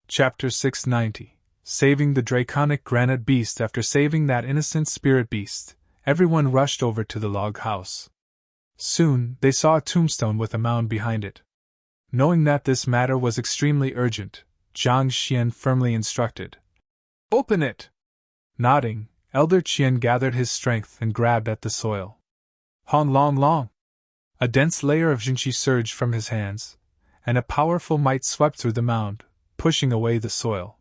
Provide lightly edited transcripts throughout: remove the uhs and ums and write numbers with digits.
Chapter 690. Saving the Draconic Granite Beast. After saving that innocent spirit beast, everyone rushed over to the log house. Soon, they saw a tombstone with a mound behind it. Knowing that this matter was extremely urgent, Zhang Xian firmly instructed, "Open it!" Nodding, Elder Qian gathered his strength and grabbed at the soil. Hong long long! A dense layer of junqi surged from his hands, and a powerful might swept through the mound, pushing away the soil.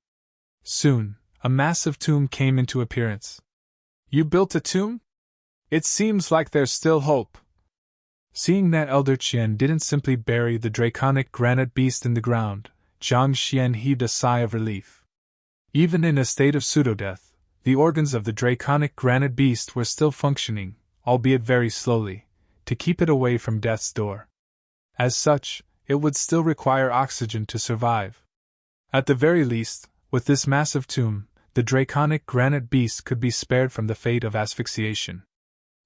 Soon, a massive tomb came into appearance. "You built a tomb? It seems like there's still hope." Seeing that Elder Qian didn't simply bury the draconic granite beast in the ground, Zhang Xian heaved a sigh of relief. Even in a state of pseudo-death, the organs of the draconic granite beast were still functioning, albeit very slowly, to keep it away from death's door. As such, it would still require oxygen to survive. At the very least, with this massive tomb, the draconic granite beast could be spared from the fate of asphyxiation.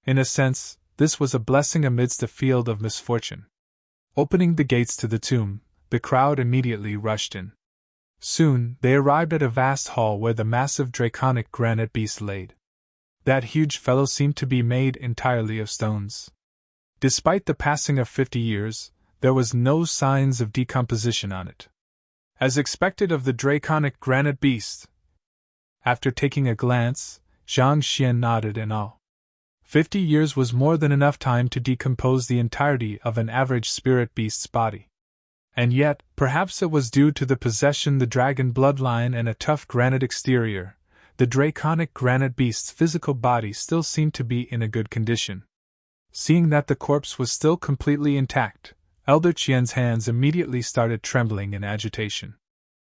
In a sense, this was a blessing amidst a field of misfortune. Opening the gates to the tomb, the crowd immediately rushed in. Soon, they arrived at a vast hall where the massive draconic granite beast laid. That huge fellow seemed to be made entirely of stones. Despite the passing of 50 years, there was no signs of decomposition on it. As expected of the draconic granite beast. After taking a glance, Zhang Xian nodded in awe. 50 years was more than enough time to decompose the entirety of an average spirit beast's body. And yet, perhaps it was due to the possession the dragon bloodline and a tough granite exterior, the draconic granite beast's physical body still seemed to be in a good condition. Seeing that the corpse was still completely intact, Elder Qian's hands immediately started trembling in agitation.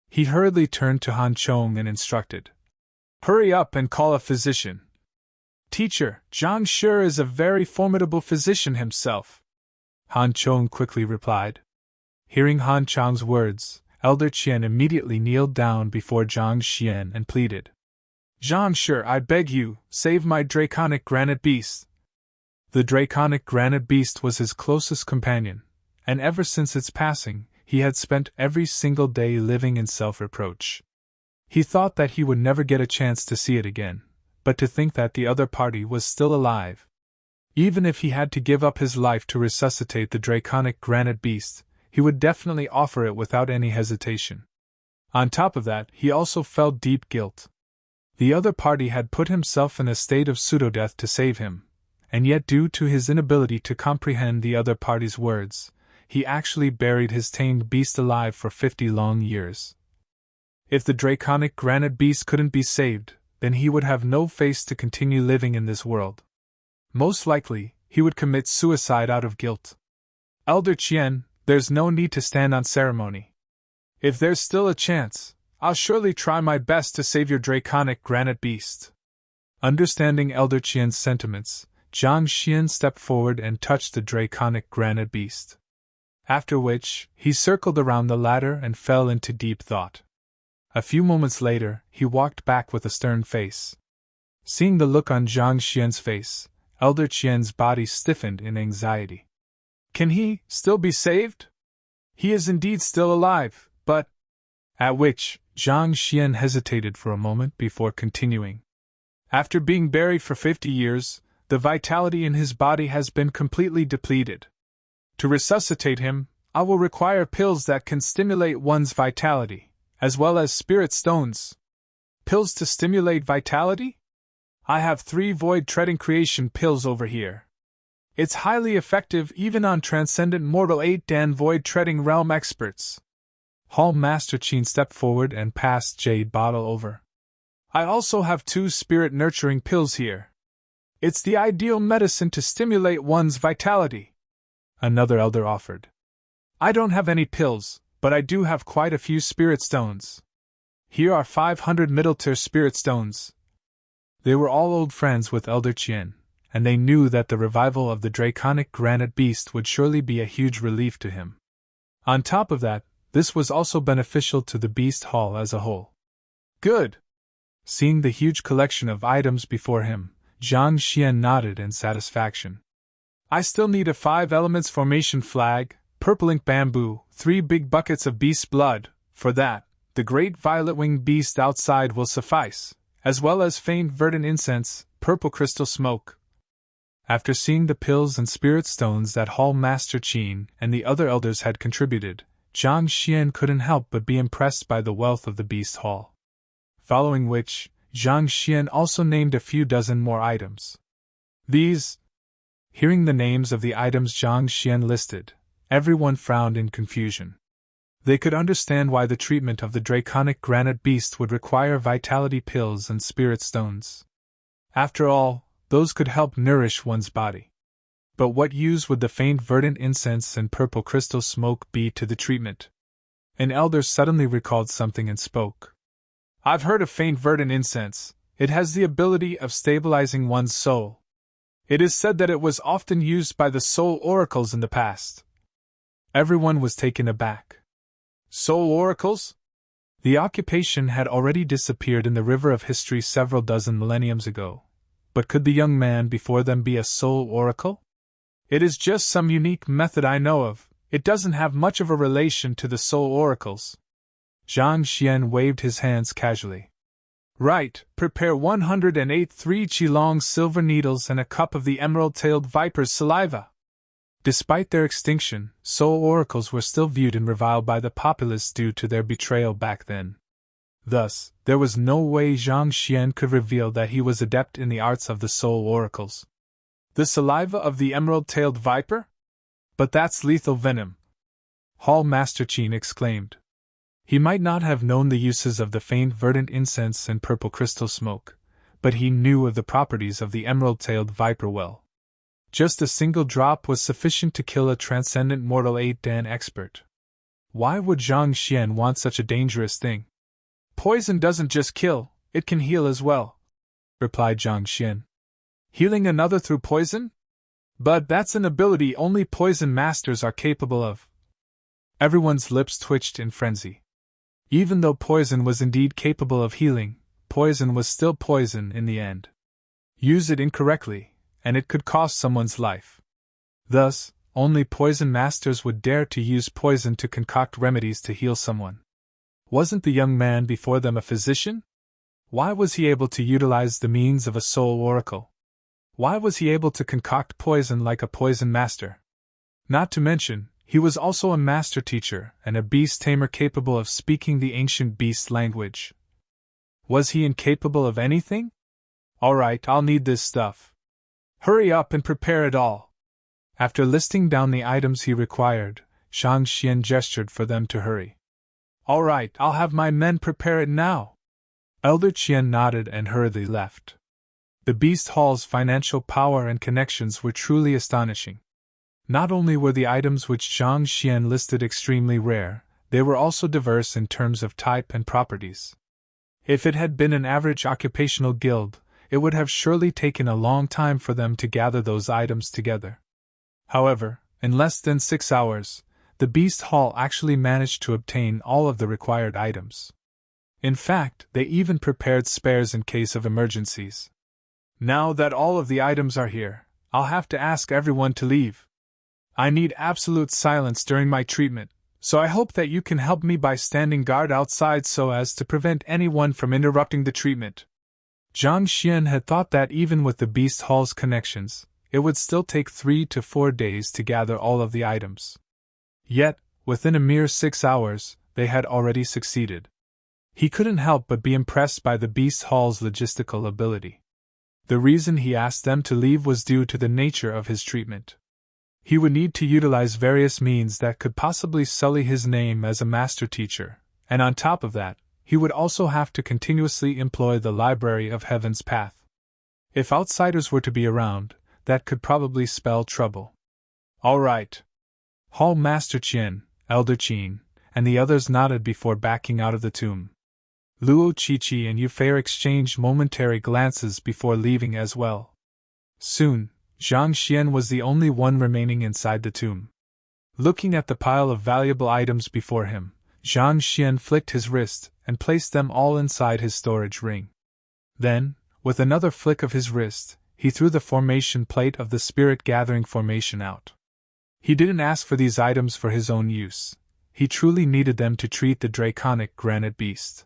He hurriedly turned to Han Chong and instructed, "Hurry up and call a physician." "Teacher, Zhang Shi is a very formidable physician himself," Han Chong quickly replied. Hearing Han Chong's words, Elder Qian immediately kneeled down before Zhang Xian and pleaded, "Zhang Shi, I beg you, save my draconic granite beast." The draconic granite beast was his closest companion, and ever since its passing, he had spent every single day living in self-reproach. He thought that he would never get a chance to see it again, but to think that the other party was still alive. Even if he had to give up his life to resuscitate the draconic granite beast, he would definitely offer it without any hesitation. On top of that, he also felt deep guilt. The other party had put himself in a state of pseudo-death to save him, and yet due to his inability to comprehend the other party's words, he actually buried his tamed beast alive for 50 long years. If the draconic granite beast couldn't be saved, then he would have no face to continue living in this world. Most likely, he would commit suicide out of guilt. "Elder Qian, there's no need to stand on ceremony. If there's still a chance, I'll surely try my best to save your draconic granite beast." Understanding Elder Qian's sentiments, Zhang Xian stepped forward and touched the draconic granite beast. After which, he circled around the ladder and fell into deep thought. A few moments later, he walked back with a stern face. Seeing the look on Zhang Xian's face, Elder Qian's body stiffened in anxiety. Can he still be saved? He is indeed still alive, but... At which, Zhang Xian hesitated for a moment before continuing. After being buried for 50 years, the vitality in his body has been completely depleted. To resuscitate him, I will require pills that can stimulate one's vitality, as well as spirit stones. Pills to stimulate vitality? I have 3 void treading creation pills over here. It's highly effective even on transcendent mortal 8 Dan void treading realm experts. Hall Master Qin stepped forward and passed Jade bottle over. I also have 2 spirit nurturing pills here. It's the ideal medicine to stimulate one's vitality. Another elder offered. I don't have any pills, but I do have quite a few spirit stones. Here are 500 middle-tier spirit stones. They were all old friends with Elder Qian, and they knew that the revival of the draconic granite beast would surely be a huge relief to him. On top of that, this was also beneficial to the beast hall as a whole. Good! Seeing the huge collection of items before him, Zhang Xian nodded in satisfaction. I still need a 5 elements formation flag, purple ink bamboo, 3 big buckets of beast blood. For that, the great violet-winged beast outside will suffice, as well as faint verdant incense, purple crystal smoke. After seeing the pills and spirit stones that Hall Master Qin and the other elders had contributed, Zhang Xian couldn't help but be impressed by the wealth of the beast hall. Following which, Zhang Xian also named a few dozen more items. Hearing the names of the items Zhang Xian listed, everyone frowned in confusion. They could understand why the treatment of the draconic granite beast would require vitality pills and spirit stones. After all, those could help nourish one's body. But what use would the faint verdant incense and purple crystal smoke be to the treatment? An elder suddenly recalled something and spoke. I've heard of faint verdant incense. It has the ability of stabilizing one's soul. It is said that it was often used by the soul oracles in the past. Everyone was taken aback. Soul oracles? The occupation had already disappeared in the river of history several dozen millenniums ago. But could the young man before them be a soul oracle? It is just some unique method I know of. It doesn't have much of a relation to the soul oracles. Zhang Xian waved his hands casually. Right, prepare 108 3 Qilong silver needles and a cup of the emerald-tailed viper's saliva. Despite their extinction, soul oracles were still viewed and reviled by the populace due to their betrayal back then. Thus, there was no way Zhang Xian could reveal that he was adept in the arts of the soul oracles. The saliva of the emerald-tailed viper? But that's lethal venom! Hall Master Qin exclaimed. He might not have known the uses of the faint verdant incense and purple crystal smoke, but he knew of the properties of the emerald-tailed viper well. Just a single drop was sufficient to kill a transcendent mortal 8-dan expert. Why would Zhang Xian want such a dangerous thing? Poison doesn't just kill, it can heal as well, replied Zhang Xian. Healing another through poison? But that's an ability only poison masters are capable of. Everyone's lips twitched in frenzy. Even though poison was indeed capable of healing, poison was still poison in the end. Use it incorrectly, and it could cost someone's life. Thus, only poison masters would dare to use poison to concoct remedies to heal someone. Wasn't the young man before them a physician? Why was he able to utilize the means of a soul oracle? Why was he able to concoct poison like a poison master? Not to mention, he was also a master teacher and a beast tamer capable of speaking the ancient beast language. Was he incapable of anything? All right, I'll need this stuff. Hurry up and prepare it all. After listing down the items he required, Zhang Xian gestured for them to hurry. All right, I'll have my men prepare it now. Elder Qian nodded and hurriedly left. The Beast Hall's financial power and connections were truly astonishing. Not only were the items which Zhang Xian listed extremely rare, they were also diverse in terms of type and properties. If it had been an average occupational guild, it would have surely taken a long time for them to gather those items together. However, in less than 6 hours, the Beast Hall actually managed to obtain all of the required items. In fact, they even prepared spares in case of emergencies. Now that all of the items are here, I'll have to ask everyone to leave. I need absolute silence during my treatment, so I hope that you can help me by standing guard outside so as to prevent anyone from interrupting the treatment. Zhang Xian had thought that even with the Beast Hall's connections, it would still take 3 to 4 days to gather all of the items. Yet, within a mere 6 hours, they had already succeeded. He couldn't help but be impressed by the Beast Hall's logistical ability. The reason he asked them to leave was due to the nature of his treatment. He would need to utilize various means that could possibly sully his name as a master teacher, and on top of that, he would also have to continuously employ the Library of Heaven's Path. If outsiders were to be around, that could probably spell trouble. All right. Hall Master Qian, Elder Qin, and the others nodded before backing out of the tomb. Luo Qiqi and Yu Fei exchanged momentary glances before leaving as well. Soon, Zhang Xian was the only one remaining inside the tomb. Looking at the pile of valuable items before him, Zhang Xian flicked his wrist and placed them all inside his storage ring. Then, with another flick of his wrist, he threw the formation plate of the spirit gathering formation out. He didn't ask for these items for his own use. he truly needed them to treat the draconic granite beast.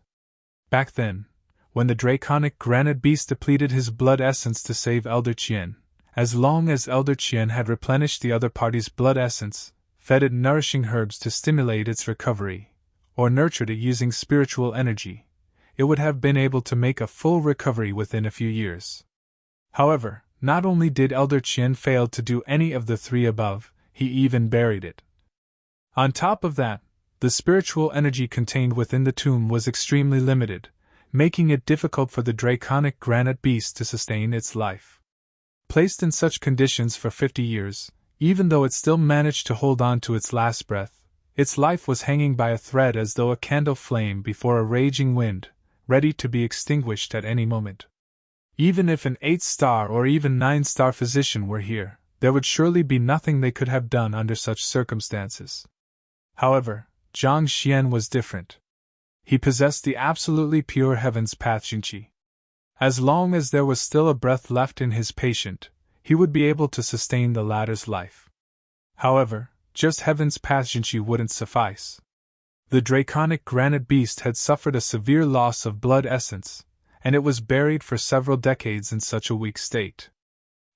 Back then, when the draconic granite beast depleted his blood essence to save Elder Qian, as long as Elder Qian had replenished the other party's blood essence, fed it nourishing herbs to stimulate its recovery, or nurtured it using spiritual energy, it would have been able to make a full recovery within a few years. However, not only did Elder Qian fail to do any of the three above, he even buried it. On top of that, the spiritual energy contained within the tomb was extremely limited, making it difficult for the draconic granite beast to sustain its life. Placed in such conditions for 50 years, even though it still managed to hold on to its last breath, its life was hanging by a thread as though a candle flame before a raging wind, ready to be extinguished at any moment. Even if an 8-star or even 9-star physician were here, there would surely be nothing they could have done under such circumstances. However, Zhang Xian was different. He possessed the absolutely pure Heaven's Path Xingqi. As long as there was still a breath left in his patient, he would be able to sustain the latter's life. However, just Heaven's Path Xingqi wouldn't suffice. The draconic granite beast had suffered a severe loss of blood essence, and it was buried for several decades in such a weak state.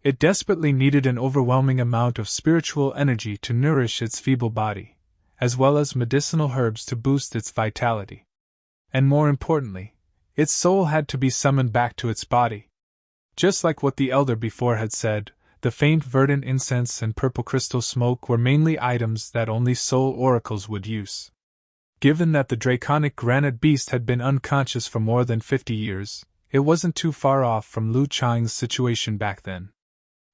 It desperately needed an overwhelming amount of spiritual energy to nourish its feeble body, as well as medicinal herbs to boost its vitality. And more importantly, its soul had to be summoned back to its body. Just like what the elder before had said, the faint verdant incense and purple crystal smoke were mainly items that only soul oracles would use. Given that the draconic granite beast had been unconscious for more than 50 years, it wasn't too far off from Lu Chang's situation back then.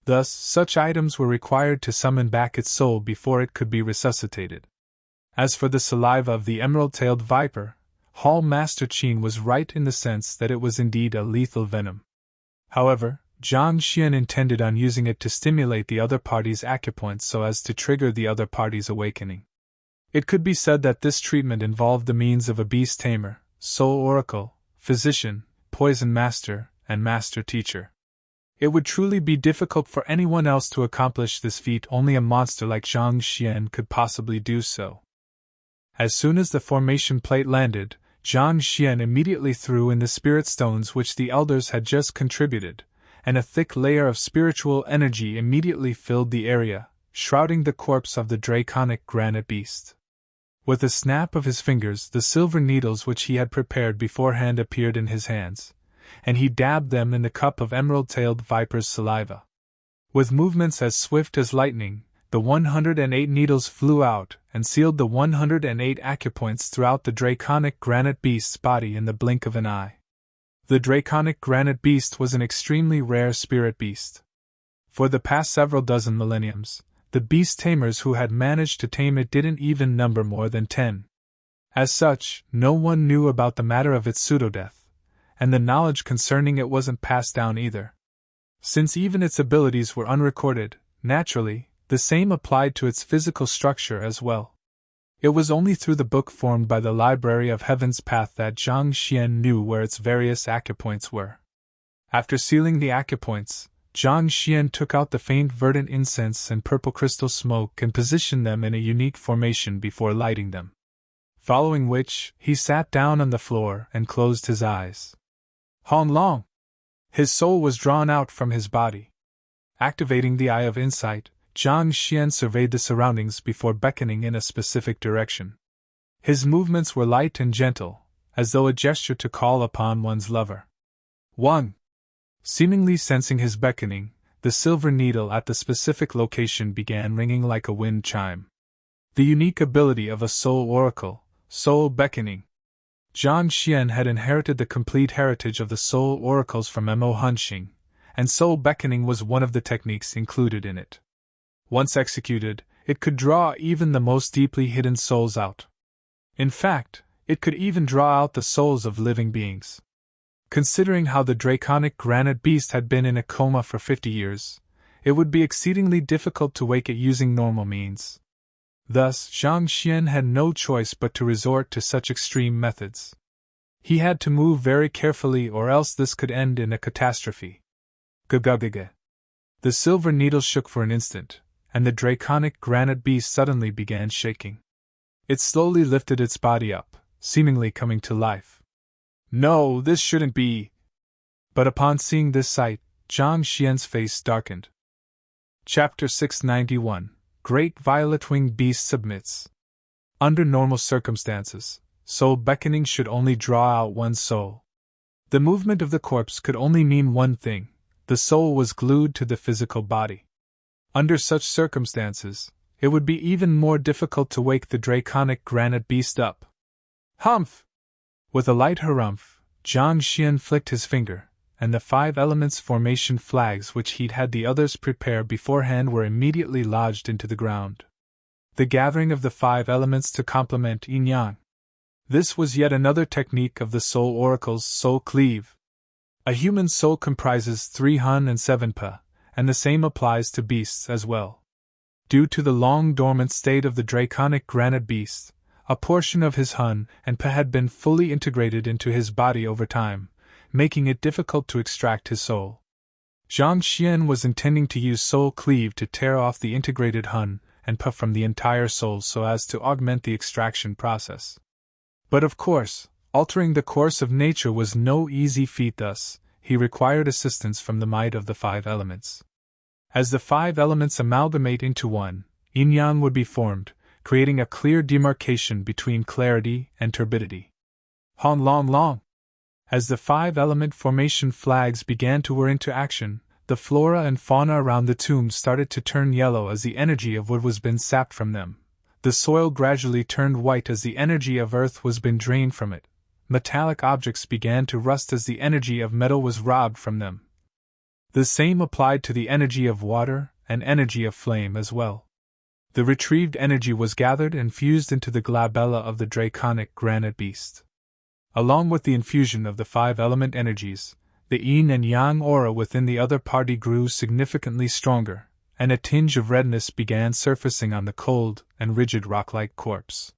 Thus, such items were required to summon back its soul before it could be resuscitated. As for the saliva of the emerald-tailed viper, Hall Master Qin was right in the sense that it was indeed a lethal venom. However, Zhang Xian intended on using it to stimulate the other party's acupoints so as to trigger the other party's awakening. It could be said that this treatment involved the means of a beast tamer, soul oracle, physician, poison master, and master teacher. It would truly be difficult for anyone else to accomplish this feat. Only a monster like Zhang Xian could possibly do so. As soon as the formation plate landed, Zhang Xian immediately threw in the spirit stones which the elders had just contributed, and a thick layer of spiritual energy immediately filled the area, shrouding the corpse of the draconic granite beast. With a snap of his fingers, the silver needles which he had prepared beforehand appeared in his hands, and he dabbed them in the cup of emerald-tailed viper's saliva. With movements as swift as lightning, the 108 needles flew out and sealed the 108 acupoints throughout the draconic granite beast's body in the blink of an eye. The draconic granite beast was an extremely rare spirit beast. For the past several dozen millenniums, the beast tamers who had managed to tame it didn't even number more than 10. As such, no one knew about the matter of its pseudo-death, and the knowledge concerning it wasn't passed down either. Since even its abilities were unrecorded, naturally, the same applied to its physical structure as well. It was only through the book formed by the Library of Heaven's Path that Zhang Xian knew where its various acupoints were. After sealing the acupoints, Zhang Xian took out the faint verdant incense and purple crystal smoke and positioned them in a unique formation before lighting them. Following which, he sat down on the floor and closed his eyes. Hong Long! His soul was drawn out from his body. Activating the Eye of Insight, Zhang Xian surveyed the surroundings before beckoning in a specific direction. His movements were light and gentle, as though a gesture to call upon one's lover. 1. Seemingly sensing his beckoning, the silver needle at the specific location began ringing like a wind chime. The unique ability of a soul oracle, soul beckoning. Zhang Xian had inherited the complete heritage of the soul oracles from Mo Hunxing, and soul beckoning was one of the techniques included in it. Once executed, it could draw even the most deeply hidden souls out. In fact, it could even draw out the souls of living beings. Considering how the draconic granite beast had been in a coma for 50 years, it would be exceedingly difficult to wake it using normal means. Thus, Zhang Xian had no choice but to resort to such extreme methods. He had to move very carefully or else this could end in a catastrophe. Gugugugga. The silver needle shook for an instant, and the draconic granite beast suddenly began shaking. It slowly lifted its body up, seemingly coming to life. No, this shouldn't be. But upon seeing this sight, Jiang Xian's face darkened. Chapter 691 Great Violet-Winged Beast Submits. Under normal circumstances, soul beckoning should only draw out one's soul. The movement of the corpse could only mean one thing: the soul was glued to the physical body. Under such circumstances, it would be even more difficult to wake the draconic granite beast up. Humph! With a light harumph, Jiang Xian flicked his finger, and the 5 elements formation flags which he'd had the others prepare beforehand were immediately lodged into the ground. The gathering of the 5 elements to complement yin-yang. This was yet another technique of the Soul Oracle's Soul Cleave. A human soul comprises 3 hun and 7 pa, and the same applies to beasts as well. Due to the long dormant state of the draconic granite beast, a portion of his hun and pa had been fully integrated into his body over time, making it difficult to extract his soul. Jiang Xian was intending to use Soul Cleave to tear off the integrated hun and pa from the entire soul so as to augment the extraction process. But of course, altering the course of nature was no easy feat, thus, he required assistance from the might of the 5 elements. As the 5 elements amalgamate into one, yin-yang would be formed, creating a clear demarcation between clarity and turbidity. Hong long long! As the 5 element formation flags began to whir into action, the flora and fauna around the tombs started to turn yellow as the energy of wood was been sapped from them. The soil gradually turned white as the energy of earth was been drained from it. Metallic objects began to rust as the energy of metal was robbed from them. The same applied to the energy of water and energy of flame as well. The retrieved energy was gathered and fused into the glabella of the draconic granite beast. Along with the infusion of the 5 element energies, the yin and yang aura within the other party grew significantly stronger, and a tinge of redness began surfacing on the cold and rigid rock-like corpse.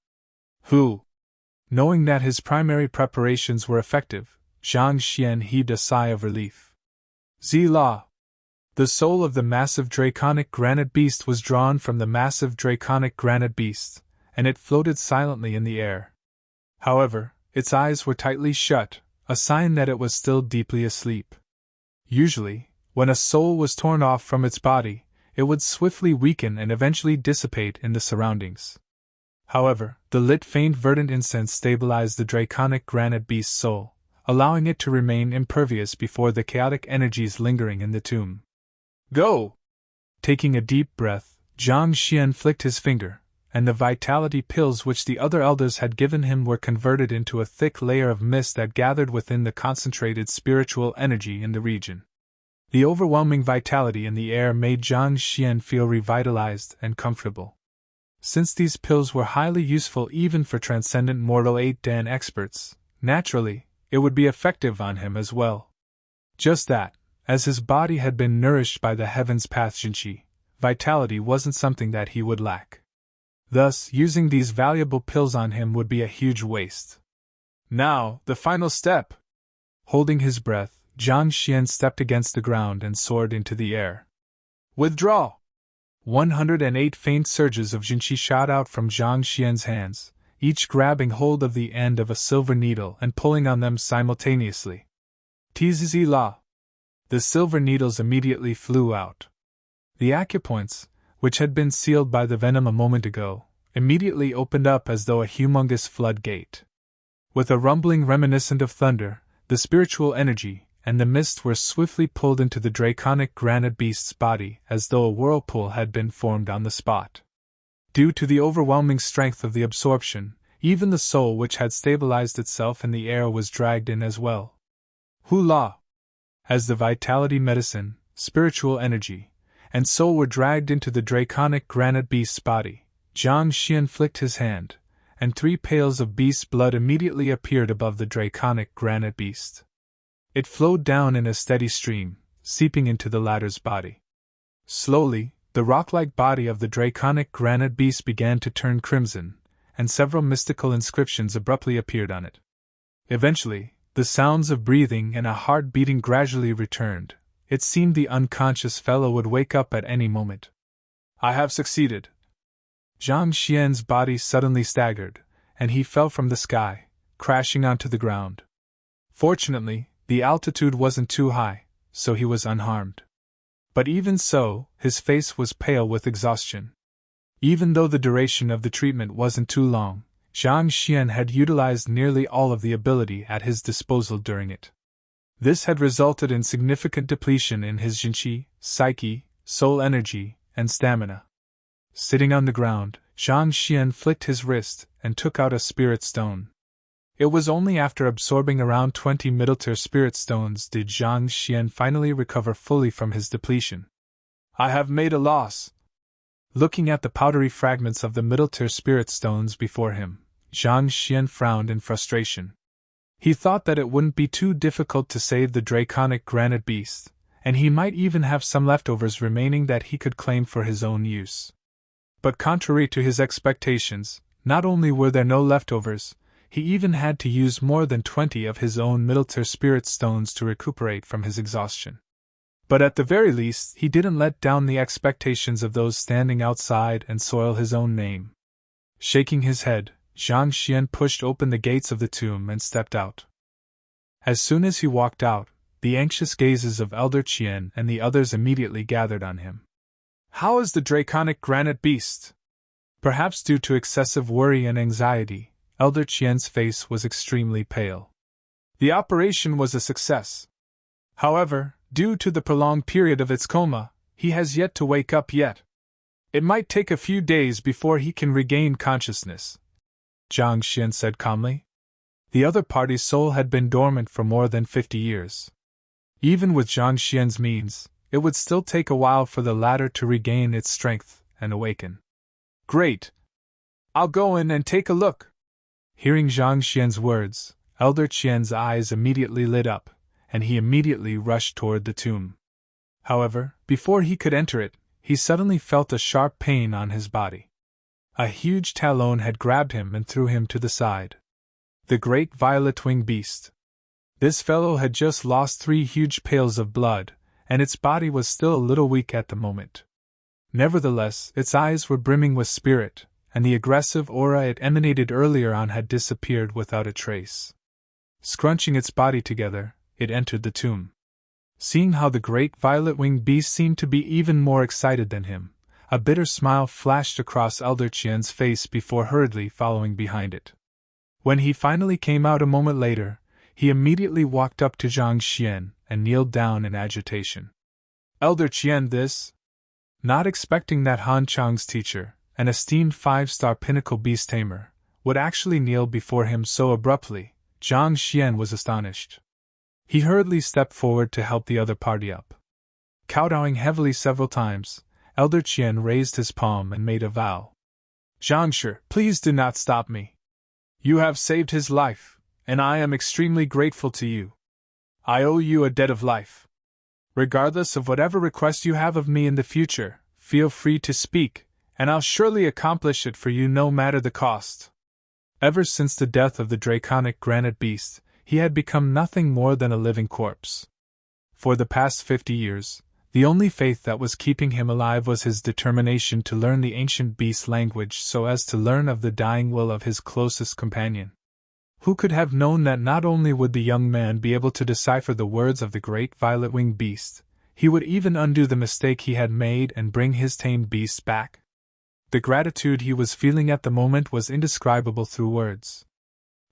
Knowing that his primary preparations were effective, Jiang Xian heaved a sigh of relief. Zila! The soul of the massive draconic granite beast was drawn from the massive draconic granite beast, and it floated silently in the air. However, its eyes were tightly shut, a sign that it was still deeply asleep. Usually, when a soul was torn off from its body, it would swiftly weaken and eventually dissipate in the surroundings. However, the lit faint verdant incense stabilized the draconic granite beast's soul, allowing it to remain impervious before the chaotic energies lingering in the tomb. Go! Taking a deep breath, Jiang Xian flicked his finger, and the vitality pills which the other elders had given him were converted into a thick layer of mist that gathered within the concentrated spiritual energy in the region. The overwhelming vitality in the air made Jiang Xian feel revitalized and comfortable. Since these pills were highly useful even for transcendent mortal 8 Dan experts, naturally, it would be effective on him as well. Just that, as his body had been nourished by the heavens path Jinqi, vitality wasn't something that he would lack. Thus, using these valuable pills on him would be a huge waste. Now, the final step! Holding his breath, Jiang Xian stepped against the ground and soared into the air. Withdraw! 108 faint surges of Jinqi shot out from Jiang Xian's hands, each grabbing hold of the end of a silver needle and pulling on them simultaneously. Tzizi la! The silver needles immediately flew out. The acupoints, which had been sealed by the venom a moment ago, immediately opened up as though a humongous floodgate. With a rumbling reminiscent of thunder, the spiritual energy and the mist were swiftly pulled into the draconic granite beast's body as though a whirlpool had been formed on the spot. Due to the overwhelming strength of the absorption, even the soul which had stabilized itself in the air was dragged in as well. Hula! As the vitality medicine, spiritual energy, and soul were dragged into the draconic granite beast's body, Jiang Xian flicked his hand, and 3 pails of beast blood immediately appeared above the draconic granite beast. It flowed down in a steady stream, seeping into the latter's body. Slowly, the rock-like body of the draconic granite beast began to turn crimson, and several mystical inscriptions abruptly appeared on it. Eventually, the sounds of breathing and a heart beating gradually returned. It seemed the unconscious fellow would wake up at any moment. I have succeeded. Zhang Xian's body suddenly staggered, and he fell from the sky, crashing onto the ground. Fortunately, the altitude wasn't too high, so he was unharmed. But even so, his face was pale with exhaustion. Even though the duration of the treatment wasn't too long, Zhang Xian had utilized nearly all of the ability at his disposal during it. This had resulted in significant depletion in his Jinqi, Psyche, soul energy, and stamina. Sitting on the ground, Zhang Xian flicked his wrist and took out a spirit stone. It was only after absorbing around 20 middle-tier spirit stones did Zhang Xian finally recover fully from his depletion. I have made a loss. Looking at the powdery fragments of the middle-tier spirit stones before him, Zhang Xian frowned in frustration. He thought that it wouldn't be too difficult to save the draconic granite beast, and he might even have some leftovers remaining that he could claim for his own use. But contrary to his expectations, not only were there no leftovers, he even had to use more than 20 of his own middle-tier spirit stones to recuperate from his exhaustion. But at the very least, he didn't let down the expectations of those standing outside and soil his own name. Shaking his head, Zhang Xian pushed open the gates of the tomb and stepped out. As soon as he walked out, the anxious gazes of Elder Qian and the others immediately gathered on him. How is the draconic granite beast? Perhaps due to excessive worry and anxiety, Elder Qian's face was extremely pale. The operation was a success. However, due to the prolonged period of its coma, he has yet to wake up yet. It might take a few days before he can regain consciousness, Zhang Xian said calmly. The other party's soul had been dormant for more than 50 years. Even with Zhang Xian's means, it would still take a while for the latter to regain its strength and awaken. Great! I'll go in and take a look. Hearing Zhang Xian's words, Elder Qian's eyes immediately lit up, and he immediately rushed toward the tomb. However, before he could enter it, he suddenly felt a sharp pain on his body. A huge talon had grabbed him and threw him to the side. The great violet-winged beast. This fellow had just lost 3 huge pails of blood, and its body was still a little weak at the moment. Nevertheless, its eyes were brimming with spirit, and the aggressive aura it emanated earlier on had disappeared without a trace. Scrunching its body together, it entered the tomb. Seeing how the great violet-winged beast seemed to be even more excited than him, a bitter smile flashed across Elder Qian's face before hurriedly following behind it. When he finally came out a moment later, he immediately walked up to Zhang Xian and kneeled down in agitation. Elder Qian, this? Not expecting that Han Chang's teacher, an esteemed 5-star pinnacle beast tamer, would actually kneel before him so abruptly, Zhang Xian was astonished. He hurriedly stepped forward to help the other party up. Kowtowing heavily several times, Elder Qian raised his palm and made a vow. Zhangshi, please do not stop me. You have saved his life, and I am extremely grateful to you. I owe you a debt of life. Regardless of whatever request you have of me in the future, feel free to speak, and I'll surely accomplish it for you no matter the cost. Ever since the death of the draconic granite beast, he had become nothing more than a living corpse. For the past 50 years, the only faith that was keeping him alive was his determination to learn the ancient beast language so as to learn of the dying will of his closest companion. Who could have known that not only would the young man be able to decipher the words of the great violet-winged beast, he would even undo the mistake he had made and bring his tamed beast back? The gratitude he was feeling at the moment was indescribable through words.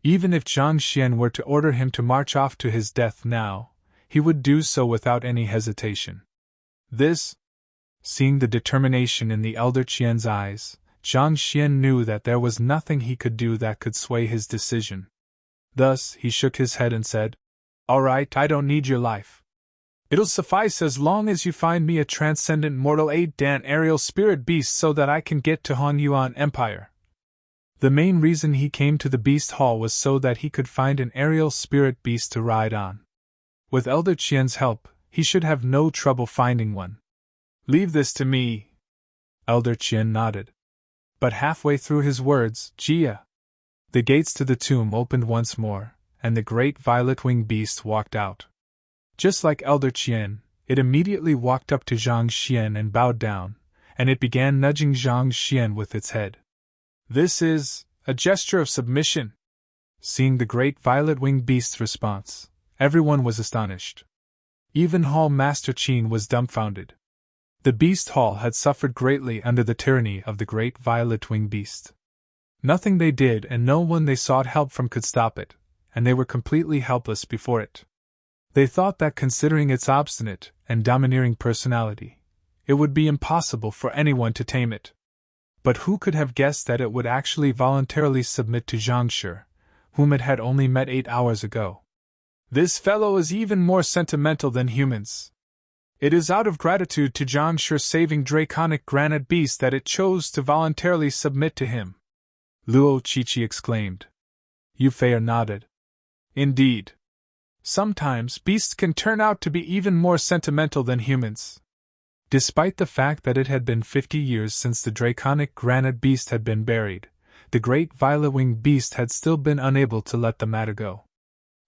Even if Zhang Xian were to order him to march off to his death now, he would do so without any hesitation. This? Seeing the determination in the Elder Qian's eyes, Zhang Xian knew that there was nothing he could do that could sway his decision. Thus, he shook his head and said, All right, I don't need your life. It'll suffice as long as you find me a transcendent mortal 8-dan aerial spirit beast so that I can get to Hong Yuan Empire. The main reason he came to the Beast Hall was so that he could find an aerial spirit beast to ride on. With Elder Qian's help, he should have no trouble finding one. Leave this to me. Elder Qian nodded. But halfway through his words, Jia. The gates to the tomb opened once more, and the great violet-winged beast walked out. Just like Elder Qian, it immediately walked up to Zhang Xian and bowed down, and it began nudging Zhang Xian with its head. "This is a gesture of submission." Seeing the great violet-winged beast's response, everyone was astonished. Even Hall Master Qin was dumbfounded. The Beast Hall had suffered greatly under the tyranny of the great violet-winged beast. Nothing they did and no one they sought help from could stop it, and they were completely helpless before it. They thought that considering its obstinate and domineering personality, it would be impossible for anyone to tame it. But who could have guessed that it would actually voluntarily submit to Zhang Shi, whom it had only met 8 hours ago? "This fellow is even more sentimental than humans. It is out of gratitude to Zhang Shi's saving draconic granite beast that it chose to voluntarily submit to him," Luo Qiqi exclaimed. Yu Fei nodded. "Indeed. Sometimes beasts can turn out to be even more sentimental than humans." Despite the fact that it had been 50 years since the draconic granite beast had been buried, the great violet-winged beast had still been unable to let the matter go.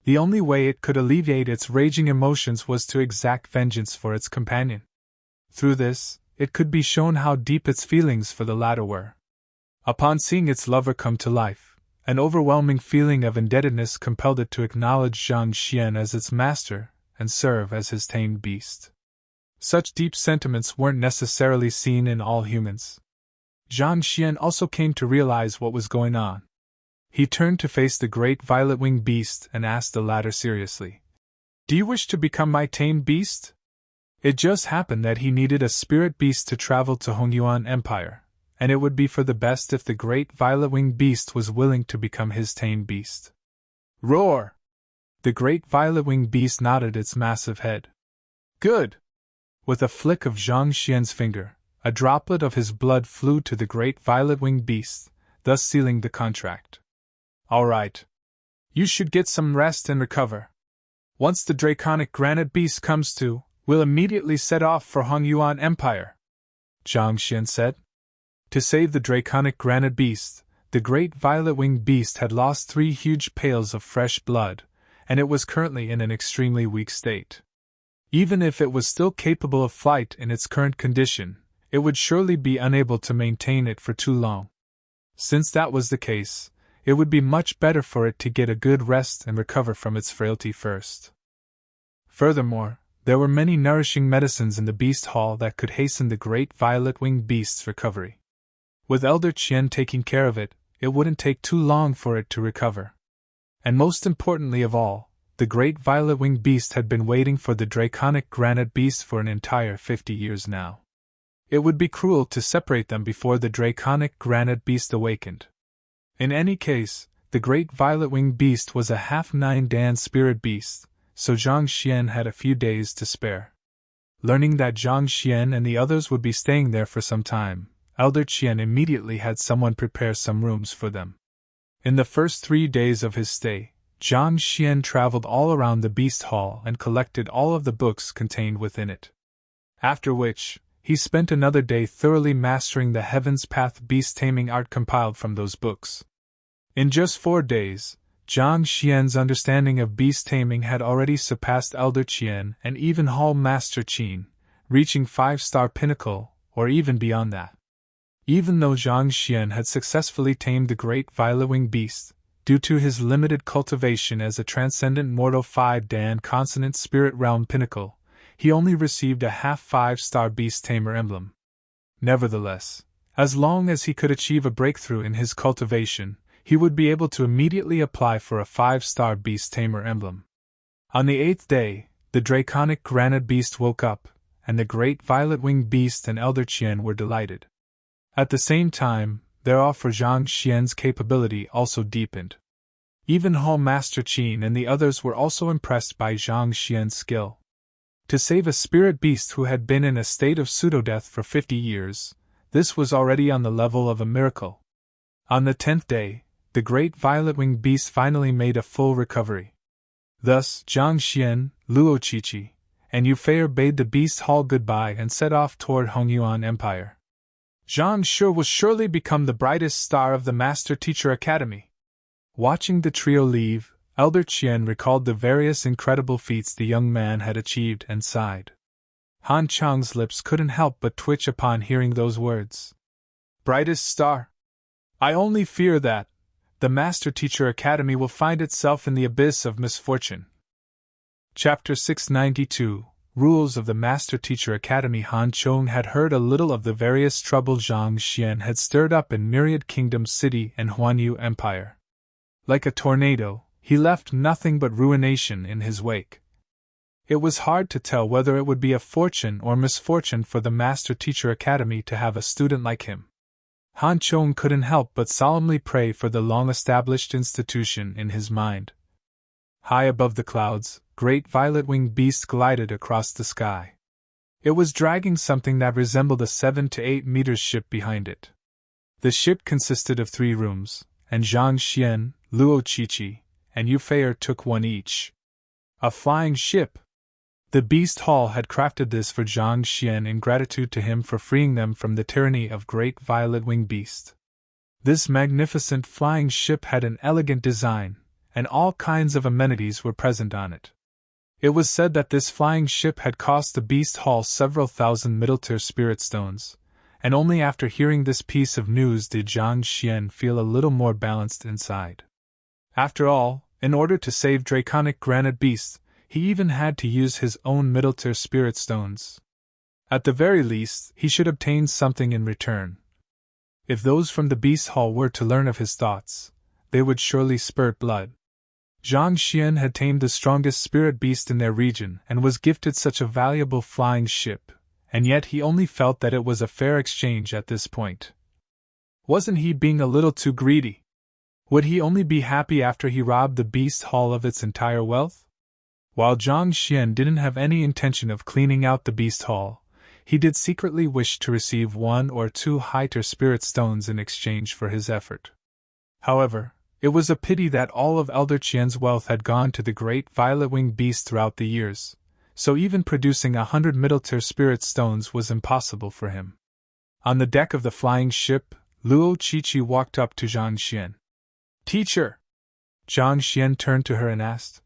The only way it could alleviate its raging emotions was to exact vengeance for its companion. Through this, it could be shown how deep its feelings for the latter were. Upon seeing its lover come to life, an overwhelming feeling of indebtedness compelled it to acknowledge Zhang Xian as its master and serve as his tamed beast. Such deep sentiments weren't necessarily seen in all humans. Zhang Xian also came to realize what was going on. He turned to face the great violet-winged beast and asked the latter seriously, "Do you wish to become my tamed beast?" It just happened that he needed a spirit beast to travel to Hongyuan Empire, and it would be for the best if the great violet-winged beast was willing to become his tamed beast. "Roar!" The great violet-winged beast nodded its massive head. "Good!" With a flick of Zhang Xian's finger, a droplet of his blood flew to the great violet-winged beast, thus sealing the contract. "All right. You should get some rest and recover. Once the draconic granite beast comes to, we'll immediately set off for Hongyuan Empire," Zhang Xian said. To save the draconic granite beast, the great violet-winged beast had lost 3 huge pails of fresh blood, and it was currently in an extremely weak state. Even if it was still capable of flight in its current condition, it would surely be unable to maintain it for too long. Since that was the case, it would be much better for it to get a good rest and recover from its frailty first. Furthermore, there were many nourishing medicines in the Beast Hall that could hasten the great violet-winged beast's recovery. With Elder Qian taking care of it, it wouldn't take too long for it to recover. And most importantly of all, the great violet-winged beast had been waiting for the draconic granite beast for an entire 50 years now. It would be cruel to separate them before the draconic granite beast awakened. In any case, the great violet-winged beast was a half-9 Dan spirit beast, so Zhang Xian had a few days to spare. Learning that Zhang Xian and the others would be staying there for some time, Elder Qian immediately had someone prepare some rooms for them. In the first 3 days of his stay, Zhang Xian traveled all around the Beast Hall and collected all of the books contained within it. After which, he spent another day thoroughly mastering the Heaven's Path beast-taming art compiled from those books. In just 4 days, Zhang Xian's understanding of beast-taming had already surpassed Elder Qian and even Hall Master Qin, reaching 5-star pinnacle, or even beyond that. Even though Zhang Xian had successfully tamed the great violet-winged beast, due to his limited cultivation as a transcendent mortal 5-Dan consonant spirit realm pinnacle, he only received a half 5-star beast tamer emblem. Nevertheless, as long as he could achieve a breakthrough in his cultivation, he would be able to immediately apply for a 5-star beast tamer emblem. On the 8th day, the draconic granite beast woke up, and the great violet-winged beast and Elder Qian were delighted. At the same time, their awe for Zhang Xian's capability also deepened. Even Hall Master Qin and the others were also impressed by Zhang Xian's skill. To save a spirit beast who had been in a state of pseudo-death for 50 years, this was already on the level of a miracle. On the 10th day, the great violet-winged beast finally made a full recovery. Thus, Zhang Xian, Luo Qiqi, and Yu Fei bade the Beast Hall goodbye and set off toward Hongyuan Empire. Zhang Shi will surely become the brightest star of the Master Teacher Academy. Watching the trio leave, Elder Qian recalled the various incredible feats the young man had achieved and sighed. Han Chang's lips couldn't help but twitch upon hearing those words. Brightest star. I only fear that the Master Teacher Academy will find itself in the abyss of misfortune. Chapter 692 Rules of the Master Teacher Academy. Han Chong had heard a little of the various trouble Zhang Xian had stirred up in Myriad Kingdom City and Huanyu Empire. Like a tornado, he left nothing but ruination in his wake. It was hard to tell whether it would be a fortune or misfortune for the Master Teacher Academy to have a student like him. Han Chong couldn't help but solemnly pray for the long-established institution in his mind. High above the clouds, great violet-winged beast glided across the sky. It was dragging something that resembled a 7 to 8 meters ship behind it. The ship consisted of 3 rooms, and Zhang Xian, Luo Qiqi, and Yu Feier took one each. A flying ship! The Beast Hall had crafted this for Zhang Xian in gratitude to him for freeing them from the tyranny of great violet-winged beast. This magnificent flying ship had an elegant design, and all kinds of amenities were present on it. It was said that this flying ship had cost the Beast Hall several thousand middle-tier spirit stones, and only after hearing this piece of news did Zhang Xian feel a little more balanced inside. After all, in order to save Draconic Granite Beast, he even had to use his own middle-tier spirit stones. At the very least, he should obtain something in return. If those from the Beast Hall were to learn of his thoughts, they would surely spurt blood. Zhang Xian had tamed the strongest spirit beast in their region and was gifted such a valuable flying ship, and yet he only felt that it was a fair exchange at this point. Wasn't he being a little too greedy? Would he only be happy after he robbed the Beast Hall of its entire wealth? While Zhang Xian didn't have any intention of cleaning out the Beast Hall, he did secretly wish to receive 1 or 2 high-tier spirit stones in exchange for his effort. However, it was a pity that all of Elder Qian's wealth had gone to the great violet-winged beast throughout the years, so even producing 100 middle-tier spirit stones was impossible for him. On the deck of the flying ship, Luo Qiqi walked up to Zhang Xian. Teacher! Zhang Xian turned to her and asked.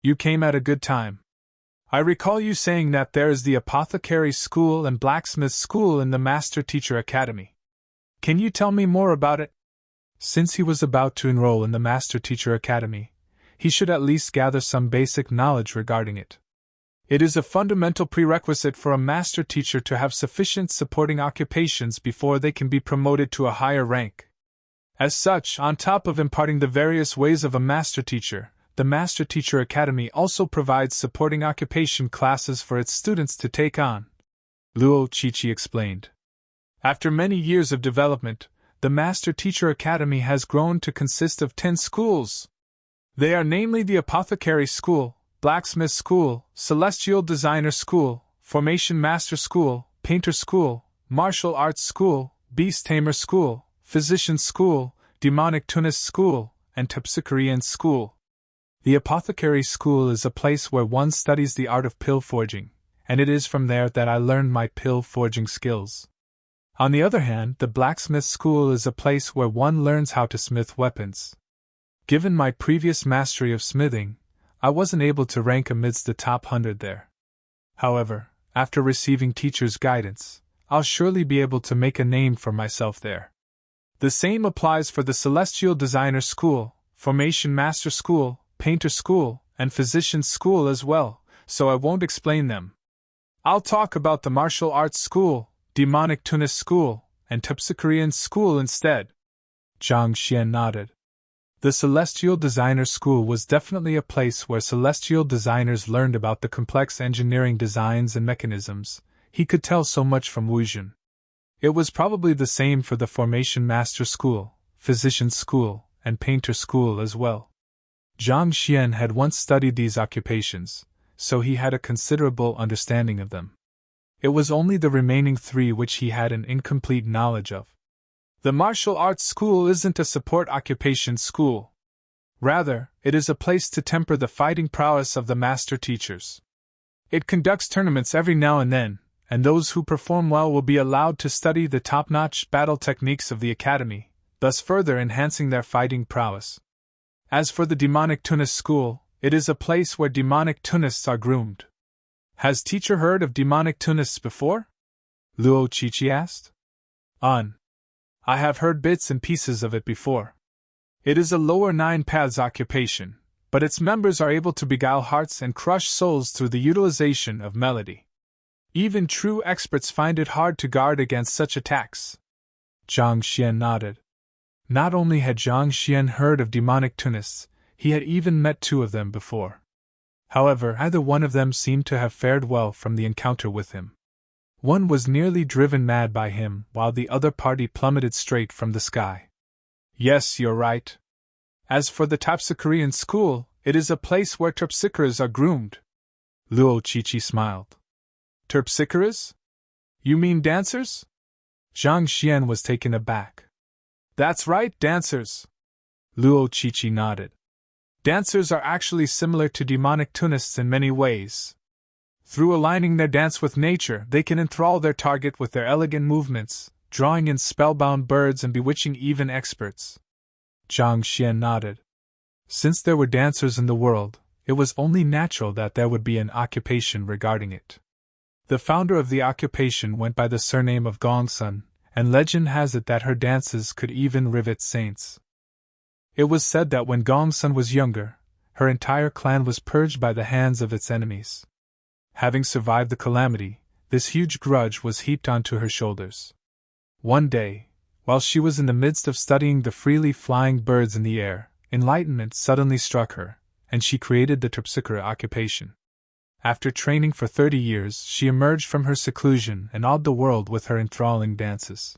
You came at a good time. I recall you saying that there is the apothecary school and blacksmith school in the Master Teacher Academy. Can you tell me more about it? Since he was about to enroll in the Master Teacher Academy, he should at least gather some basic knowledge regarding it. It is a fundamental prerequisite for a Master Teacher to have sufficient supporting occupations before they can be promoted to a higher rank. As such, on top of imparting the various ways of a Master Teacher, the Master Teacher Academy also provides supporting occupation classes for its students to take on, Luo Qiqi explained. After many years of development, the Master Teacher Academy has grown to consist of 10 schools. They are namely the Apothecary School, Blacksmith School, Celestial Designer School, Formation Master School, Painter School, Martial Arts School, Beast Tamer School, Physician School, Demonic Tunist School, and Terpsichorean School. The Apothecary School is a place where one studies the art of pill forging, and it is from there that I learned my pill forging skills. On the other hand, the Blacksmith School is a place where one learns how to smith weapons. Given my previous mastery of smithing, I wasn't able to rank amidst the top 100 there. However, after receiving teachers' guidance, I'll surely be able to make a name for myself there. The same applies for the Celestial Designer School, Formation Master School, Painter School, and Physician School as well, so I won't explain them. I'll talk about the Martial Arts School, Demonic Tunist School, and Terpsichorean School instead. Zhang Xian nodded. The Celestial Designer School was definitely a place where celestial designers learned about the complex engineering designs and mechanisms. He could tell so much from Wuzhen. It was probably the same for the Formation Master School, Physician School, and Painter School as well. Zhang Xian had once studied these occupations, so he had a considerable understanding of them. It was only the remaining 3 which he had an incomplete knowledge of. The Martial Arts School isn't a support occupation school. Rather, it is a place to temper the fighting prowess of the master teachers. It conducts tournaments every now and then, and those who perform well will be allowed to study the top-notch battle techniques of the academy, thus further enhancing their fighting prowess. As for the Demonic Tunist School, it is a place where demonic tunists are groomed. Has teacher heard of demonic tunists before? Luo Qiqi asked. I have heard bits and pieces of it before. It is a lower 9 paths occupation, but its members are able to beguile hearts and crush souls through the utilization of melody. Even true experts find it hard to guard against such attacks. Zhang Xian nodded. Not only had Zhang Xian heard of demonic tunists, he had even met 2 of them before. However, either one of them seemed to have fared well from the encounter with him. One was nearly driven mad by him, while the other party plummeted straight from the sky. Yes, you're right. As for the Terpsichorean school, it is a place where terpsichores are groomed. Luo Qiqi smiled. Terpsichores? You mean dancers? Zhang Xian was taken aback. That's right, dancers. Luo Qiqi nodded. Dancers are actually similar to demonic tunists in many ways. Through aligning their dance with nature, they can enthrall their target with their elegant movements, drawing in spellbound birds and bewitching even experts. Zhang Xian nodded. Since there were dancers in the world, it was only natural that there would be an occupation regarding it. The founder of the occupation went by the surname of Gongsun, and legend has it that her dances could even rivet saints. It was said that when Gongsun was younger, her entire clan was purged by the hands of its enemies. Having survived the calamity, this huge grudge was heaped onto her shoulders. One day, while she was in the midst of studying the freely flying birds in the air, enlightenment suddenly struck her, and she created the Terpsichore occupation. After training for 30 years, she emerged from her seclusion and awed the world with her enthralling dances.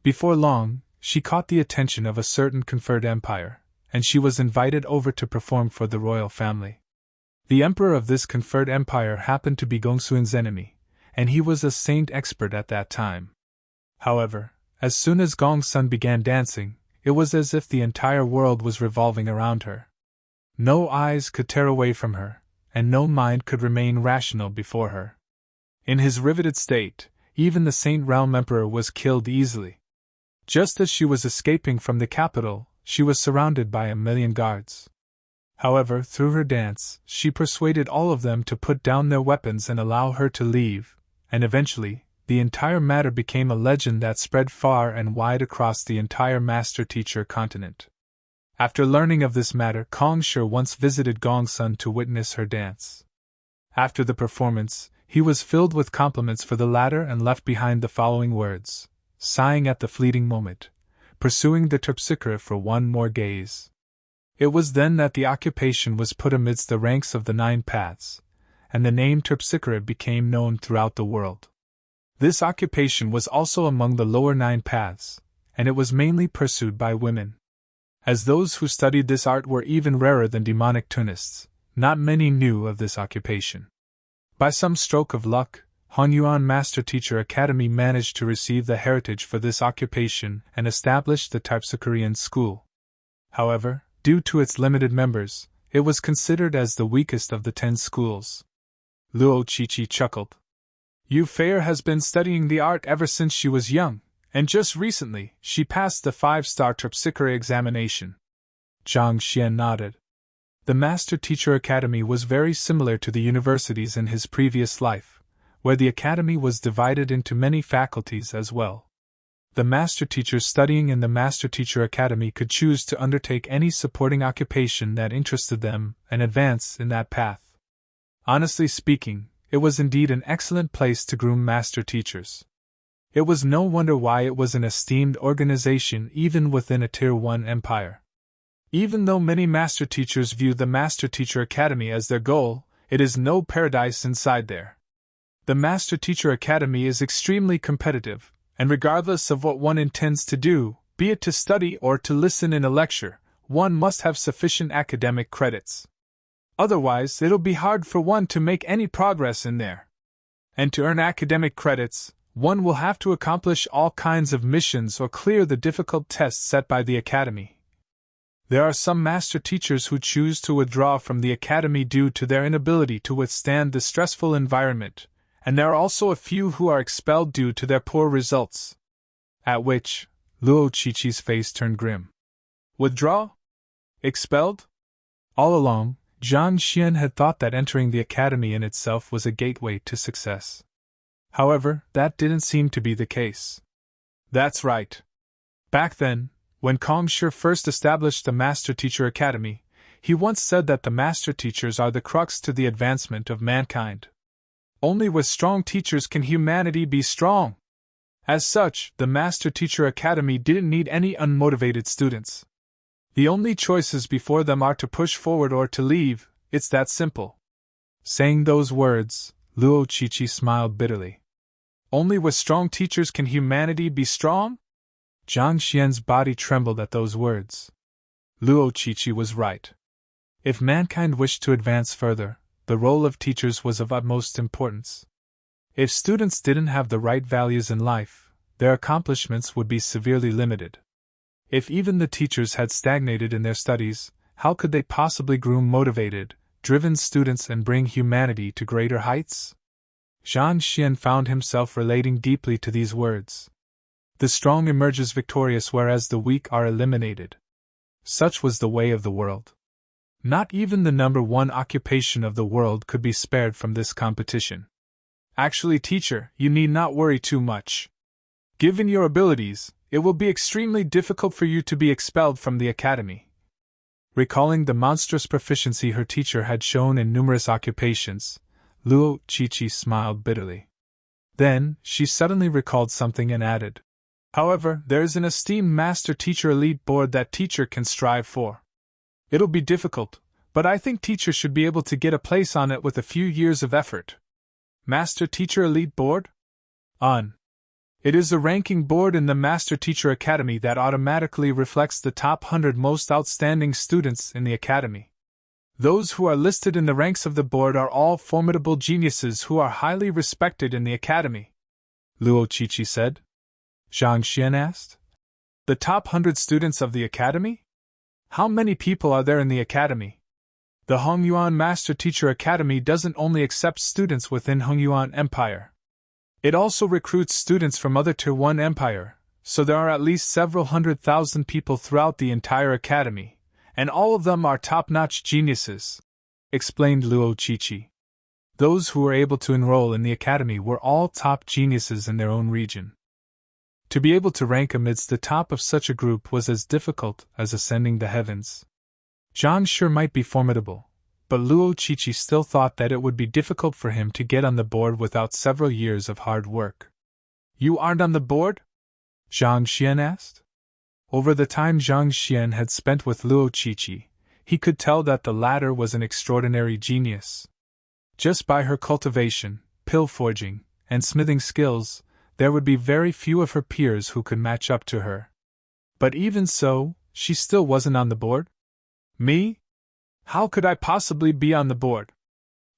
Before long, she caught the attention of a certain conferred empire, and she was invited over to perform for the royal family. The emperor of this conferred empire happened to be Gongsun's enemy, and he was a saint expert at that time. However, as soon as Gongsun began dancing, it was as if the entire world was revolving around her. No eyes could tear away from her, and no mind could remain rational before her. In his riveted state, even the Saint Realm Emperor was killed easily. Just as she was escaping from the capital, she was surrounded by 1,000,000 guards. However, through her dance, she persuaded all of them to put down their weapons and allow her to leave, and eventually, the entire matter became a legend that spread far and wide across the entire master-teacher continent. After learning of this matter, Kong Shi once visited Gongsun to witness her dance. After the performance, he was filled with compliments for the latter and left behind the following words, sighing at the fleeting moment, pursuing the Terpsichore for one more gaze. It was then that the occupation was put amidst the ranks of the 9 paths, and the name Terpsichore became known throughout the world. This occupation was also among the lower 9 paths, and it was mainly pursued by women. As those who studied this art were even rarer than demonic tunists, not many knew of this occupation. By some stroke of luck, Honyuan Master Teacher Academy managed to receive the heritage for this occupation and established the Terpsichorean school. However, due to its limited members, it was considered as the weakest of the 10 schools. Luo Qiqi chuckled. Yu Fei has been studying the art ever since she was young, and just recently, she passed the 5-star Terpsichore examination. Zhang Xian nodded. The Master Teacher Academy was very similar to the universities in his previous life, where the academy was divided into many faculties as well. The master teachers studying in the Master Teacher Academy could choose to undertake any supporting occupation that interested them and advance in that path. Honestly speaking, it was indeed an excellent place to groom master teachers. It was no wonder why it was an esteemed organization even within a Tier 1 empire. Even though many master teachers view the Master Teacher Academy as their goal, it is no paradise inside there. The Master Teacher Academy is extremely competitive, and regardless of what one intends to do, be it to study or to listen in a lecture, one must have sufficient academic credits. Otherwise, it'll be hard for one to make any progress in there. And to earn academic credits, one will have to accomplish all kinds of missions or clear the difficult tests set by the academy. There are some master teachers who choose to withdraw from the academy due to their inability to withstand the stressful environment, and there are also a few who are expelled due to their poor results. At which, Luo Qiqi's face turned grim. Withdraw? Expelled? All along, Zhang Xian had thought that entering the academy in itself was a gateway to success. However, that didn't seem to be the case. That's right. Back then, when Kong Shi first established the Master Teacher Academy, he once said that the Master Teachers are the crux to the advancement of mankind. Only with strong teachers can humanity be strong. As such, the Master Teacher Academy didn't need any unmotivated students. The only choices before them are to push forward or to leave, it's that simple. Saying those words, Luo Qiqi smiled bitterly. Only with strong teachers can humanity be strong? Zhang Xian's body trembled at those words. Luo Qiqi was right. If mankind wished to advance further, the role of teachers was of utmost importance. If students didn't have the right values in life, their accomplishments would be severely limited. If even the teachers had stagnated in their studies, how could they possibly groom motivated, driven students and bring humanity to greater heights? Zhang Xian found himself relating deeply to these words. The strong emerges victorious whereas the weak are eliminated. Such was the way of the world. Not even the number one occupation of the world could be spared from this competition. Actually, teacher, you need not worry too much. Given your abilities, it will be extremely difficult for you to be expelled from the academy. Recalling the monstrous proficiency her teacher had shown in numerous occupations, Luo Qiqi smiled bitterly. Then, she suddenly recalled something and added, however, there is an esteemed Master Teacher Elite Board that teacher can strive for. It'll be difficult, but I think teacher should be able to get a place on it with a few years of effort. Master Teacher Elite Board? It is a ranking board in the Master Teacher Academy that automatically reflects the top 100 most outstanding students in the academy. Those who are listed in the ranks of the board are all formidable geniuses who are highly respected in the academy. Luo Qiqi said. Zhang Xian asked. The top 100 students of the academy? How many people are there in the academy? The Hongyuan Master Teacher Academy doesn't only accept students within Hongyuan Empire. It also recruits students from other Tier 1 empire, so there are at least several 100,000 people throughout the entire academy, and all of them are top-notch geniuses, explained Luo Qiqi. Those who were able to enroll in the academy were all top geniuses in their own region. To be able to rank amidst the top of such a group was as difficult as ascending the heavens. Zhang Shi might be formidable, but Luo Qiqi still thought that it would be difficult for him to get on the board without several years of hard work. You aren't on the board? Zhang Xian asked. Over the time Zhang Xian had spent with Luo Qiqi, he could tell that the latter was an extraordinary genius. Just by her cultivation, pill forging, and smithing skills, there would be very few of her peers who could match up to her. But even so, she still wasn't on the board? Me? How could I possibly be on the board?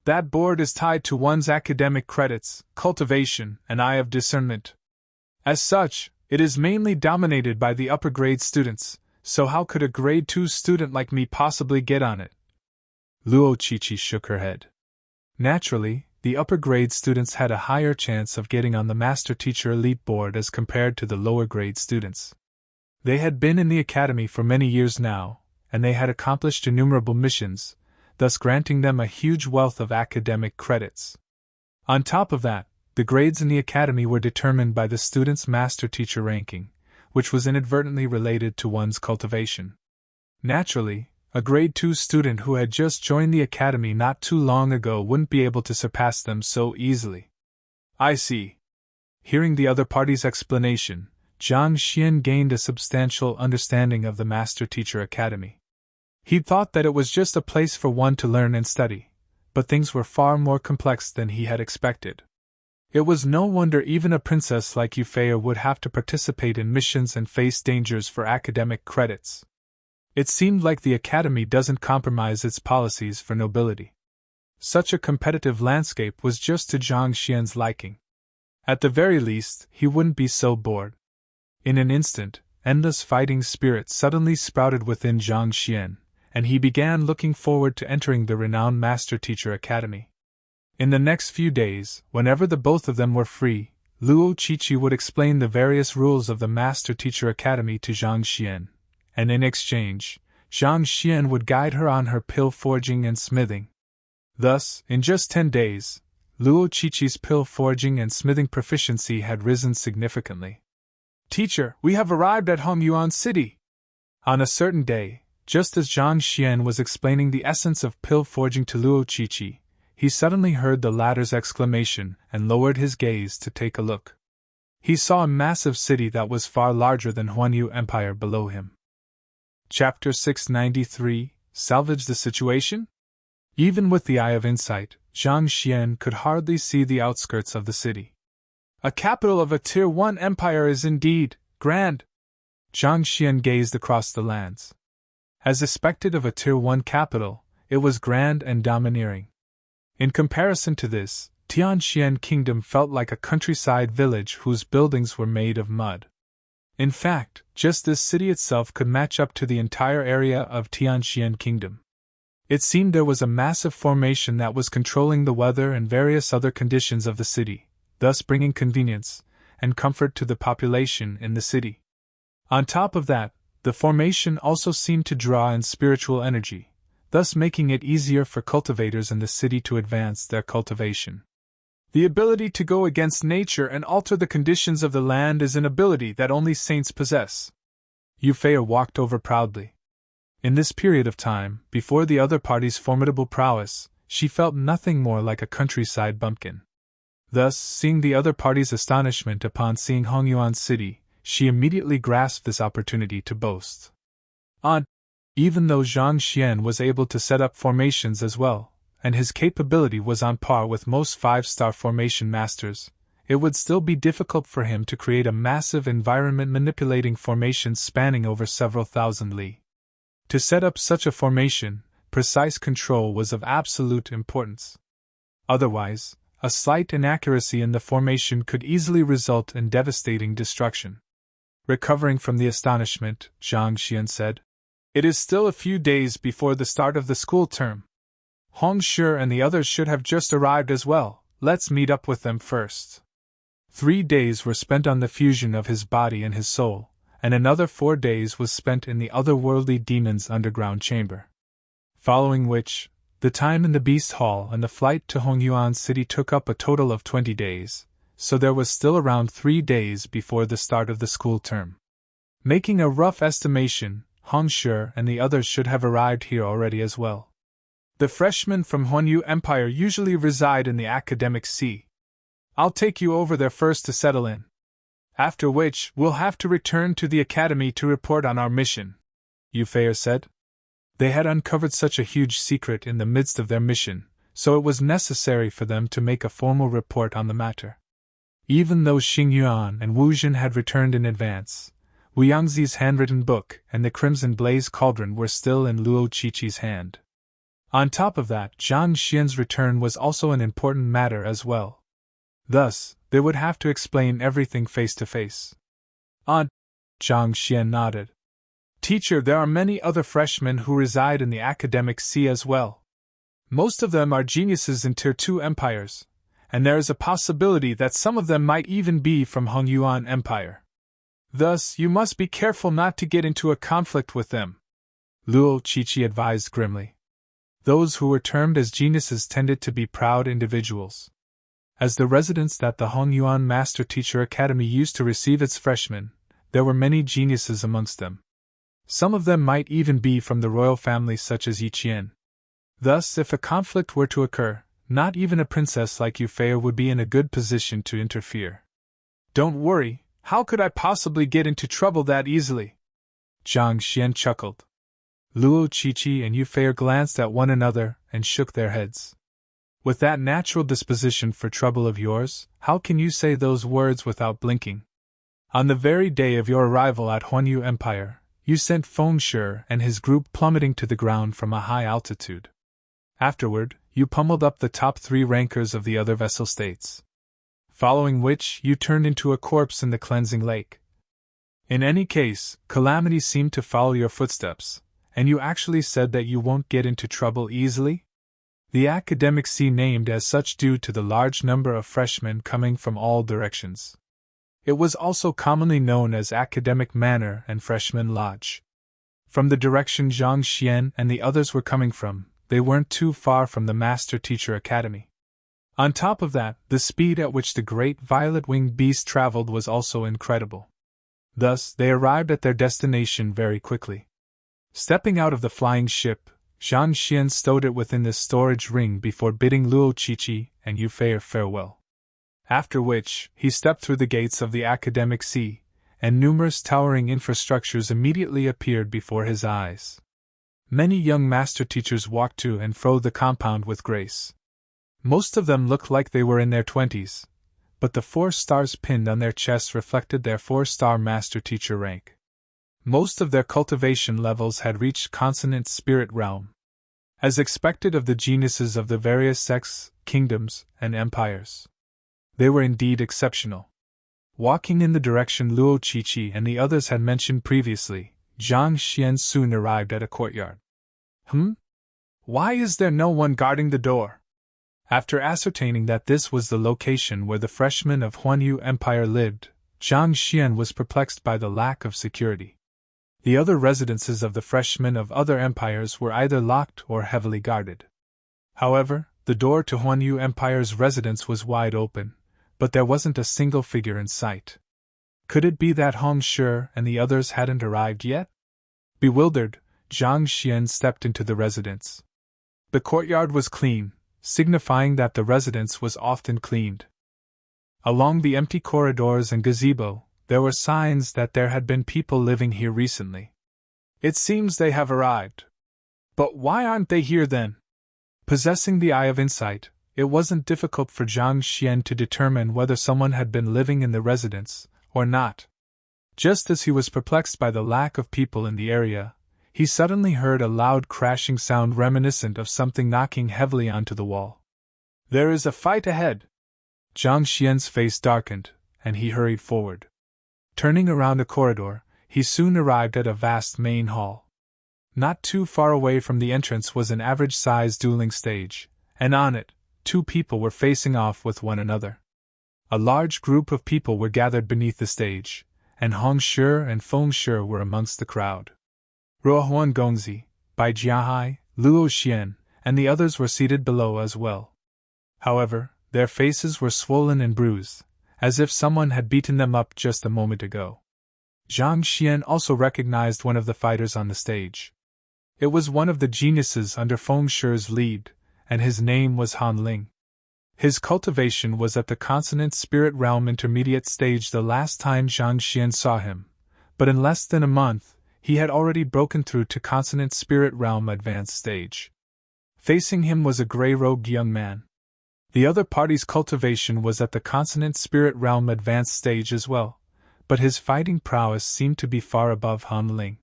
That board is tied to one's academic credits, cultivation, and eye of discernment. As such, it is mainly dominated by the upper grade students, so how could a grade 2 student like me possibly get on it? Luo Qiqi shook her head. Naturally, the upper grade students had a higher chance of getting on the Master Teacher Elite Board as compared to the lower grade students. They had been in the academy for many years now, and they had accomplished innumerable missions, thus granting them a huge wealth of academic credits. On top of that, the grades in the academy were determined by the student's master teacher ranking, which was inadvertently related to one's cultivation. Naturally, a grade 2 student who had just joined the academy not too long ago wouldn't be able to surpass them so easily. I see. Hearing the other party's explanation, Zhang Xian gained a substantial understanding of the Master Teacher Academy. He'd thought that it was just a place for one to learn and study, but things were far more complex than he had expected. It was no wonder even a princess like Euphea would have to participate in missions and face dangers for academic credits. It seemed like the academy doesn't compromise its policies for nobility. Such a competitive landscape was just to Zhang Xian's liking. At the very least, he wouldn't be so bored. In an instant, endless fighting spirit suddenly sprouted within Zhang Xian, and he began looking forward to entering the renowned Master Teacher Academy. In the next few days, whenever the both of them were free, Luo Qiqi would explain the various rules of the Master Teacher Academy to Zhang Xian, and in exchange, Zhang Xian would guide her on her pill forging and smithing. Thus, in just 10 days, Luo Qiqi's pill forging and smithing proficiency had risen significantly. Teacher, we have arrived at Hongyuan City. On a certain day, just as Zhang Xian was explaining the essence of pill forging to Luo Qiqi, he suddenly heard the latter's exclamation and lowered his gaze to take a look. He saw a massive city that was far larger than Huanyu Empire below him. Chapter 693 Salvage the Situation? Even with the eye of insight, Zhang Xian could hardly see the outskirts of the city. A capital of a Tier 1 empire is indeed grand. Zhang Xian gazed across the lands. As expected of a Tier 1 capital, it was grand and domineering. In comparison to this, Tianxian Kingdom felt like a countryside village whose buildings were made of mud. In fact, just this city itself could match up to the entire area of Tianxian Kingdom. It seemed there was a massive formation that was controlling the weather and various other conditions of the city, thus bringing convenience and comfort to the population in the city. On top of that, the formation also seemed to draw in spiritual energy, thus making it easier for cultivators in the city to advance their cultivation. The ability to go against nature and alter the conditions of the land is an ability that only saints possess. Yu Feier walked over proudly. In this period of time, before the other party's formidable prowess, she felt nothing more like a countryside bumpkin. Thus, seeing the other party's astonishment upon seeing Hongyuan City, she immediately grasped this opportunity to boast. Even though Zhang Xian was able to set up formations as well, and his capability was on par with most 5-star formation masters, it would still be difficult for him to create a massive environment manipulating formations spanning over several thousand li. To set up such a formation, precise control was of absolute importance. Otherwise, a slight inaccuracy in the formation could easily result in devastating destruction. Recovering from the astonishment, Zhang Xian said, "It is still a few days before the start of the school term. Hong Shi and the others should have just arrived as well. Let's meet up with them first." 3 days were spent on the fusion of his body and his soul, and another 4 days was spent in the otherworldly demon's underground chamber. Following which, the time in the Beast Hall and the flight to Hongyuan City took up a total of 20 days, so there was still around 3 days before the start of the school term. Making a rough estimation, Hong Shi and the others should have arrived here already as well. The freshmen from Huanyu Empire usually reside in the Academic Sea. I'll take you over there first to settle in. After which, we'll have to return to the academy to report on our mission, Yu Feier said. They had uncovered such a huge secret in the midst of their mission, so it was necessary for them to make a formal report on the matter. Even though Xing Yuan and Wu Jin had returned in advance, Wu Yangzi's handwritten book and the Crimson Blaze Cauldron were still in Luo Qiqi's hand. On top of that, Zhang Xian's return was also an important matter as well. Thus, they would have to explain everything face to face. Zhang Xian nodded. Teacher, there are many other freshmen who reside in the Academic Sea as well. Most of them are geniuses in Tier 2 empires, and there is a possibility that some of them might even be from Hongyuan Empire. Thus, you must be careful not to get into a conflict with them, Luo Qiqi advised grimly. Those who were termed as geniuses tended to be proud individuals. As the residence that the Hongyuan Master Teacher Academy used to receive its freshmen, there were many geniuses amongst them. Some of them might even be from the royal family such as Yi Qian. Thus, if a conflict were to occur, not even a princess like Yu Feier would be in a good position to interfere. Don't worry, how could I possibly get into trouble that easily? Zhang Xian chuckled. Luo Qiqi and Yu Feier glanced at one another and shook their heads. With that natural disposition for trouble of yours, how can you say those words without blinking? On the very day of your arrival at Huanyu Empire, you sent Feng Shi and his group plummeting to the ground from a high altitude. Afterward, you pummeled up the top 3 rankers of the other vessel states. Following which, you turned into a corpse in the cleansing lake. In any case, calamity seemed to follow your footsteps, and you actually said that you won't get into trouble easily? The Academic Sea named as such due to the large number of freshmen coming from all directions. It was also commonly known as Academic Manor and Freshman Lodge. From the direction Zhang Xian and the others were coming from, they weren't too far from the Master Teacher Academy. On top of that, the speed at which the great violet-winged beast traveled was also incredible. Thus, they arrived at their destination very quickly. Stepping out of the flying ship, Zhang Xian stowed it within the storage ring before bidding Luo Qiqi and Yu Fei farewell. After which, he stepped through the gates of the Academic Sea, and numerous towering infrastructures immediately appeared before his eyes. Many young master teachers walked to and fro the compound with grace. Most of them looked like they were in their 20s, but the 4 stars pinned on their chests reflected their 4-star master teacher rank. Most of their cultivation levels had reached consonant spirit realm. As expected of the geniuses of the various sects, kingdoms, and empires. They were indeed exceptional. Walking in the direction Luo Qiqi and the others had mentioned previously, Zhang Xian soon arrived at a courtyard. Why is there no one guarding the door? After ascertaining that this was the location where the freshmen of Huanyu Empire lived, Zhang Xian was perplexed by the lack of security. The other residences of the freshmen of other empires were either locked or heavily guarded. However, the door to Huanyu Empire's residence was wide open, but there wasn't a single figure in sight. Could it be that Hong Shi and the others hadn't arrived yet? Bewildered, Zhang Xian stepped into the residence. The courtyard was clean, signifying that the residence was often cleaned. Along the empty corridors and gazebo, there were signs that there had been people living here recently. It seems they have arrived. But why aren't they here then? Possessing the eye of insight, it wasn't difficult for Zhang Xian to determine whether someone had been living in the residence or not. Just as he was perplexed by the lack of people in the area, he suddenly heard a loud crashing sound reminiscent of something knocking heavily onto the wall. There is a fight ahead! Zhang Xian's face darkened, and he hurried forward. Turning around a corridor, he soon arrived at a vast main hall. Not too far away from the entrance was an average-sized dueling stage, and on it, 2 people were facing off with one another. A large group of people were gathered beneath the stage, and Hong Shi and Feng Shi were amongst the crowd. Ruohuan Gongzi, Bai Jiahai, Luo Xian, and the others were seated below as well. However, their faces were swollen and bruised, as if someone had beaten them up just a moment ago. Zhang Xian also recognized one of the fighters on the stage. It was one of the geniuses under Feng Shi's lead, and his name was Han Ling. His cultivation was at the Consonant Spirit Realm Intermediate stage the last time Zhang Xian saw him, but in less than a month, he had already broken through to Consonant Spirit Realm Advanced stage. Facing him was a gray-robed young man. The other party's cultivation was at the Consonant Spirit Realm Advanced stage as well, but his fighting prowess seemed to be far above Han Ling.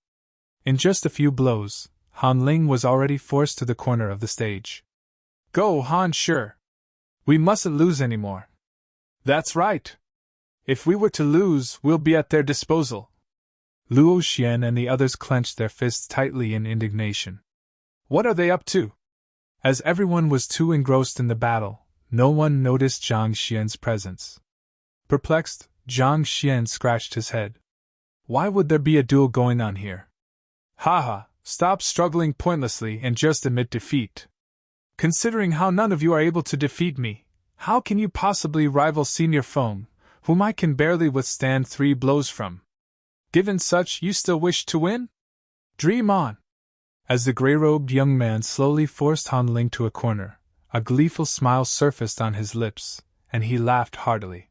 In just a few blows, Han Ling was already forced to the corner of the stage. Go, Han Shi! We mustn't lose anymore. That's right. If we were to lose, we'll be at their disposal. Luo Xian and the others clenched their fists tightly in indignation. What are they up to? As everyone was too engrossed in the battle, no one noticed Zhang Xian's presence. Perplexed, Zhang Xian scratched his head. Why would there be a duel going on here? Haha, stop struggling pointlessly and just admit defeat. Considering how none of you are able to defeat me, how can you possibly rival Senior Feng, whom I can barely withstand 3 blows from? Given such, you still wish to win? Dream on! As the gray-robed young man slowly forced Han Ling to a corner, a gleeful smile surfaced on his lips, and he laughed heartily.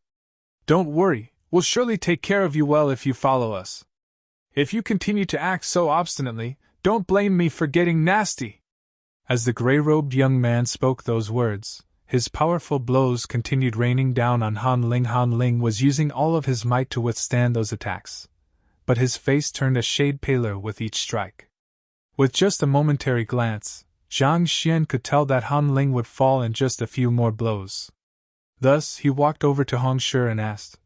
Don't worry, we'll surely take care of you well if you follow us. If you continue to act so obstinately, don't blame me for getting nasty. As the gray-robed young man spoke those words, his powerful blows continued raining down on Han Ling. Han Ling was using all of his might to withstand those attacks, but his face turned a shade paler with each strike. With just a momentary glance, Zhang Xian could tell that Han Ling would fall in just a few more blows. Thus, he walked over to Hong Shi and asked,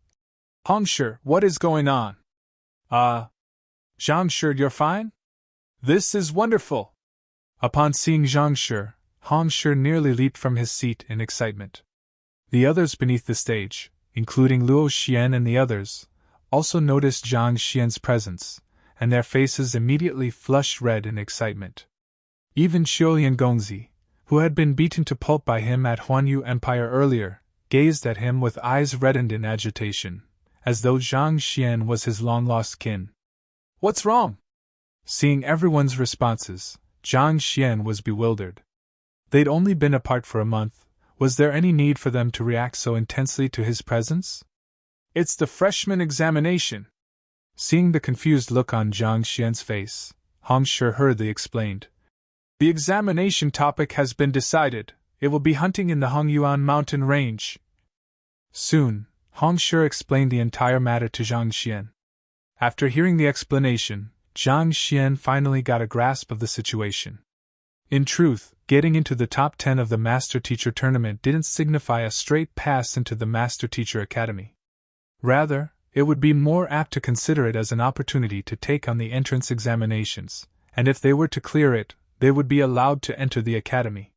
Hong Shi, what is going on? Zhang Shi, you're fine? This is wonderful! Upon seeing Zhang Shi, Hong Shi nearly leaped from his seat in excitement. The others beneath the stage, including Luo Xian and the others, also noticed Zhang Xian's presence, and their faces immediately flushed red in excitement. Even Xiulian Gongzi, who had been beaten to pulp by him at Huanyu Empire earlier, gazed at him with eyes reddened in agitation, as though Zhang Xian was his long-lost kin. "What's wrong?" Seeing everyone's responses, Zhang Xian was bewildered. They'd only been apart for a month. Was there any need for them to react so intensely to his presence? "It's the freshman examination." Seeing the confused look on Zhang Xian's face, Hong Shi hurriedly explained. "The examination topic has been decided. It will be hunting in the Hongyuan mountain range." Soon, Hong Shi explained the entire matter to Zhang Xian. After hearing the explanation, Zhang Xian finally got a grasp of the situation. In truth, getting into the top 10 of the Master Teacher tournament didn't signify a straight pass into the Master Teacher Academy. Rather, it would be more apt to consider it as an opportunity to take on the entrance examinations, and if they were to clear it, they would be allowed to enter the academy.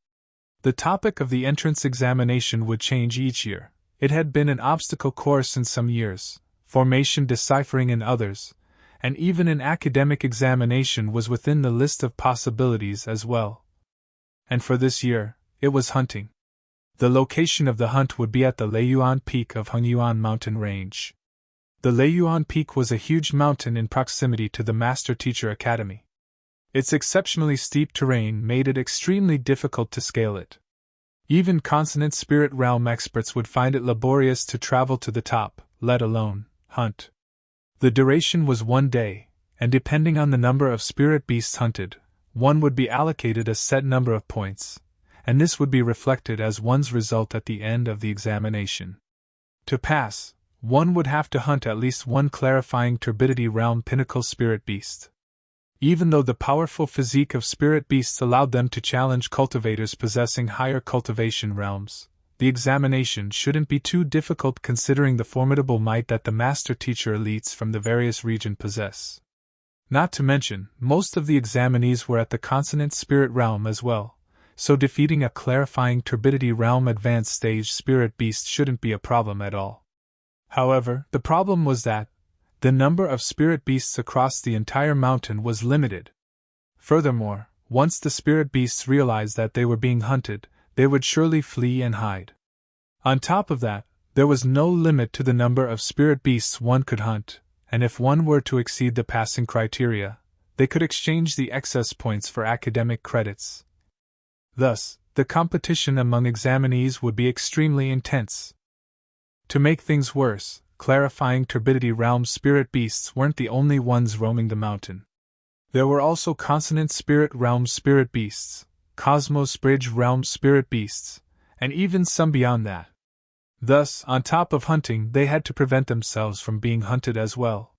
The topic of the entrance examination would change each year. It had been an obstacle course in some years, formation deciphering in others, and even an academic examination was within the list of possibilities as well. And for this year, it was hunting. The location of the hunt would be at the Leiyuan Peak of Hongyuan mountain range. The Leiyuan Peak was a huge mountain in proximity to the Master Teacher Academy. Its exceptionally steep terrain made it extremely difficult to scale it. Even Consonant Spirit Realm experts would find it laborious to travel to the top, let alone hunt. The duration was 1 day, and depending on the number of spirit beasts hunted, one would be allocated a set number of points, and this would be reflected as one's result at the end of the examination. To pass, one would have to hunt at least one clarifying turbidity realm pinnacle spirit beast. Even though the powerful physique of spirit beasts allowed them to challenge cultivators possessing higher cultivation realms, the examination shouldn't be too difficult considering the formidable might that the Master Teacher elites from the various regions possess. Not to mention, most of the examinees were at the Consonant Spirit Realm as well, so defeating a clarifying turbidity realm advanced stage spirit beast shouldn't be a problem at all. However, the problem was that the number of spirit beasts across the entire mountain was limited. Furthermore, once the spirit beasts realized that they were being hunted, they would surely flee and hide. On top of that, there was no limit to the number of spirit beasts one could hunt, and if one were to exceed the passing criteria, they could exchange the excess points for academic credits. Thus, the competition among examinees would be extremely intense. To make things worse, clarifying turbidity realm spirit beasts weren't the only ones roaming the mountain. There were also Consonant Spirit Realm spirit beasts, Cosmos Bridge Realm spirit beasts, and even some beyond that. Thus, on top of hunting, they had to prevent themselves from being hunted as well.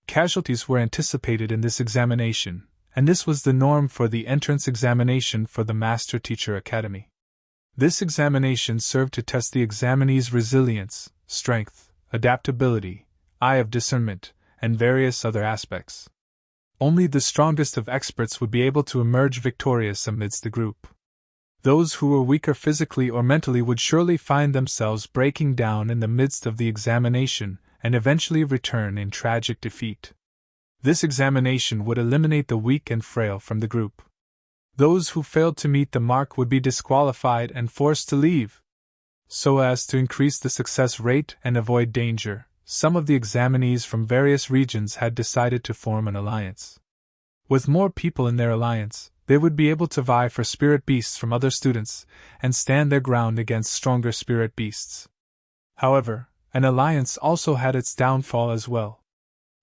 Casualties were anticipated in this examination, and this was the norm for the entrance examination for the Master Teacher Academy. This examination served to test the examinee's resilience, strength, adaptability, eye of discernment, and various other aspects. Only the strongest of experts would be able to emerge victorious amidst the group. Those who were weaker physically or mentally would surely find themselves breaking down in the midst of the examination and eventually return in tragic defeat. This examination would eliminate the weak and frail from the group. Those who failed to meet the mark would be disqualified and forced to leave. So as to increase the success rate and avoid danger, some of the examinees from various regions had decided to form an alliance. With more people in their alliance, they would be able to vie for spirit beasts from other students and stand their ground against stronger spirit beasts. However, an alliance also had its downfall as well.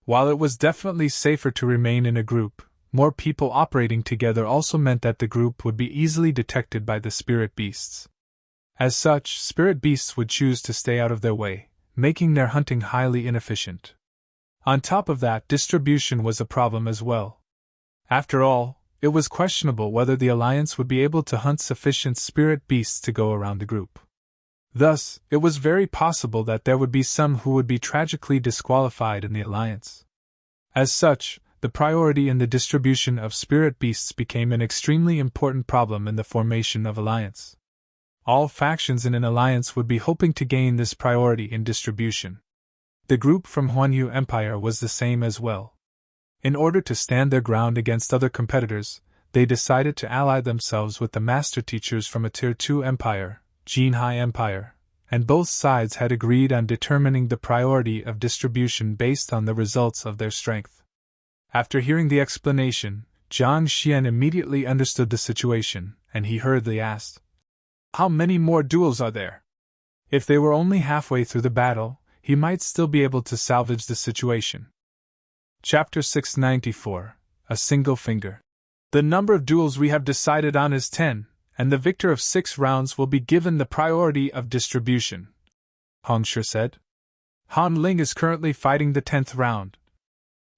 While it was definitely safer to remain in a group, more people operating together also meant that the group would be easily detected by the spirit beasts. As such, spirit beasts would choose to stay out of their way, making their hunting highly inefficient. On top of that, distribution was a problem as well. After all, it was questionable whether the alliance would be able to hunt sufficient spirit beasts to go around the group. Thus, it was very possible that there would be some who would be tragically disqualified in the alliance. As such, the priority in the distribution of spirit beasts became an extremely important problem in the formation of alliance. All factions in an alliance would be hoping to gain this priority in distribution. The group from Huanyu Empire was the same as well. In order to stand their ground against other competitors, they decided to ally themselves with the master teachers from a Tier 2 empire, Jinhai Empire, and both sides had agreed on determining the priority of distribution based on the results of their strength. After hearing the explanation, Jiang Xian immediately understood the situation, and he hurriedly asked, "How many more duels are there?" If they were only halfway through the battle, he might still be able to salvage the situation. Chapter 694 A Single Finger. The number of duels we have decided on is 10, and the victor of 6 rounds will be given the priority of distribution, Hong Shi said. Han Ling is currently fighting the 10th round.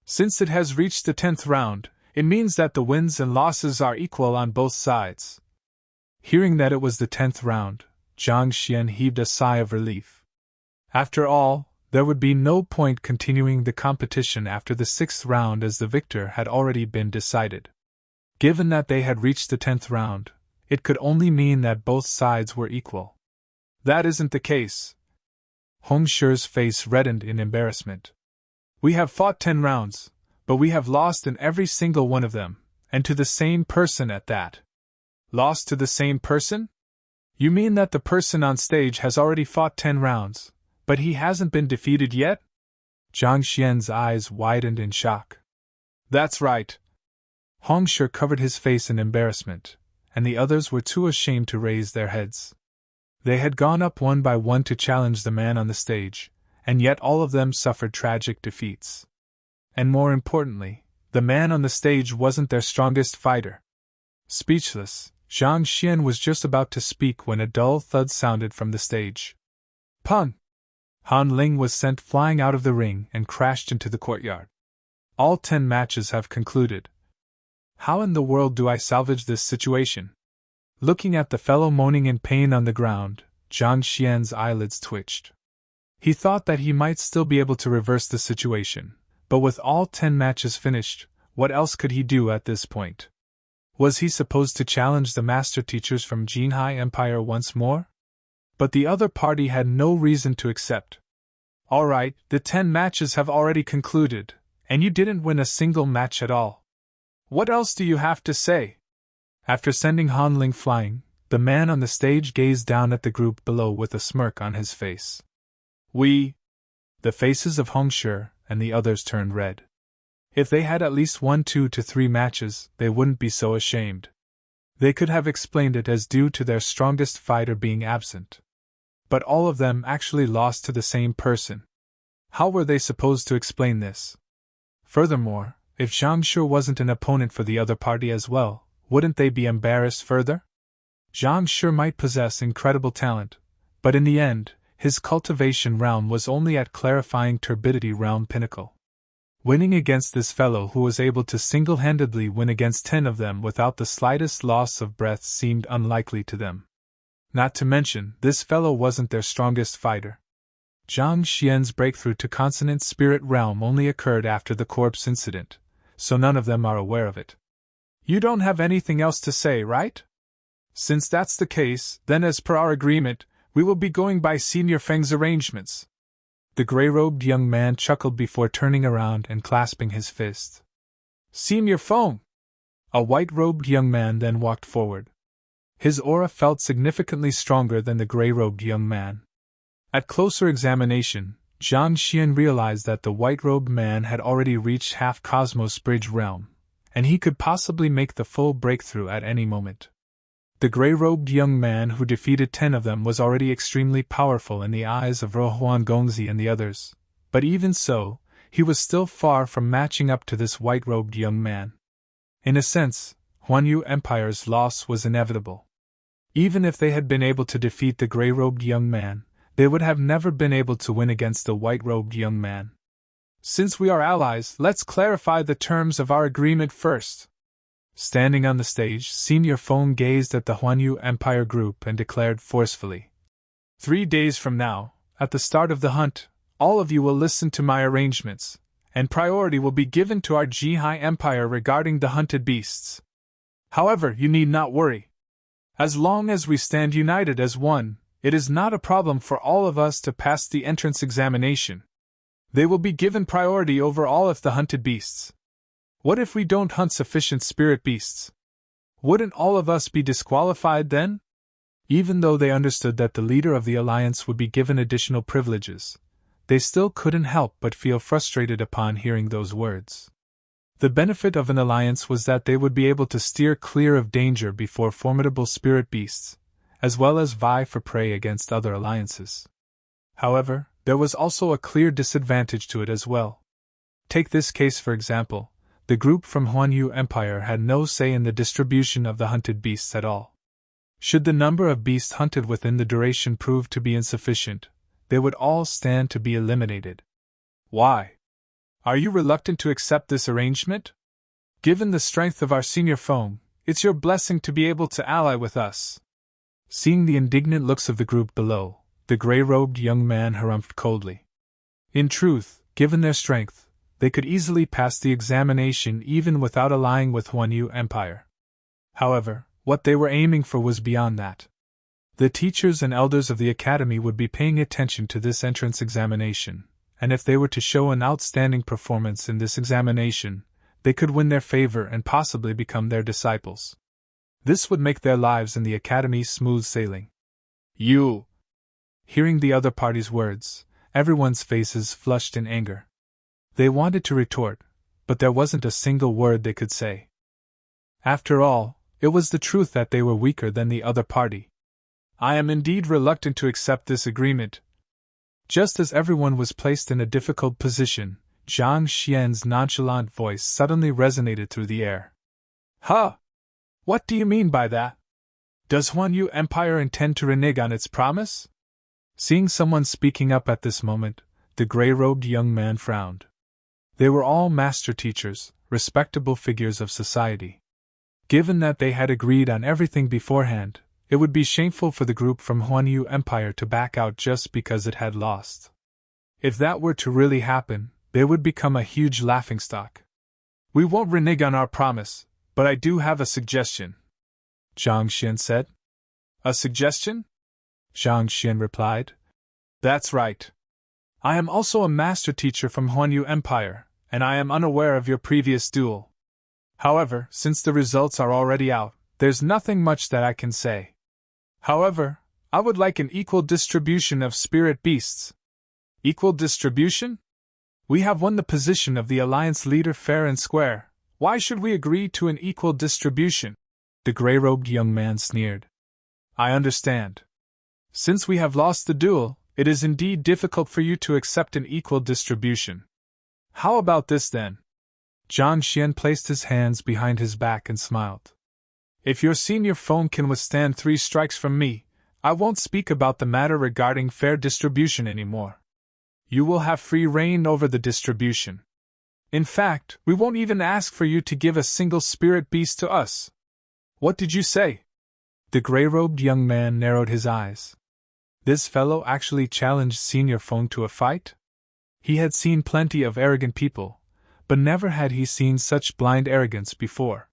Since it has reached the 10th round, it means that the wins and losses are equal on both sides. Hearing that it was the 10th round, Jiang Xian heaved a sigh of relief. After all, there would be no point continuing the competition after the 6th round as the victor had already been decided. Given that they had reached the 10th round, it could only mean that both sides were equal. That isn't the case. Hong Shi's face reddened in embarrassment. We have fought 10 rounds, but we have lost in every single one of them, and to the same person at that. Lost to the same person? You mean that the person on stage has already fought 10 rounds, but he hasn't been defeated yet? Jiang Xian's eyes widened in shock. That's right. Hong Shi covered his face in embarrassment, and the others were too ashamed to raise their heads. They had gone up one by one to challenge the man on the stage, and yet all of them suffered tragic defeats. And more importantly, the man on the stage wasn't their strongest fighter. Speechless, Jiang Xian was just about to speak when a dull thud sounded from the stage. Pung! Han Ling was sent flying out of the ring and crashed into the courtyard. All 10 matches have concluded. How in the world do I salvage this situation? Looking at the fellow moaning in pain on the ground, Jiang Xian's eyelids twitched. He thought that he might still be able to reverse the situation, but with all 10 matches finished, what else could he do at this point? Was he supposed to challenge the master teachers from Jinhai Empire once more? But the other party had no reason to accept. All right, the 10 matches have already concluded, and you didn't win a single match at all. What else do you have to say? After sending Han Ling flying, the man on the stage gazed down at the group below with a smirk on his face. The faces of Hong Shi and the others turned red. If they had at least won 2 to 3 matches, they wouldn't be so ashamed. They could have explained it as due to their strongest fighter being absent. But all of them actually lost to the same person. How were they supposed to explain this? Furthermore, if Jiang Shi wasn't an opponent for the other party as well, wouldn't they be embarrassed further? Jiang Shi might possess incredible talent, but in the end, his cultivation realm was only at clarifying turbidity realm pinnacle. Winning against this fellow who was able to single-handedly win against 10 of them without the slightest loss of breath seemed unlikely to them. Not to mention, this fellow wasn't their strongest fighter. Jiang Xian's breakthrough to consonant spirit realm only occurred after the corpse incident, so none of them are aware of it. You don't have anything else to say, right? Since that's the case, then as per our agreement, we will be going by Senior Feng's arrangements. The gray-robed young man chuckled before turning around and clasping his fist. Senior Feng! A white-robed young man then walked forward. His aura felt significantly stronger than the gray-robed young man. At closer examination, Jiang Xian realized that the white-robed man had already reached half Cosmos Bridge realm, and he could possibly make the full breakthrough at any moment. The gray-robed young man who defeated 10 of them was already extremely powerful in the eyes of Rohuan Gongzi and the others, but even so, he was still far from matching up to this white-robed young man. In a sense, Huanyu Empire's loss was inevitable. Even if they had been able to defeat the gray-robed young man, they would have never been able to win against the white-robed young man. Since we are allies, let's clarify the terms of our agreement first. Standing on the stage, Senior Feng gazed at the Huanyu Empire group and declared forcefully. 3 days from now, at the start of the hunt, all of you will listen to my arrangements, and priority will be given to our Jinhai Empire regarding the hunted beasts. However, you need not worry. As long as we stand united as one, it is not a problem for all of us to pass the entrance examination. They will be given priority over all of the hunted beasts. What if we don't hunt sufficient spirit beasts? Wouldn't all of us be disqualified then? Even though they understood that the leader of the alliance would be given additional privileges, they still couldn't help but feel frustrated upon hearing those words. The benefit of an alliance was that they would be able to steer clear of danger before formidable spirit beasts, as well as vie for prey against other alliances. However, there was also a clear disadvantage to it as well. Take this case for example. The group from Huanyu Empire had no say in the distribution of the hunted beasts at all. Should the number of beasts hunted within the duration prove to be insufficient, they would all stand to be eliminated. Why? Are you reluctant to accept this arrangement? Given the strength of our senior foe, it's your blessing to be able to ally with us. Seeing the indignant looks of the group below, the gray-robed young man harumphed coldly. In truth, given their strength, they could easily pass the examination even without allying with Huanyu Empire. However, what they were aiming for was beyond that. The teachers and elders of the academy would be paying attention to this entrance examination, and if they were to show an outstanding performance in this examination, they could win their favor and possibly become their disciples. This would make their lives in the academy smooth sailing. You! Hearing the other party's words, everyone's faces flushed in anger. They wanted to retort, but there wasn't a single word they could say. After all, it was the truth that they were weaker than the other party. I am indeed reluctant to accept this agreement. Just as everyone was placed in a difficult position, Zhang Xian's nonchalant voice suddenly resonated through the air. Huh! What do you mean by that? Does Huanyu Empire intend to renege on its promise? Seeing someone speaking up at this moment, the gray-robed young man frowned. They were all master teachers, respectable figures of society. Given that they had agreed on everything beforehand, it would be shameful for the group from Huanyu Empire to back out just because it had lost. If that were to really happen, they would become a huge laughingstock. We won't renege on our promise, but I do have a suggestion, Zhang Xian said. A suggestion? Zhang Xian replied. That's right. I am also a master teacher from Huanyu Empire, and I am unaware of your previous duel. However, since the results are already out, there's nothing much that I can say. However, I would like an equal distribution of spirit beasts. Equal distribution? We have won the position of the alliance leader fair and square. Why should we agree to an equal distribution? The gray-robed young man sneered. I understand. Since we have lost the duel, it is indeed difficult for you to accept an equal distribution. How about this then? Zhang Xian placed his hands behind his back and smiled. If your senior foe can withstand 3 strikes from me, I won't speak about the matter regarding fair distribution anymore. You will have free reign over the distribution. In fact, we won't even ask for you to give a single spirit beast to us. What did you say? The gray-robed young man narrowed his eyes. This fellow actually challenged Senior Feng to a fight? He had seen plenty of arrogant people, but never had he seen such blind arrogance before.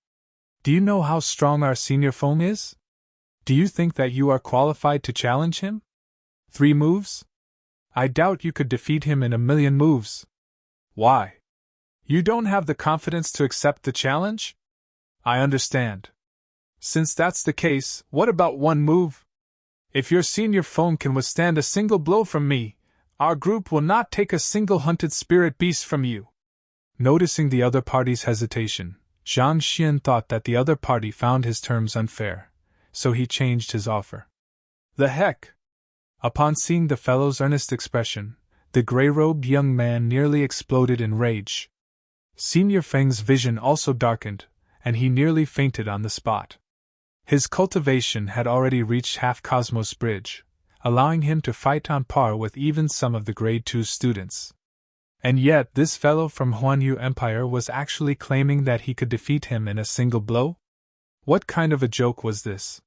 Do you know how strong our Senior Feng is? Do you think that you are qualified to challenge him? 3 moves? I doubt you could defeat him in 1,000,000 moves. Why? You don't have the confidence to accept the challenge? I understand. Since that's the case, what about 1 move? If your senior foe can withstand a single blow from me, our group will not take a single hunted spirit beast from you. Noticing the other party's hesitation, Zhang Xian thought that the other party found his terms unfair, so he changed his offer. The heck! Upon seeing the fellow's earnest expression, the gray-robed young man nearly exploded in rage. Senior Feng's vision also darkened, and he nearly fainted on the spot. His cultivation had already reached half Cosmos Bridge, allowing him to fight on par with even some of the Grade 2 students. And yet this fellow from Huanyu Empire was actually claiming that he could defeat him in a single blow? What kind of a joke was this?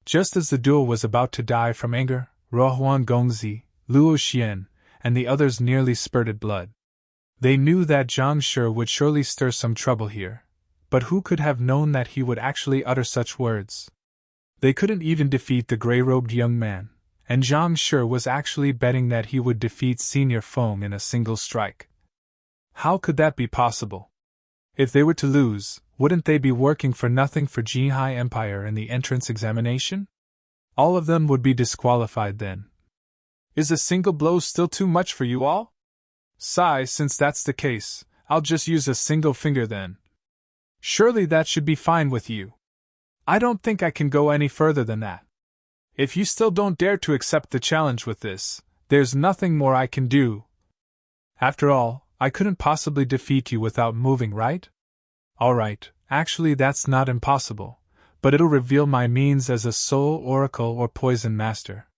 Just as the duel was about to die from anger, Ruohuan Gongzi, Luo Xian, and the others nearly spurted blood. They knew that Zhang Shi would surely stir some trouble here, but who could have known that he would actually utter such words? They couldn't even defeat the gray-robed young man, and Zhang Shi was actually betting that he would defeat Senior Feng in a single strike. How could that be possible? If they were to lose, wouldn't they be working for nothing for Jinhai Empire in the entrance examination? All of them would be disqualified then. Is a single blow still too much for you all? Sigh, since that's the case, I'll just use a single finger then. Surely that should be fine with you. I don't think I can go any further than that. If you still don't dare to accept the challenge with this, there's nothing more I can do. After all, I couldn't possibly defeat you without moving, right? Alright, actually that's not impossible, but it'll reveal my means as a soul oracle or poison master.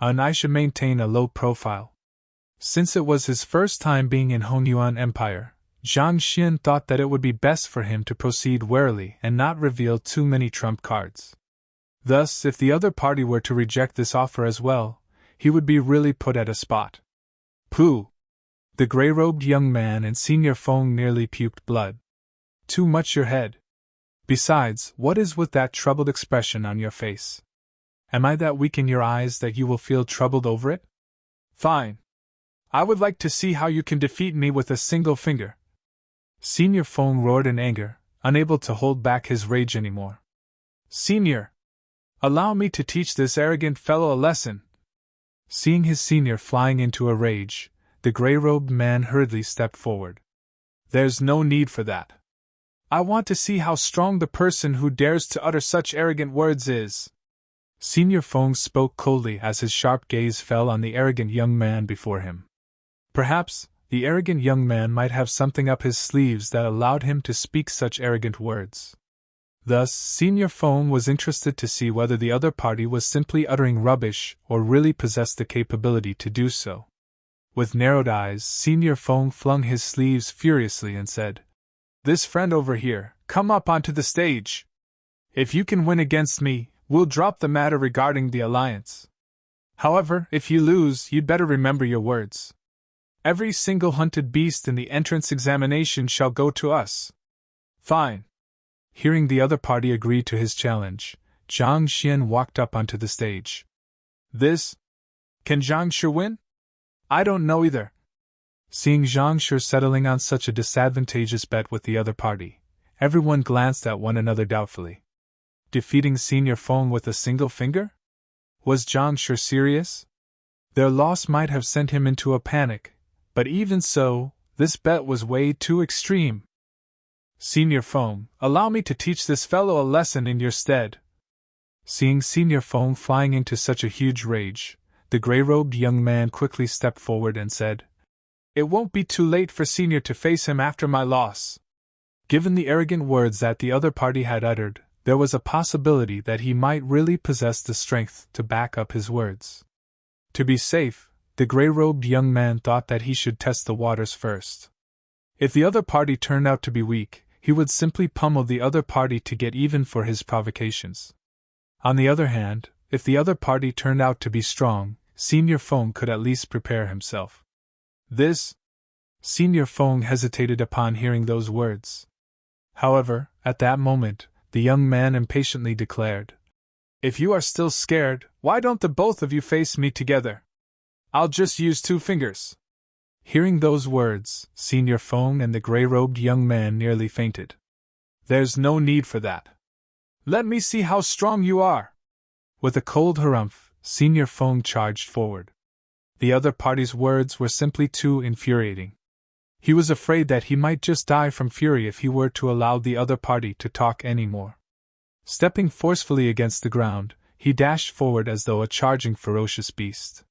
And I should maintain a low profile. Since it was his first time being in Hongyuan Empire, Zhang Xian thought that it would be best for him to proceed warily and not reveal too many trump cards. Thus, if the other party were to reject this offer as well, he would be really put at a spot. Pooh! The grey-robed young man and Senior Feng nearly puked blood. Too much your head. Besides, what is with that troubled expression on your face? Am I that weak in your eyes that you will feel troubled over it? Fine. I would like to see how you can defeat me with a single finger. Senior Feng roared in anger, unable to hold back his rage anymore. Senior! Allow me to teach this arrogant fellow a lesson. Seeing his senior flying into a rage, the grey-robed man hurriedly stepped forward. There's no need for that. I want to see how strong the person who dares to utter such arrogant words is. Senior Feng spoke coldly as his sharp gaze fell on the arrogant young man before him. Perhaps, the arrogant young man might have something up his sleeves that allowed him to speak such arrogant words. Thus, Senior Feng was interested to see whether the other party was simply uttering rubbish or really possessed the capability to do so. With narrowed eyes, Senior Feng flung his sleeves furiously and said, "This friend over here, come up onto the stage. If you can win against me, we'll drop the matter regarding the alliance. However, if you lose, you'd better remember your words. Every single hunted beast in the entrance examination shall go to us." Fine. Hearing the other party agree to his challenge, Zhang Xian walked up onto the stage. Can Zhang Shi win? I don't know either. Seeing Zhang Shi settling on such a disadvantageous bet with the other party, everyone glanced at one another doubtfully. Defeating Senior Feng with a single finger? Was Zhang Shi serious? Their loss might have sent him into a panic, but even so, this bet was way too extreme. Senior Feng, allow me to teach this fellow a lesson in your stead. Seeing Senior Feng flying into such a huge rage, the grey-robed young man quickly stepped forward and said, "It won't be too late for Senior to face him after my loss." Given the arrogant words that the other party had uttered, there was a possibility that he might really possess the strength to back up his words. To be safe, the grey-robed young man thought that he should test the waters first. If the other party turned out to be weak, he would simply pummel the other party to get even for his provocations. On the other hand, if the other party turned out to be strong, Senior Feng could at least prepare himself. Senior Feng hesitated upon hearing those words. However, at that moment, the young man impatiently declared, "If you are still scared, why don't the both of you face me together? I'll just use 2 fingers. Hearing those words, Senior Feng and the grey-robed young man nearly fainted. "There's no need for that. Let me see how strong you are." With a cold harumph, Senior Feng charged forward. The other party's words were simply too infuriating. He was afraid that he might just die from fury if he were to allow the other party to talk any more. Stepping forcefully against the ground, he dashed forward as though a charging ferocious beast.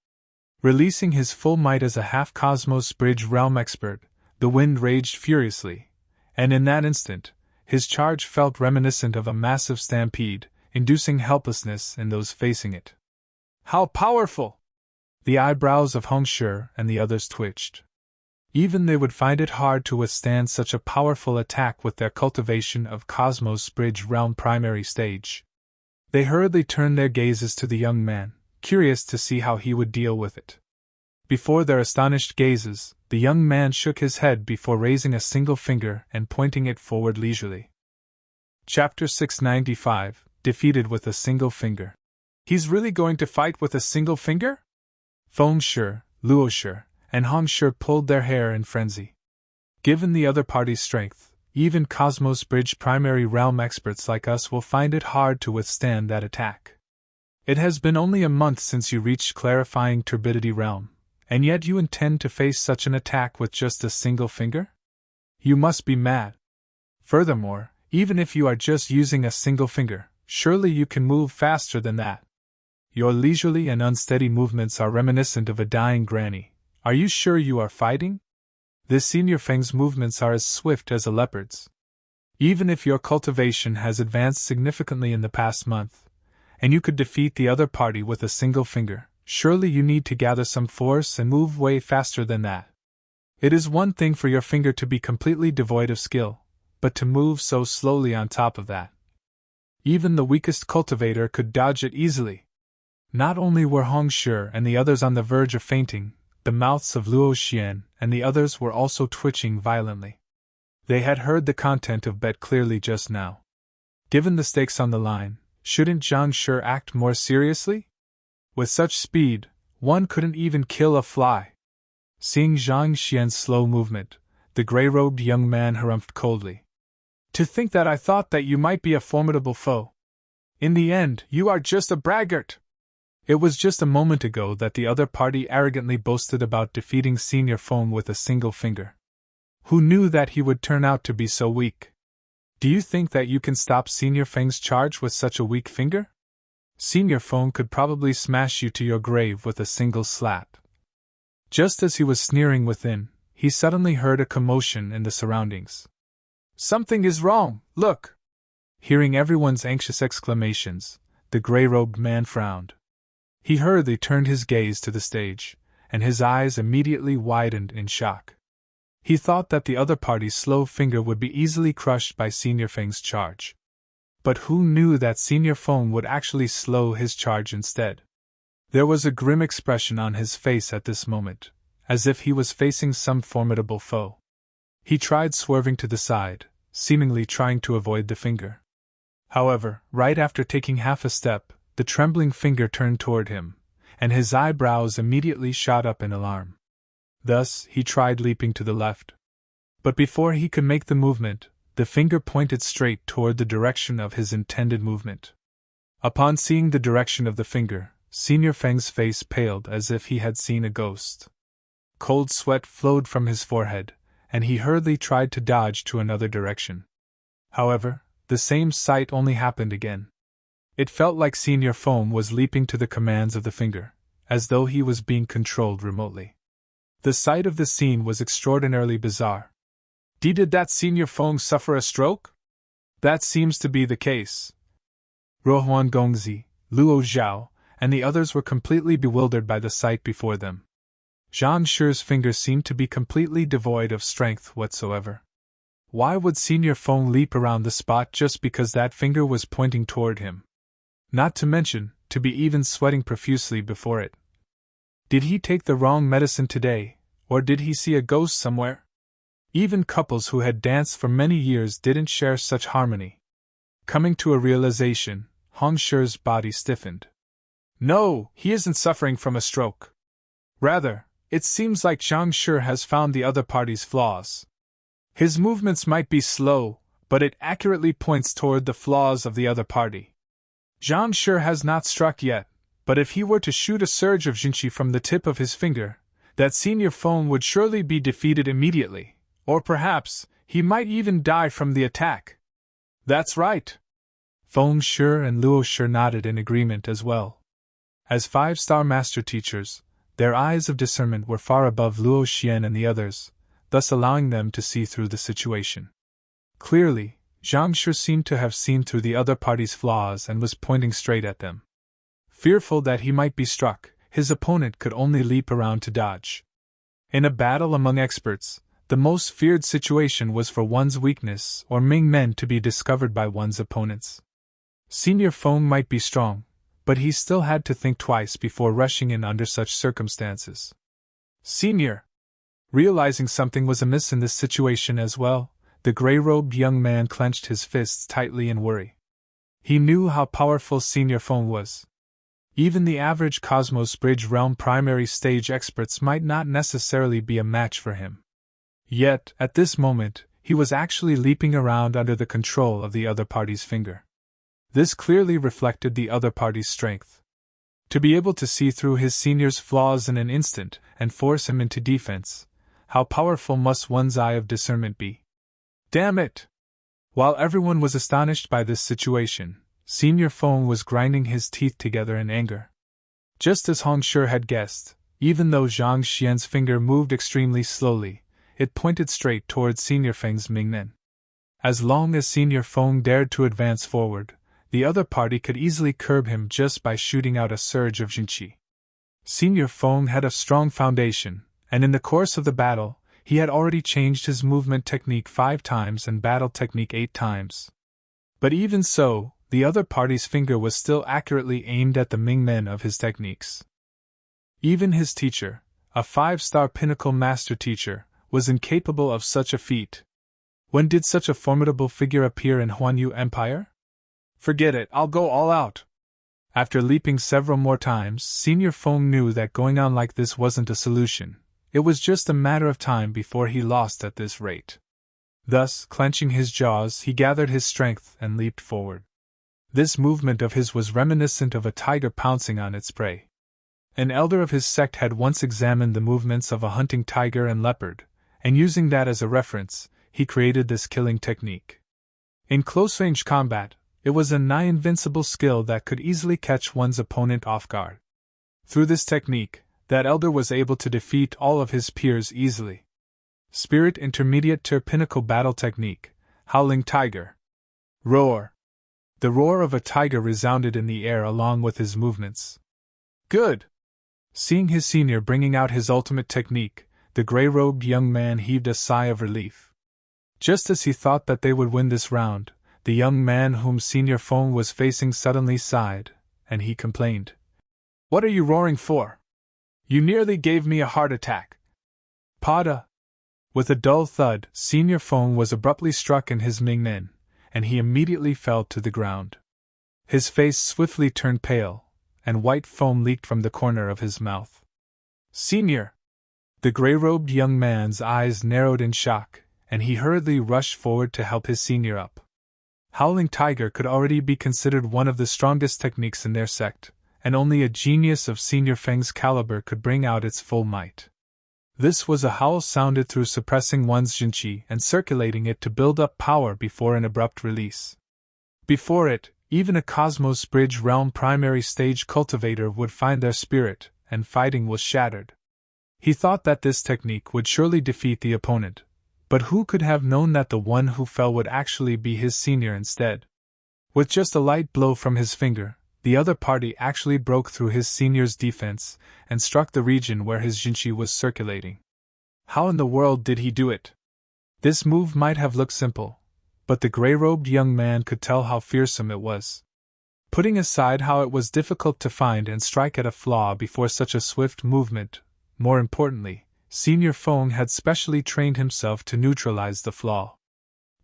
Releasing his full might as a half-cosmos bridge realm expert, the wind raged furiously, and in that instant, his charge felt reminiscent of a massive stampede, inducing helplessness in those facing it. How powerful! The eyebrows of Hong Shi and the others twitched. Even they would find it hard to withstand such a powerful attack with their cultivation of Cosmos Bridge Realm primary stage. They hurriedly turned their gazes to the young man, curious to see how he would deal with it. Before their astonished gazes, the young man shook his head before raising a single finger and pointing it forward leisurely. Chapter 695, Defeated with a Single Finger. He's really going to fight with a single finger? Feng Shi, Luo Shi, and Hong Shi pulled their hair in frenzy. Given the other party's strength, even Cosmos Bridge primary realm experts like us will find it hard to withstand that attack. It has been only a month since you reached Clarifying Turbidity Realm, and yet you intend to face such an attack with just a single finger? You must be mad. Furthermore, even if you are just using a single finger, surely you can move faster than that. Your leisurely and unsteady movements are reminiscent of a dying granny. Are you sure you are fighting? This Senior Feng's movements are as swift as a leopard's. Even if your cultivation has advanced significantly in the past month, and you could defeat the other party with a single finger, surely you need to gather some force and move way faster than that. It is one thing for your finger to be completely devoid of skill, but to move so slowly on top of that. Even the weakest cultivator could dodge it easily. Not only were Hong Shi and the others on the verge of fainting, the mouths of Luo Xian and the others were also twitching violently. They had heard the content of bet clearly just now. Given the stakes on the line, shouldn't Zhang Shi act more seriously? With such speed, one couldn't even kill a fly. Seeing Zhang Xian's slow movement, the gray-robed young man harumphed coldly. To think that I thought that you might be a formidable foe. In the end, you are just a braggart. It was just a moment ago that the other party arrogantly boasted about defeating Senior Feng with a single finger. Who knew that he would turn out to be so weak? Do you think that you can stop Senior Feng's charge with such a weak finger? Senior Feng could probably smash you to your grave with a single slap. Just as he was sneering within, he suddenly heard a commotion in the surroundings. Something is wrong, look! Hearing everyone's anxious exclamations, the gray-robed man frowned. He hurriedly turned his gaze to the stage, and his eyes immediately widened in shock. He thought that the other party's slow finger would be easily crushed by Senior Feng's charge. But who knew that Senior Feng would actually slow his charge instead? There was a grim expression on his face at this moment, as if he was facing some formidable foe. He tried swerving to the side, seemingly trying to avoid the finger. However, right after taking half a step, the trembling finger turned toward him, and his eyebrows immediately shot up in alarm. Thus, he tried leaping to the left. But before he could make the movement, the finger pointed straight toward the direction of his intended movement. Upon seeing the direction of the finger, Senior Feng's face paled as if he had seen a ghost. Cold sweat flowed from his forehead, and he hurriedly tried to dodge to another direction. However, the same sight only happened again. It felt like Senior Feng was leaping to the commands of the finger, as though he was being controlled remotely. The sight of the scene was extraordinarily bizarre. Did that Senior Feng suffer a stroke? That seems to be the case. Rohuan Gongzi, Luo Zhao, and the others were completely bewildered by the sight before them. Zhang Shi's fingers seemed to be completely devoid of strength whatsoever. Why would Senior Feng leap around the spot just because that finger was pointing toward him? Not to mention, to be even sweating profusely before it. Did he take the wrong medicine today, or did he see a ghost somewhere? Even couples who had danced for many years didn't share such harmony. Coming to a realization, Hong Shi's body stiffened. No, he isn't suffering from a stroke. Rather, it seems like Zhang Shi has found the other party's flaws. His movements might be slow, but it accurately points toward the flaws of the other party. Zhang Shi has not struck yet, but if he were to shoot a surge of Jinqi from the tip of his finger, that Senior Feng would surely be defeated immediately, or perhaps, he might even die from the attack. That's right. Feng Shi and Luo Shi nodded in agreement as well. As 5-star master teachers, their eyes of discernment were far above Luo Xian and the others, thus allowing them to see through the situation. Clearly, Zhang Shi seemed to have seen through the other party's flaws and was pointing straight at them. Fearful that he might be struck, his opponent could only leap around to dodge. In a battle among experts, the most feared situation was for one's weakness or Ming Men to be discovered by one's opponents. Senior Feng might be strong, but he still had to think twice before rushing in under such circumstances. Senior! Realizing something was amiss in this situation as well, the gray-robed young man clenched his fists tightly in worry. He knew how powerful Senior Feng was. Even the average Cosmos Bridge Realm primary stage experts might not necessarily be a match for him. Yet, at this moment, he was actually leaping around under the control of the other party's finger. This clearly reflected the other party's strength. To be able to see through his senior's flaws in an instant and force him into defense, how powerful must one's eye of discernment be? Damn it! While everyone was astonished by this situation, Senior Feng was grinding his teeth together in anger. Just as Hong Shi had guessed, even though Zhang Xian's finger moved extremely slowly, it pointed straight towards Senior Feng's Mingmen. As long as Senior Feng dared to advance forward, the other party could easily curb him just by shooting out a surge of Jinqi. Senior Feng had a strong foundation, and in the course of the battle, he had already changed his movement technique 5 times and battle technique 8 times. But even so, the other party's finger was still accurately aimed at the Mingmen of his techniques. Even his teacher, a 5-star pinnacle master teacher, was incapable of such a feat. When did such a formidable figure appear in Huanyu Empire? Forget it, I'll go all out. After leaping several more times, Senior Feng knew that going on like this wasn't a solution. It was just a matter of time before he lost at this rate. Thus, clenching his jaws, he gathered his strength and leaped forward. This movement of his was reminiscent of a tiger pouncing on its prey. An elder of his sect had once examined the movements of a hunting tiger and leopard, and using that as a reference, he created this killing technique. In close-range combat, it was a nigh-invincible skill that could easily catch one's opponent off guard. Through this technique, that elder was able to defeat all of his peers easily. Spirit Intermediate to Pinnacle Battle Technique, Howling Tiger. Roar! The roar of a tiger resounded in the air along with his movements. Good! Seeing his senior bringing out his ultimate technique, the gray-robed young man heaved a sigh of relief. Just as he thought that they would win this round, the young man whom Senior Feng was facing suddenly sighed, and he complained. What are you roaring for? You nearly gave me a heart attack. Pada! With a dull thud, Senior Feng was abruptly struck in his Mingmen, and he immediately fell to the ground. His face swiftly turned pale, and white foam leaked from the corner of his mouth. Senior! The gray-robed young man's eyes narrowed in shock, and he hurriedly rushed forward to help his senior up. Howling Tiger could already be considered one of the strongest techniques in their sect, and only a genius of Senior Feng's caliber could bring out its full might. This was a howl sounded through suppressing one's Jinqi and circulating it to build up power before an abrupt release. Before it, even a Cosmos Bridge Realm primary stage cultivator would find their spirit, and fighting was shattered. He thought that this technique would surely defeat the opponent, but who could have known that the one who fell would actually be his senior instead? With just a light blow from his finger, the other party actually broke through his senior's defense and struck the region where his Jinqi was circulating. How in the world did he do it? This move might have looked simple, but the gray-robed young man could tell how fearsome it was. Putting aside how it was difficult to find and strike at a flaw before such a swift movement, more importantly, Senior Feng had specially trained himself to neutralize the flaw.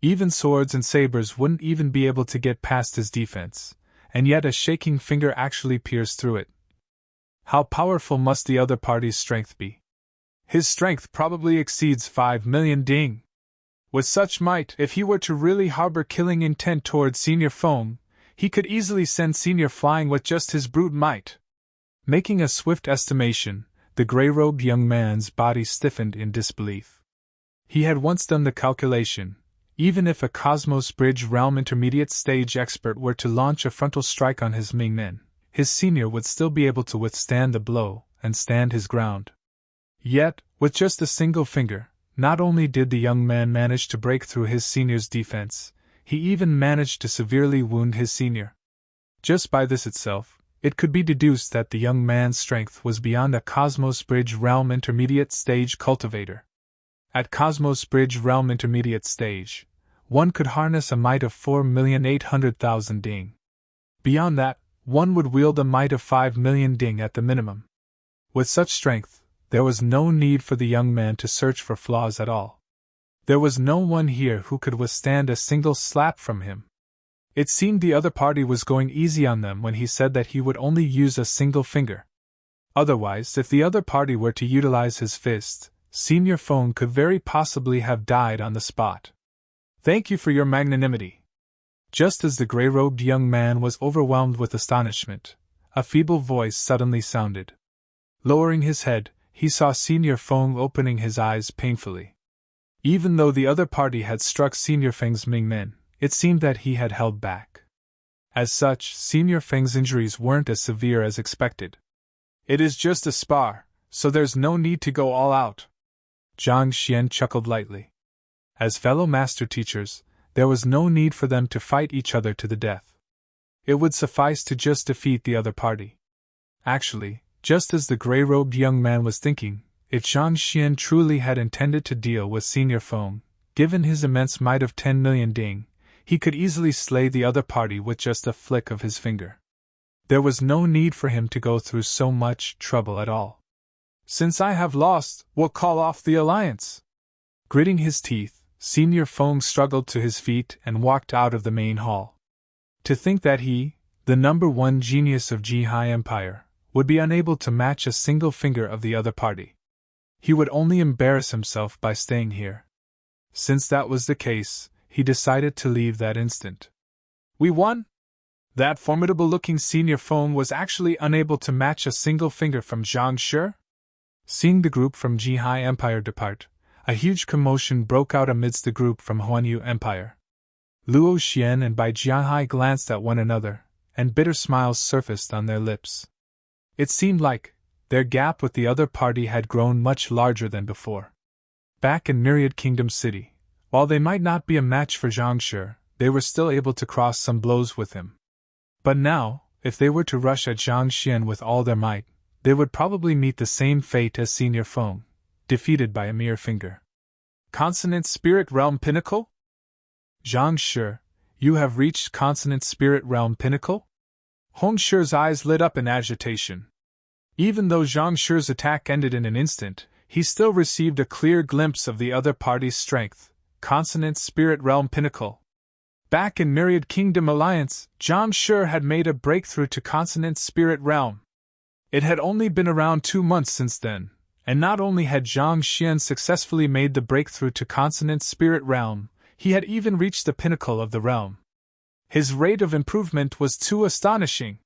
Even swords and sabers wouldn't even be able to get past his defense, and yet a shaking finger actually pierced through it. How powerful must the other party's strength be? His strength probably exceeds 5 million ding. With such might, if he were to really harbor killing intent towards Senior Feng, he could easily send Senior flying with just his brute might. Making a swift estimation, the gray-robed young man's body stiffened in disbelief. He had once done the calculation. Even if a Cosmos Bridge Realm intermediate stage expert were to launch a frontal strike on his Mingmen, his senior would still be able to withstand the blow and stand his ground. Yet, with just a single finger, not only did the young man manage to break through his senior's defense, he even managed to severely wound his senior. Just by this itself, it could be deduced that the young man's strength was beyond a Cosmos Bridge Realm intermediate stage cultivator. At Cosmos Bridge Realm intermediate stage, one could harness a might of 4,800,000 ding. Beyond that, one would wield a might of 5 million ding at the minimum. With such strength, there was no need for the young man to search for flaws at all. There was no one here who could withstand a single slap from him. It seemed the other party was going easy on them when he said that he would only use a single finger. Otherwise, if the other party were to utilize his fist, Senior Feng could very possibly have died on the spot. Thank you for your magnanimity. Just as the gray-robed young man was overwhelmed with astonishment, a feeble voice suddenly sounded. Lowering his head, he saw Senior Feng opening his eyes painfully. Even though the other party had struck Senior Feng's Mingmen, it seemed that he had held back. As such, Senior Feng's injuries weren't as severe as expected. It is just a spar, so there's no need to go all out. Zhang Xian chuckled lightly. As fellow master teachers, there was no need for them to fight each other to the death. It would suffice to just defeat the other party. Actually, just as the gray-robed young man was thinking, if Zhang Xian truly had intended to deal with Senior Feng, given his immense might of 10 million ding, he could easily slay the other party with just a flick of his finger. There was no need for him to go through so much trouble at all. Since I have lost, we'll call off the alliance. Gritting his teeth, Senior Feng struggled to his feet and walked out of the main hall. To think that he, the #1 genius of Jihai Empire, would be unable to match a single finger of the other party. He would only embarrass himself by staying here. Since that was the case, he decided to leave that instant. We won? That formidable-looking Senior Feng was actually unable to match a single finger from Zhang Shi? Seeing the group from Jihai Empire depart, a huge commotion broke out amidst the group from Huanyu Empire. Luo Xian and Bai Jianhai glanced at one another, and bitter smiles surfaced on their lips. It seemed like their gap with the other party had grown much larger than before. Back in Myriad Kingdom City, while they might not be a match for Zhang Shi, they were still able to cross some blows with him. But now, if they were to rush at Zhang Xian with all their might, they would probably meet the same fate as Senior Feng, defeated by a mere finger. Consonant Spirit Realm Pinnacle? Zhang Shi, you have reached Consonant Spirit Realm Pinnacle? Hong Shi's eyes lit up in agitation. Even though Zhang Shi's attack ended in an instant, he still received a clear glimpse of the other party's strength. Consonant Spirit Realm Pinnacle. Back in Myriad Kingdom Alliance, Zhang Shi had made a breakthrough to Consonant Spirit Realm. It had only been around 2 months since then, and not only had Zhang Xian successfully made the breakthrough to Consonant Spirit Realm, he had even reached the pinnacle of the realm. His rate of improvement was too astonishing.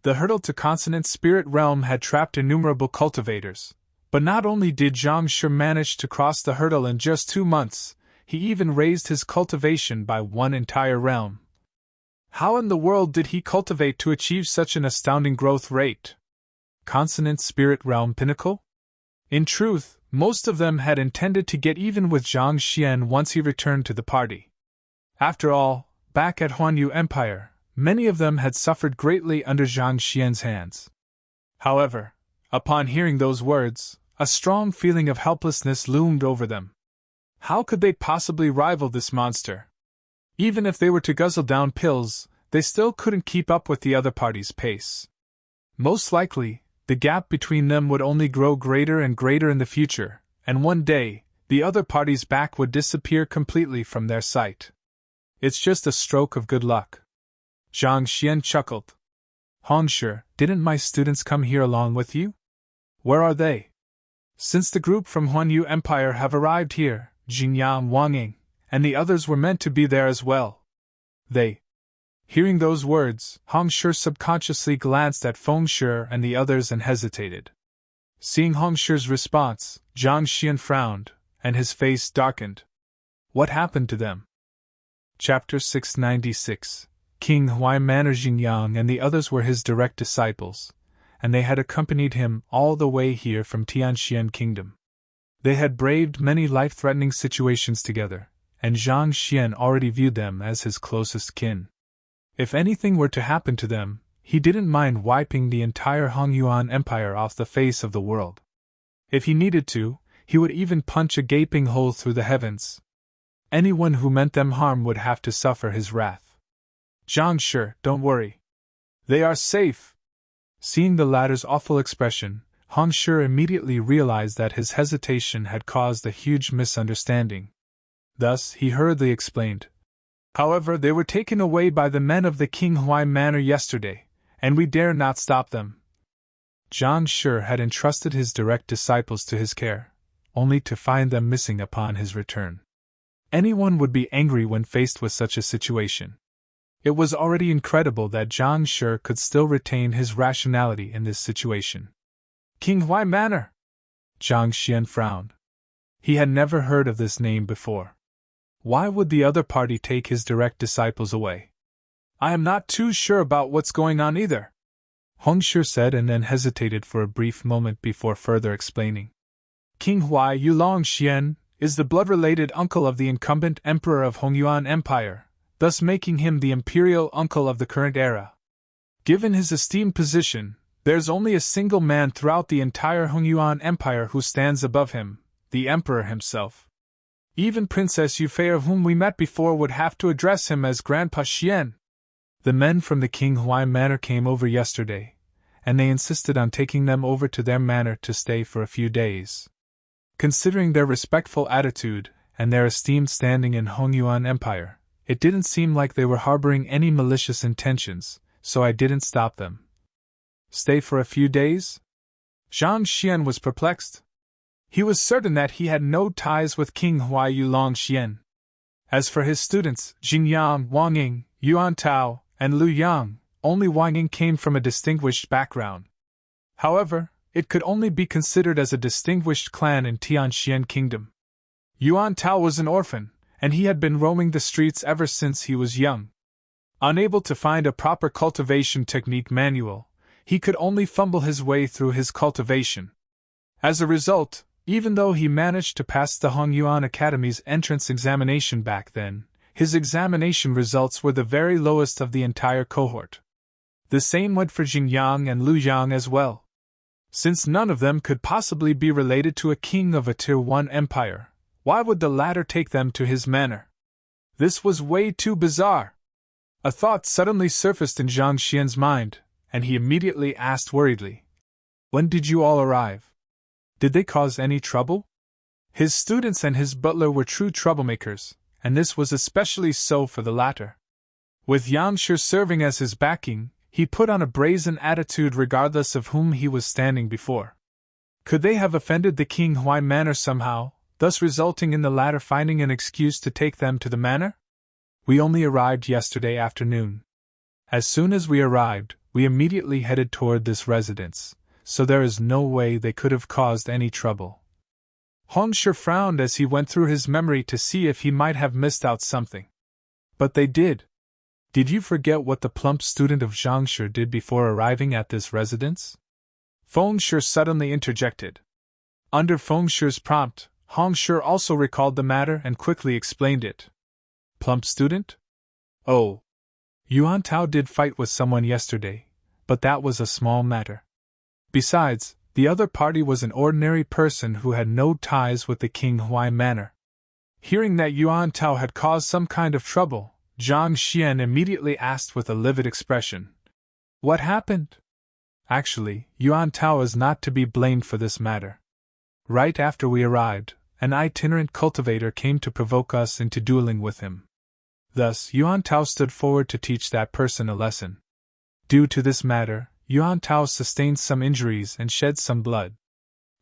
The hurdle to Consonant Spirit Realm had trapped innumerable cultivators, but not only did Zhang Shi manage to cross the hurdle in just 2 months, he even raised his cultivation by 1 entire realm. How in the world did he cultivate to achieve such an astounding growth rate? Consonant Spirit Realm Pinnacle? In truth, most of them had intended to get even with Zhang Xian once he returned to the party. After all, back at Huanyu Empire, many of them had suffered greatly under Zhang Xian's hands. However, upon hearing those words, a strong feeling of helplessness loomed over them. How could they possibly rival this monster? Even if they were to guzzle down pills, they still couldn't keep up with the other party's pace. Most likely, the gap between them would only grow greater and greater in the future, and one day, the other party's back would disappear completely from their sight. It's just a stroke of good luck. Zhang Xian chuckled. Hong Shi, didn't my students come here along with you? Where are they? Since the group from Huanyu Empire have arrived here, Jingya and Wang Ying, and the others were meant to be there as well. They. Hearing those words, Hong Shi subconsciously glanced at Feng Shi and the others and hesitated. Seeing Hong Shi's response, Zhang Xian frowned, and his face darkened. What happened to them? Chapter 696. King Huai Manor. Jingyang and the others were his direct disciples, and they had accompanied him all the way here from Tianxian Kingdom. They had braved many life-threatening situations together, and Zhang Xian already viewed them as his closest kin. If anything were to happen to them, he didn't mind wiping the entire Hongyuan Empire off the face of the world. If he needed to, he would even punch a gaping hole through the heavens. Anyone who meant them harm would have to suffer his wrath. Zhang Shi, don't worry. They are safe. Seeing the latter's awful expression, Hong Shi immediately realized that his hesitation had caused a huge misunderstanding. Thus, he hurriedly explained. However, they were taken away by the men of the King Huai Manor yesterday, and we dare not stop them. Zhang Shi had entrusted his direct disciples to his care, only to find them missing upon his return. Anyone would be angry when faced with such a situation. It was already incredible that Zhang Shi could still retain his rationality in this situation. Qinghai Manor? Zhang Xian frowned. He had never heard of this name before. Why would the other party take his direct disciples away? I am not too sure about what's going on either, Hong Shi said and then hesitated for a brief moment before further explaining. Qinghai Yulong Xian is the blood-related uncle of the incumbent emperor of Hongyuan Empire, thus making him the imperial uncle of the current era. Given his esteemed position, there's only a single man throughout the entire Hongyuan Empire who stands above him, the emperor himself. Even Princess Yufei, of whom we met before, would have to address him as Grandpa Xian. The men from the Qinghai Manor came over yesterday, and they insisted on taking them over to their manor to stay for a few days. Considering their respectful attitude and their esteemed standing in Hongyuan Empire, it didn't seem like they were harboring any malicious intentions, so I didn't stop them. Stay for a few days? Zhang Xian was perplexed. He was certain that he had no ties with Qinghai Yulong Xian. As for his students, Xingyang, Wang Ying, Yuan Tao, and Lu Yang, only Wang Ying came from a distinguished background. However, it could only be considered as a distinguished clan in Tianxian Kingdom. Yuan Tao was an orphan, and he had been roaming the streets ever since he was young. Unable to find a proper cultivation technique manual, he could only fumble his way through his cultivation. As a result, even though he managed to pass the Hongyuan Academy's entrance examination back then, his examination results were the very lowest of the entire cohort. The same went for Xingyang and Lu Yang as well. Since none of them could possibly be related to a king of a Tier 1 empire, why would the latter take them to his manor? This was way too bizarre. A thought suddenly surfaced in Zhang Xian's mind, and he immediately asked worriedly, "When did you all arrive? Did they cause any trouble?" His students and his butler were true troublemakers, and this was especially so for the latter. With Yang Shi serving as his backing, he put on a brazen attitude regardless of whom he was standing before. Could they have offended the Qinghai Manor somehow, thus resulting in the latter finding an excuse to take them to the manor? We only arrived yesterday afternoon. As soon as we arrived, we immediately headed toward this residence, so there is no way they could have caused any trouble. Hong Shi frowned as he went through his memory to see if he might have missed out something. But they did. Did you forget what the plump student of Zhang Shi did before arriving at this residence? Feng Shi suddenly interjected. Under Feng Shi's prompt, Hong Shi also recalled the matter and quickly explained it. Plump student? Oh. Yuan Tao did fight with someone yesterday, but that was a small matter. Besides, the other party was an ordinary person who had no ties with the Qinghai Manor. Hearing that Yuan Tao had caused some kind of trouble, Zhang Xian immediately asked with a livid expression, "What happened?" Actually, Yuan Tao is not to be blamed for this matter. Right after we arrived, an itinerant cultivator came to provoke us into dueling with him. Thus, Yuan Tao stood forward to teach that person a lesson. Due to this matter, Yuan Tao sustained some injuries and shed some blood.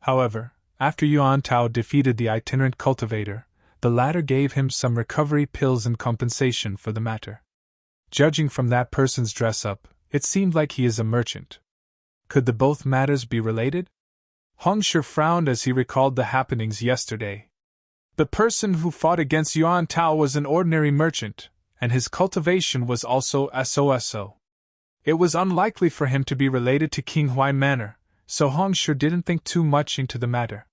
However, after Yuan Tao defeated the itinerant cultivator, the latter gave him some recovery pills in compensation for the matter. Judging from that person's dress-up, it seemed like he is a merchant. Could the both matters be related? Hong Shi frowned as he recalled the happenings yesterday. The person who fought against Yuan Tao was an ordinary merchant, and his cultivation was also SOSO. It was unlikely for him to be related to Qinghai Manor, so Hong Shi didn't think too much into the matter.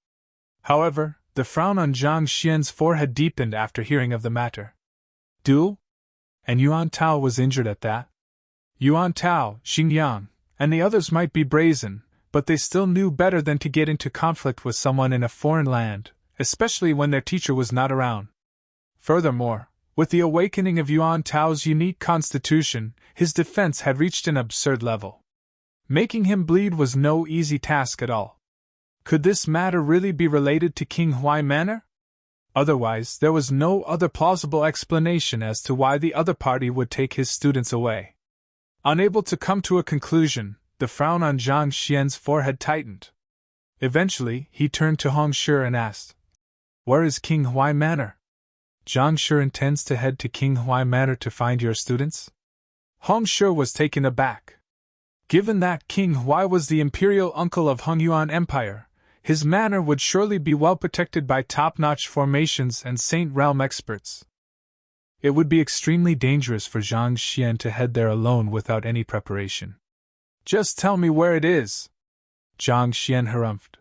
However, the frown on Zhang Xian's forehead deepened after hearing of the matter. Duel? And Yuan Tao was injured at that? Yuan Tao, Xingyang, and the others might be brazen, but they still knew better than to get into conflict with someone in a foreign land, especially when their teacher was not around. Furthermore, with the awakening of Yuan Tao's unique constitution, his defense had reached an absurd level. Making him bleed was no easy task at all. Could this matter really be related to Qinghai Manor? Otherwise, there was no other plausible explanation as to why the other party would take his students away. Unable to come to a conclusion, the frown on Zhang Xian's forehead tightened. Eventually, he turned to Hong Shi and asked, "Where is Qinghai Manor?" Zhang Shi intends to head to King Huai Manor to find your students? Hong Shi was taken aback. Given that King Huai was the imperial uncle of Hongyuan Empire, his manor would surely be well protected by top-notch formations and Saint Realm experts. It would be extremely dangerous for Zhang Xian to head there alone without any preparation. Just tell me where it is, Zhang Xian harumphed.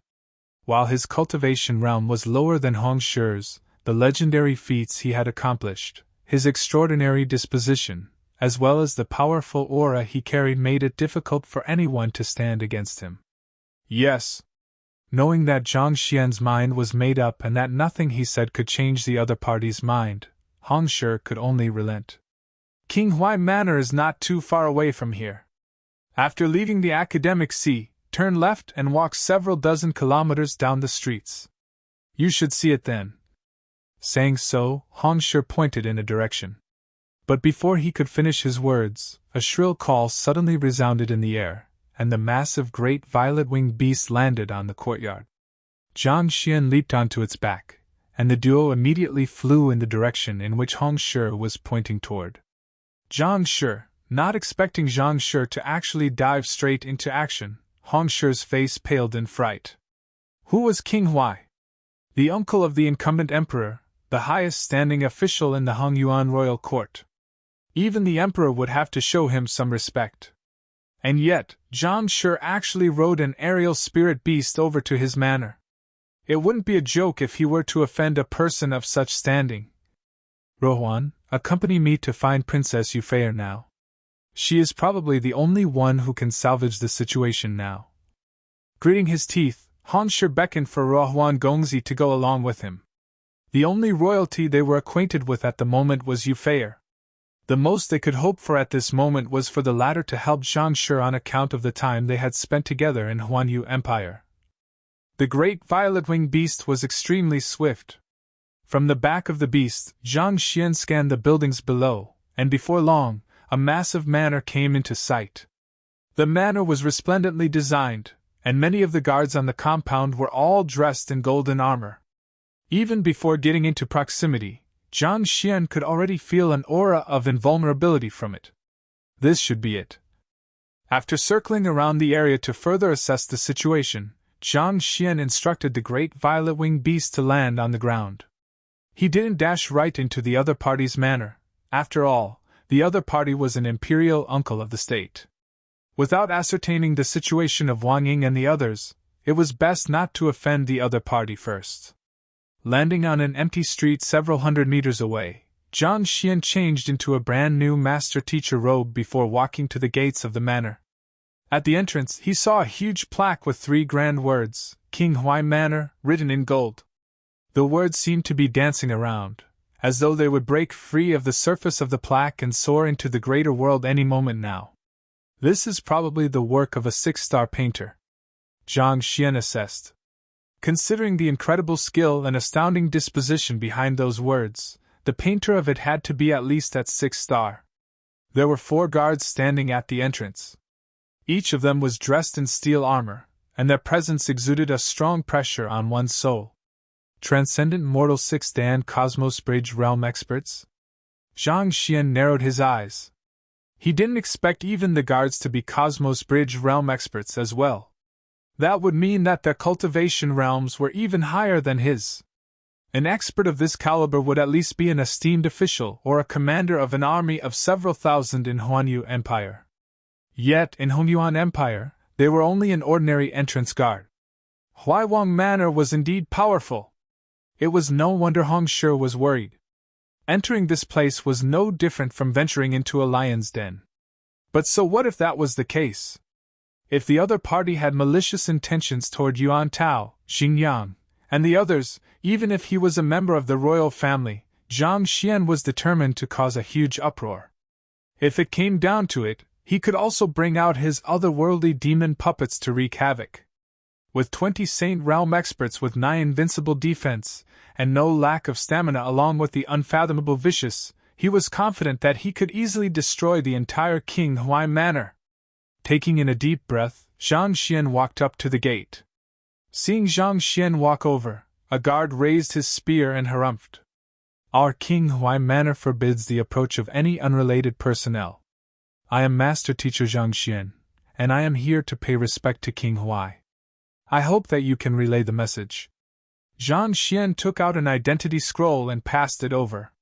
While his cultivation realm was lower than Hong Shi's, the legendary feats he had accomplished, his extraordinary disposition, as well as the powerful aura he carried made it difficult for anyone to stand against him. Yes. Knowing that Zhang Xian's mind was made up and that nothing he said could change the other party's mind, Hong Shi could only relent. King Huai Manor is not too far away from here. After leaving the academic sea, turn left and walk several dozen kilometers down the streets. You should see it then. Saying so, Hong Shi pointed in a direction. But before he could finish his words, a shrill call suddenly resounded in the air, and the massive great violet-winged beast landed on the courtyard. Zhang Xian leaped onto its back, and the duo immediately flew in the direction in which Hong Shi was pointing toward. Zhang Shi, not expecting Zhang Shi to actually dive straight into action, Hong Shi's face paled in fright. Who was King Huai? The uncle of the incumbent emperor, the highest standing official in the Hongyuan royal court. Even the emperor would have to show him some respect. And yet, Zhang Shi actually rode an aerial spirit beast over to his manor. It wouldn't be a joke if he were to offend a person of such standing. Rohuan, accompany me to find Princess Yufei now. She is probably the only one who can salvage the situation now. Gritting his teeth, Hong Shi beckoned for Rohuan Gongzi to go along with him. The only royalty they were acquainted with at the moment was Yufei. The most they could hope for at this moment was for the latter to help Zhang Shi on account of the time they had spent together in Huanyu Empire. The great violet-winged beast was extremely swift. From the back of the beast, Zhang Xian scanned the buildings below, and before long, a massive manor came into sight. The manor was resplendently designed, and many of the guards on the compound were all dressed in golden armor. Even before getting into proximity, Zhang Xian could already feel an aura of invulnerability from it. This should be it. After circling around the area to further assess the situation, Zhang Xian instructed the great violet-winged beast to land on the ground. He didn't dash right into the other party's manor. After all, the other party was an imperial uncle of the state. Without ascertaining the situation of Wang Ying and the others, it was best not to offend the other party first. Landing on an empty street several hundred meters away, Zhang Xian changed into a brand new master-teacher robe before walking to the gates of the manor. At the entrance, he saw a huge plaque with 3 grand words, King Huai Manor, written in gold. The words seemed to be dancing around, as though they would break free of the surface of the plaque and soar into the greater world any moment now. This is probably the work of a 6-star painter, Zhang Xian assessed. Considering the incredible skill and astounding disposition behind those words, the painter of it had to be at least at 6-star. There were 4 guards standing at the entrance. Each of them was dressed in steel armor, and their presence exuded a strong pressure on one's soul. Transcendent Mortal 6-Dan Cosmos Bridge Realm experts? Zhang Xian narrowed his eyes. He didn't expect even the guards to be Cosmos Bridge Realm experts as well. That would mean that their cultivation realms were even higher than his. An expert of this caliber would at least be an esteemed official or a commander of an army of several thousand in Huanyu Empire. Yet, in Hongyuan Empire, they were only an ordinary entrance guard. Huaiwang Manor was indeed powerful. It was no wonder Hong Shi was worried. Entering this place was no different from venturing into a lion's den. But so what if that was the case? If the other party had malicious intentions toward Yuan Tao, Xingyang, and the others, even if he was a member of the royal family, Zhang Xian was determined to cause a huge uproar. If it came down to it, he could also bring out his otherworldly demon puppets to wreak havoc. With 20 Saint Realm experts with 9 invincible defense, and no lack of stamina along with the unfathomable vicious, he was confident that he could easily destroy the entire King Huai Manor. Taking in a deep breath, Zhang Xian walked up to the gate. Seeing Zhang Xian walk over, a guard raised his spear and harumphed. Our King Huai Manor forbids the approach of any unrelated personnel. I am Master Teacher Zhang Xian, and I am here to pay respect to King Huai. I hope that you can relay the message. Zhang Xian took out an identity scroll and passed it over.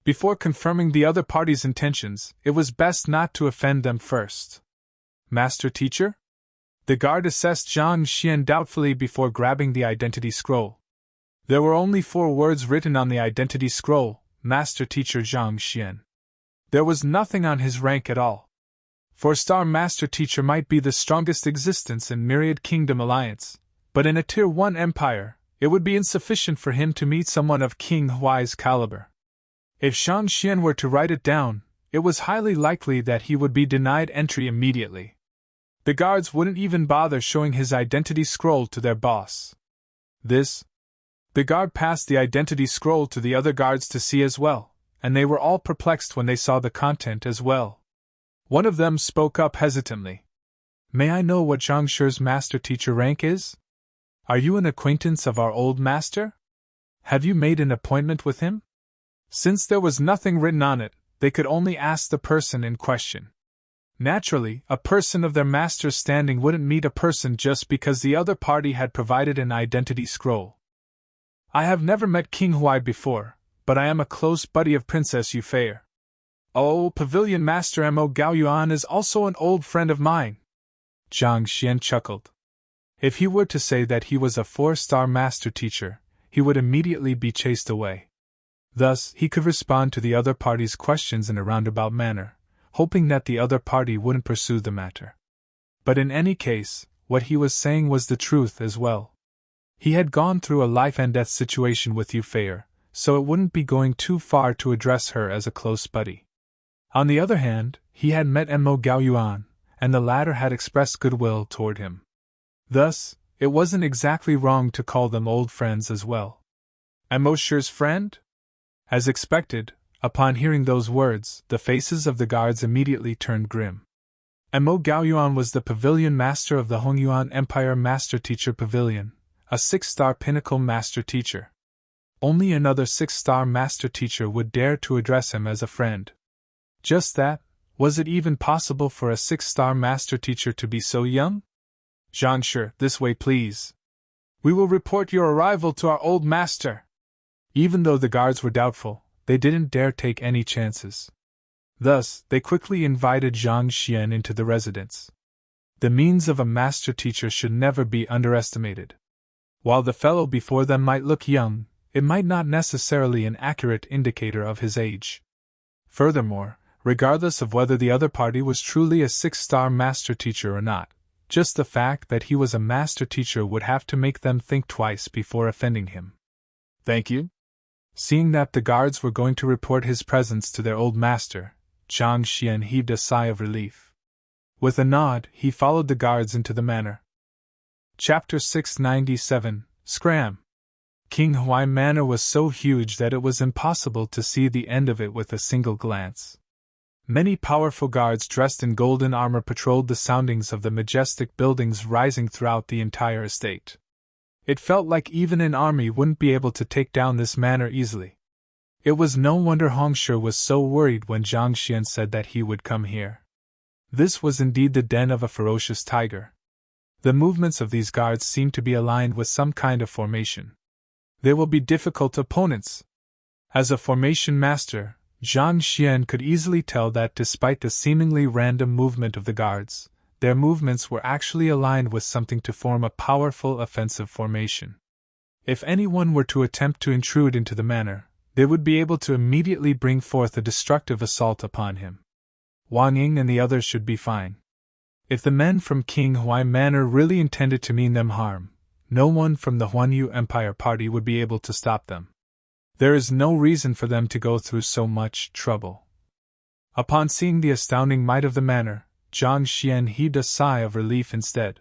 Before confirming the other party's intentions, it was best not to offend them first. Master Teacher? The guard assessed Zhang Xian doubtfully before grabbing the identity scroll. There were only 4 words written on the identity scroll: Master Teacher Zhang Xian. There was nothing on his rank at all. 4-star Master Teacher might be the strongest existence in Myriad Kingdom Alliance, but in a Tier 1 empire, it would be insufficient for him to meet someone of King Huai's caliber. If Zhang Xian were to write it down, it was highly likely that he would be denied entry immediately. The guards wouldn't even bother showing his identity scroll to their boss. The guard passed the identity scroll to the other guards to see as well, and they were all perplexed when they saw the content as well. One of them spoke up hesitantly. May I know what Zhang Shi's Master Teacher rank is? Are you an acquaintance of our old master? Have you made an appointment with him? Since there was nothing written on it, they could only ask the person in question. Naturally, a person of their master's standing wouldn't meet a person just because the other party had provided an identity scroll. I have never met King Huai before, but I am a close buddy of Princess Yufei. Oh, Pavilion Master Mo Gaoyuan is also an old friend of mine. Zhang Xian chuckled. If he were to say that he was a 4-star Master Teacher, he would immediately be chased away. Thus, he could respond to the other party's questions in a roundabout manner, hoping that the other party wouldn't pursue the matter. But in any case, what he was saying was the truth as well. He had gone through a life-and-death situation with Yufei, so it wouldn't be going too far to address her as a close buddy. On the other hand, he had met Mo Gaoyuan, and the latter had expressed goodwill toward him. Thus, it wasn't exactly wrong to call them old friends as well. Mo Shi's friend? As expected, upon hearing those words, the faces of the guards immediately turned grim. Mo Gaoyuan was the Pavilion Master of the Hongyuan Empire Master Teacher Pavilion, a 6-star pinnacle Master Teacher. Only another 6-star Master Teacher would dare to address him as a friend. Just that, was it even possible for a 6-star Master Teacher to be so young? Zhang Shi, this way please. We will report your arrival to our old master. Even though the guards were doubtful, they didn't dare take any chances. Thus, they quickly invited Zhang Xian into the residence. The means of a Master Teacher should never be underestimated. While the fellow before them might look young, it might not necessarily an accurate indicator of his age. Furthermore, regardless of whether the other party was truly a 6-star Master Teacher or not, just the fact that he was a Master Teacher would have to make them think twice before offending him. Thank you. Seeing that the guards were going to report his presence to their old master, Zhang Xian heaved a sigh of relief. With a nod, he followed the guards into the manor. Chapter 697, Scram. King Huai Manor was so huge that it was impossible to see the end of it with a single glance. Many powerful guards dressed in golden armor patrolled the soundings of the majestic buildings rising throughout the entire estate. It felt like even an army wouldn't be able to take down this manor easily. It was no wonder Hong Shi was so worried when Zhang Xian said that he would come here. This was indeed the den of a ferocious tiger. The movements of these guards seemed to be aligned with some kind of formation. They will be difficult opponents. As a formation master, Zhang Xian could easily tell that despite the seemingly random movement of the guards, their movements were actually aligned with something to form a powerful offensive formation. If anyone were to attempt to intrude into the manor, they would be able to immediately bring forth a destructive assault upon him. Wang Ying and the others should be fine. If the men from King Huai Manor really intended to mean them harm, no one from the Huanyu Empire Party would be able to stop them. There is no reason for them to go through so much trouble. Upon seeing the astounding might of the manor, Zhang Xian heaved a sigh of relief instead.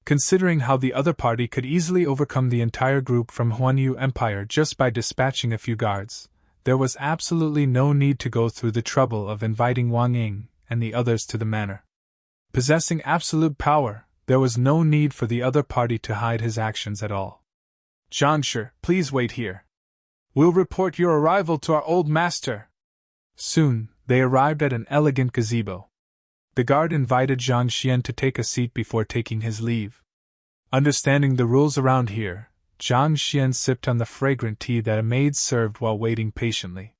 Considering how the other party could easily overcome the entire group from Huanyu Empire just by dispatching a few guards, there was absolutely no need to go through the trouble of inviting Wang Ying and the others to the manor. Possessing absolute power, there was no need for the other party to hide his actions at all. Zhang Shi, please wait here. We'll report your arrival to our old master. Soon, they arrived at an elegant gazebo. The guard invited Zhang Xian to take a seat before taking his leave. Understanding the rules around here, Zhang Xian sipped on the fragrant tea that a maid served while waiting patiently.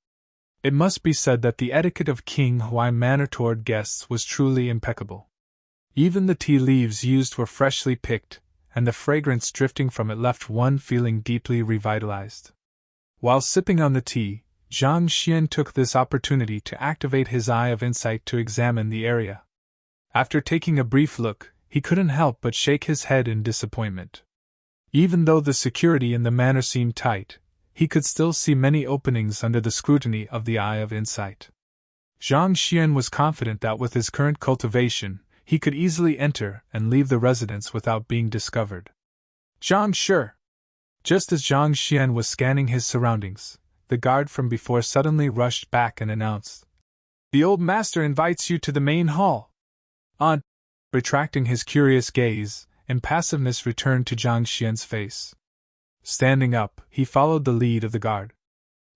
It must be said that the etiquette of King Huai Manor toward guests was truly impeccable. Even the tea leaves used were freshly picked, and the fragrance drifting from it left one feeling deeply revitalized. While sipping on the tea, Zhang Xian took this opportunity to activate his eye of insight to examine the area. After taking a brief look, he couldn't help but shake his head in disappointment. Even though the security in the manor seemed tight, he could still see many openings under the scrutiny of the eye of insight. Zhang Xian was confident that with his current cultivation, he could easily enter and leave the residence without being discovered. Zhang Shi! Just as Zhang Xian was scanning his surroundings, the guard from before suddenly rushed back and announced, "The old master invites you to the main hall." On retracting his curious gaze, impassiveness returned to Zhang Xian's face. Standing up, he followed the lead of the guard.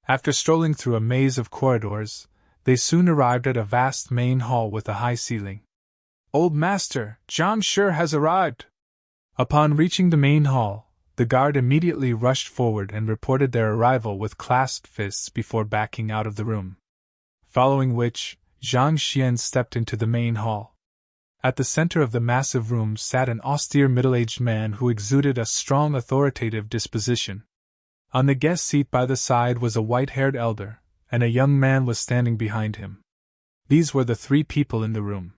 After strolling through a maze of corridors, they soon arrived at a vast main hall with a high ceiling. "Old master, Zhang Shi has arrived!" Upon reaching the main hall, the guard immediately rushed forward and reported their arrival with clasped fists before backing out of the room. Following which, Zhang Xian stepped into the main hall. At the center of the massive room sat an austere middle-aged man who exuded a strong authoritative disposition. On the guest seat by the side was a white-haired elder, and a young man was standing behind him. These were the three people in the room.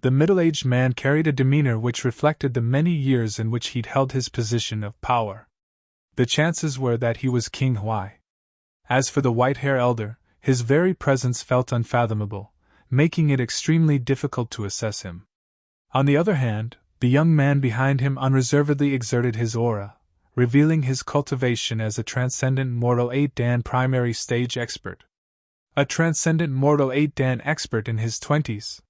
The middle-aged man carried a demeanor which reflected the many years in which he'd held his position of power. The chances were that he was King Huai. As for the white-haired elder, his very presence felt unfathomable, making it extremely difficult to assess him. On the other hand, the young man behind him unreservedly exerted his aura, revealing his cultivation as a transcendent mortal 8-dan primary stage expert. A transcendent mortal 8-dan expert in his 20s.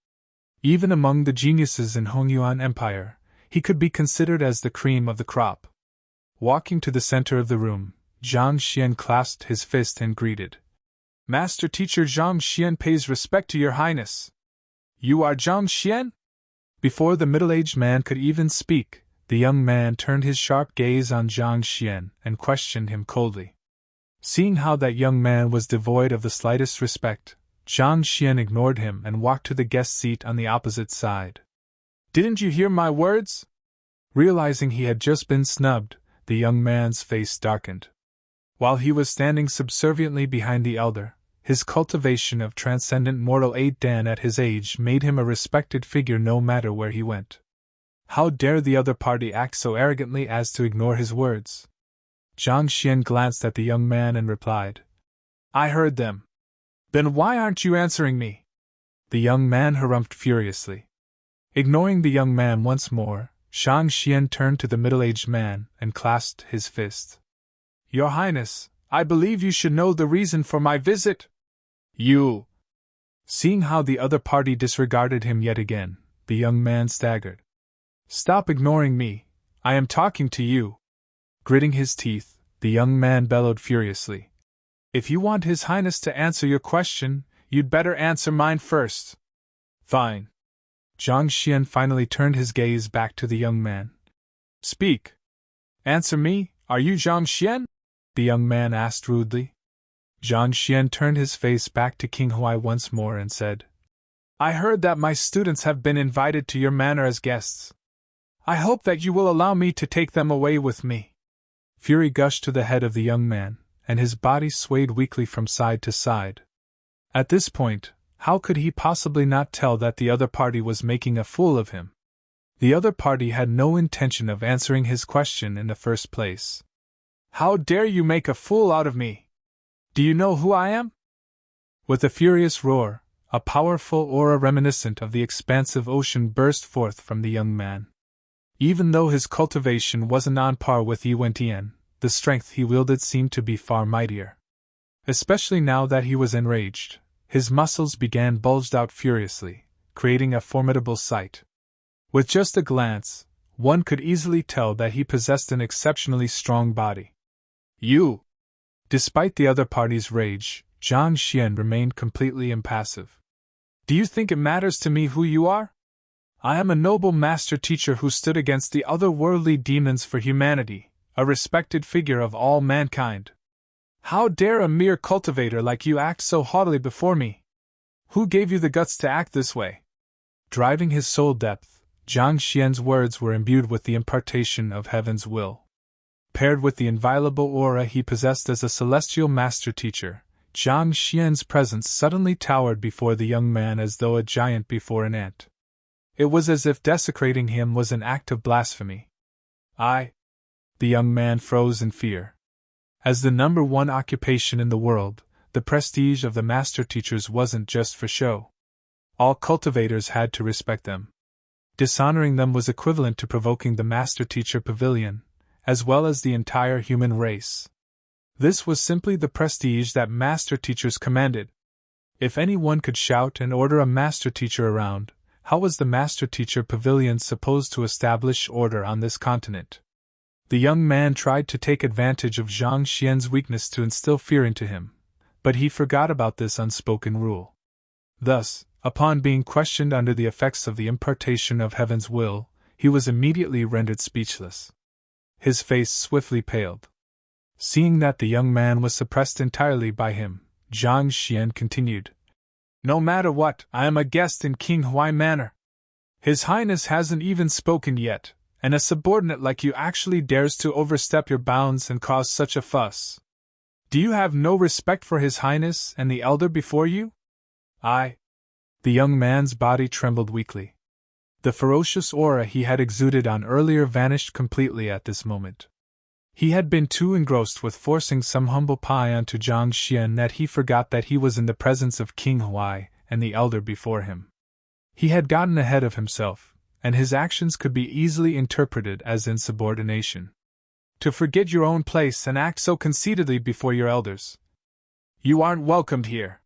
Even among the geniuses in Hongyuan Empire, he could be considered as the cream of the crop. Walking to the center of the room, Zhang Xian clasped his fist and greeted. "Master Teacher Zhang Xian pays respect to your highness." "You are Zhang Xian?" Before the middle-aged man could even speak, the young man turned his sharp gaze on Zhang Xian and questioned him coldly. Seeing how that young man was devoid of the slightest respect, Zhang Xian ignored him and walked to the guest seat on the opposite side. "Didn't you hear my words?" Realizing he had just been snubbed, the young man's face darkened. While he was standing subserviently behind the elder, his cultivation of transcendent mortal 8-dan at his age made him a respected figure no matter where he went. How dare the other party act so arrogantly as to ignore his words? Zhang Xian glanced at the young man and replied, "I heard them." "Then why aren't you answering me?" The young man harumphed furiously. Ignoring the young man once more, Zhang Xian turned to the middle-aged man and clasped his fist. "Your Highness, I believe you should know the reason for my visit." "You..." Seeing how the other party disregarded him yet again, the young man staggered. "Stop ignoring me, I am talking to you." Gritting his teeth, the young man bellowed furiously. "If you want His Highness to answer your question, you'd better answer mine first." "Fine." Zhang Xian finally turned his gaze back to the young man. "Speak. Answer me, are you Zhang Xian?" the young man asked rudely. Zhang Xian turned his face back to King Huai once more and said, "I heard that my students have been invited to your manor as guests. I hope that you will allow me to take them away with me." Fury gushed to the head of the young man, and his body swayed weakly from side to side. At this point, how could he possibly not tell that the other party was making a fool of him? The other party had no intention of answering his question in the first place. "How dare you make a fool out of me? Do you know who I am?" With a furious roar, a powerful aura reminiscent of the expansive ocean burst forth from the young man. Even though his cultivation wasn't on par with Yuan Tian, the strength he wielded seemed to be far mightier. Especially now that he was enraged, his muscles began bulged out furiously, creating a formidable sight. With just a glance, one could easily tell that he possessed an exceptionally strong body. "You!" Despite the other party's rage, Zhang Xian remained completely impassive. Do you think it matters to me who you are? I am a noble master teacher who stood against the otherworldly demons for humanity, a respected figure of all mankind. How dare a mere cultivator like you act so haughtily before me? Who gave you the guts to act this way? Driving his soul depth, Zhang Xian's words were imbued with the impartation of heaven's will. Paired with the inviolable aura he possessed as a celestial master teacher, Zhang Xian's presence suddenly towered before the young man as though a giant before an ant. It was as if desecrating him was an act of blasphemy. The young man froze in fear. As the number one occupation in the world, the prestige of the master teachers wasn't just for show. All cultivators had to respect them. Dishonoring them was equivalent to provoking the master teacher pavilion, as well as the entire human race. This was simply the prestige that master teachers commanded. If anyone could shout and order a master teacher around, how was the master teacher pavilion supposed to establish order on this continent? The young man tried to take advantage of Zhang Xian's weakness to instill fear into him, but he forgot about this unspoken rule. Thus, upon being questioned under the effects of the impartation of heaven's will, he was immediately rendered speechless. His face swiftly paled. Seeing that the young man was suppressed entirely by him, Zhang Xian continued, "No matter what, I am a guest in King Huai Manor. His Highness hasn't even spoken yet, and a subordinate like you actually dares to overstep your bounds and cause such a fuss. Do you have no respect for His Highness and the elder before you?" The young man's body trembled weakly. The ferocious aura he had exuded on earlier vanished completely at this moment. He had been too engrossed with forcing some humble pie onto Zhang Xian that he forgot that he was in the presence of King Huai and the elder before him. He had gotten ahead of himself, and his actions could be easily interpreted as insubordination. To forget your own place and act so conceitedly before your elders. You aren't welcomed here.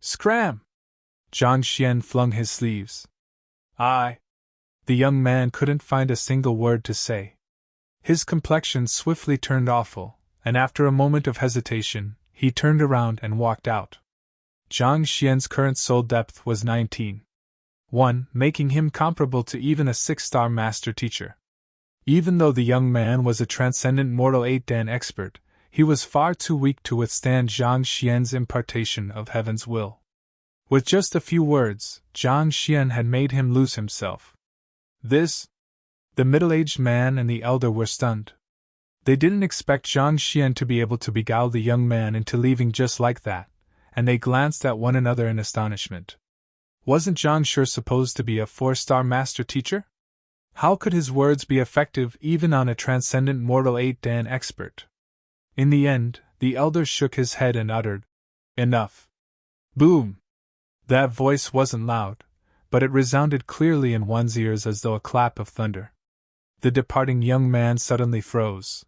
Scram! Zhang Xian flung his sleeves. The young man couldn't find a single word to say. His complexion swiftly turned awful, and after a moment of hesitation, he turned around and walked out. Zhang Xian's current soul depth was 19.1, making him comparable to even a 6-star master teacher. Even though the young man was a transcendent mortal 8-dan expert, he was far too weak to withstand Zhang Xian's impartation of heaven's will. With just a few words, Zhang Xian had made him lose himself. The middle-aged man and the elder were stunned. They didn't expect Zhang Xian to be able to beguile the young man into leaving just like that, and they glanced at one another in astonishment. Wasn't Zhang sure supposed to be a 4-star master teacher? How could his words be effective even on a transcendent mortal 8-dan expert? In the end, the elder shook his head and uttered, "Enough." Boom! That voice wasn't loud, but it resounded clearly in one's ears as though a clap of thunder. The departing young man suddenly froze.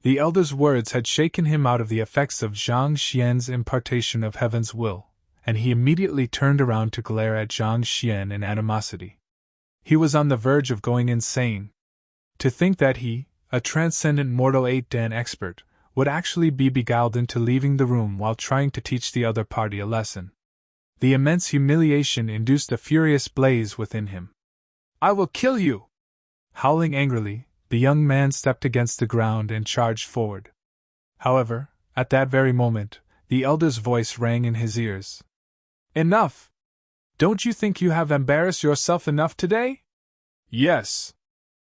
The elder's words had shaken him out of the effects of Zhang Xian's impartation of heaven's will, and he immediately turned around to glare at Zhang Xian in animosity. He was on the verge of going insane. To think that he, a transcendent mortal 8-dan expert, would actually be beguiled into leaving the room while trying to teach the other party a lesson. The immense humiliation induced a furious blaze within him. "I will kill you!" Howling angrily, the young man stepped against the ground and charged forward. However, at that very moment, the elder's voice rang in his ears. "Enough! Don't you think you have embarrassed yourself enough today?" "Yes."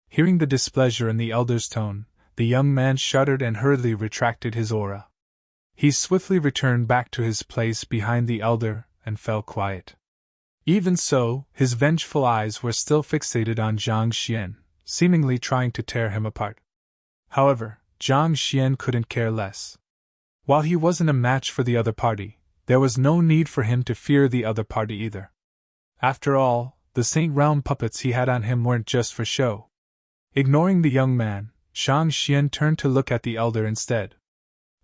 Hearing the displeasure in the elder's tone, the young man shuddered and hurriedly retracted his aura. He swiftly returned back to his place behind the elder and fell quiet. Even so, his vengeful eyes were still fixated on Zhang Xian, seemingly trying to tear him apart. However, Zhang Xian couldn't care less. While he wasn't a match for the other party, there was no need for him to fear the other party either. After all, the Saint Realm puppets he had on him weren't just for show. Ignoring the young man, Zhang Xian turned to look at the elder instead.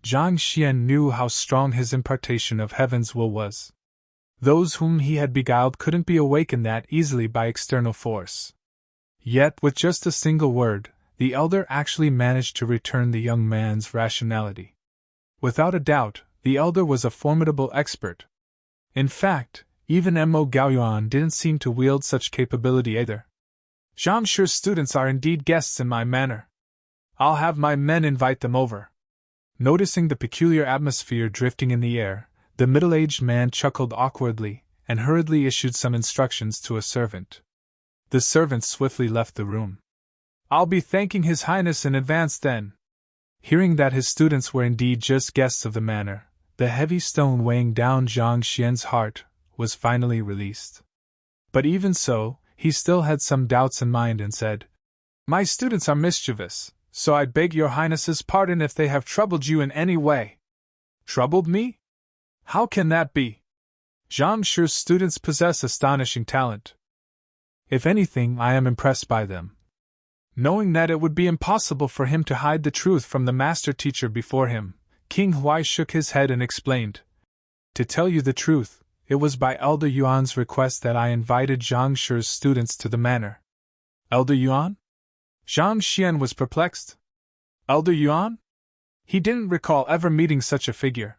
Zhang Xian knew how strong his impartation of heaven's will was. Those whom he had beguiled couldn't be awakened that easily by external force. Yet, with just a single word, the elder actually managed to return the young man's rationality. Without a doubt, the elder was a formidable expert. In fact, even Mo Gaoyuan didn't seem to wield such capability either. Zhang Shi's students are indeed guests in my manor. I'll have my men invite them over. Noticing the peculiar atmosphere drifting in the air, the middle-aged man chuckled awkwardly and hurriedly issued some instructions to a servant. The servant swiftly left the room. I'll be thanking His Highness in advance then. Hearing that his students were indeed just guests of the manor, the heavy stone weighing down Zhang Xian's heart was finally released. But even so, he still had some doubts in mind and said, My students are mischievous, so I beg your Highness's pardon if they have troubled you in any way. Troubled me? How can that be? Zhang Shi's students possess astonishing talent. If anything, I am impressed by them. Knowing that it would be impossible for him to hide the truth from the master teacher before him, King Huai shook his head and explained. To tell you the truth, it was by Elder Yuan's request that I invited Zhang Shi's students to the manor. Elder Yuan? Zhang Xian was perplexed. Elder Yuan? He didn't recall ever meeting such a figure.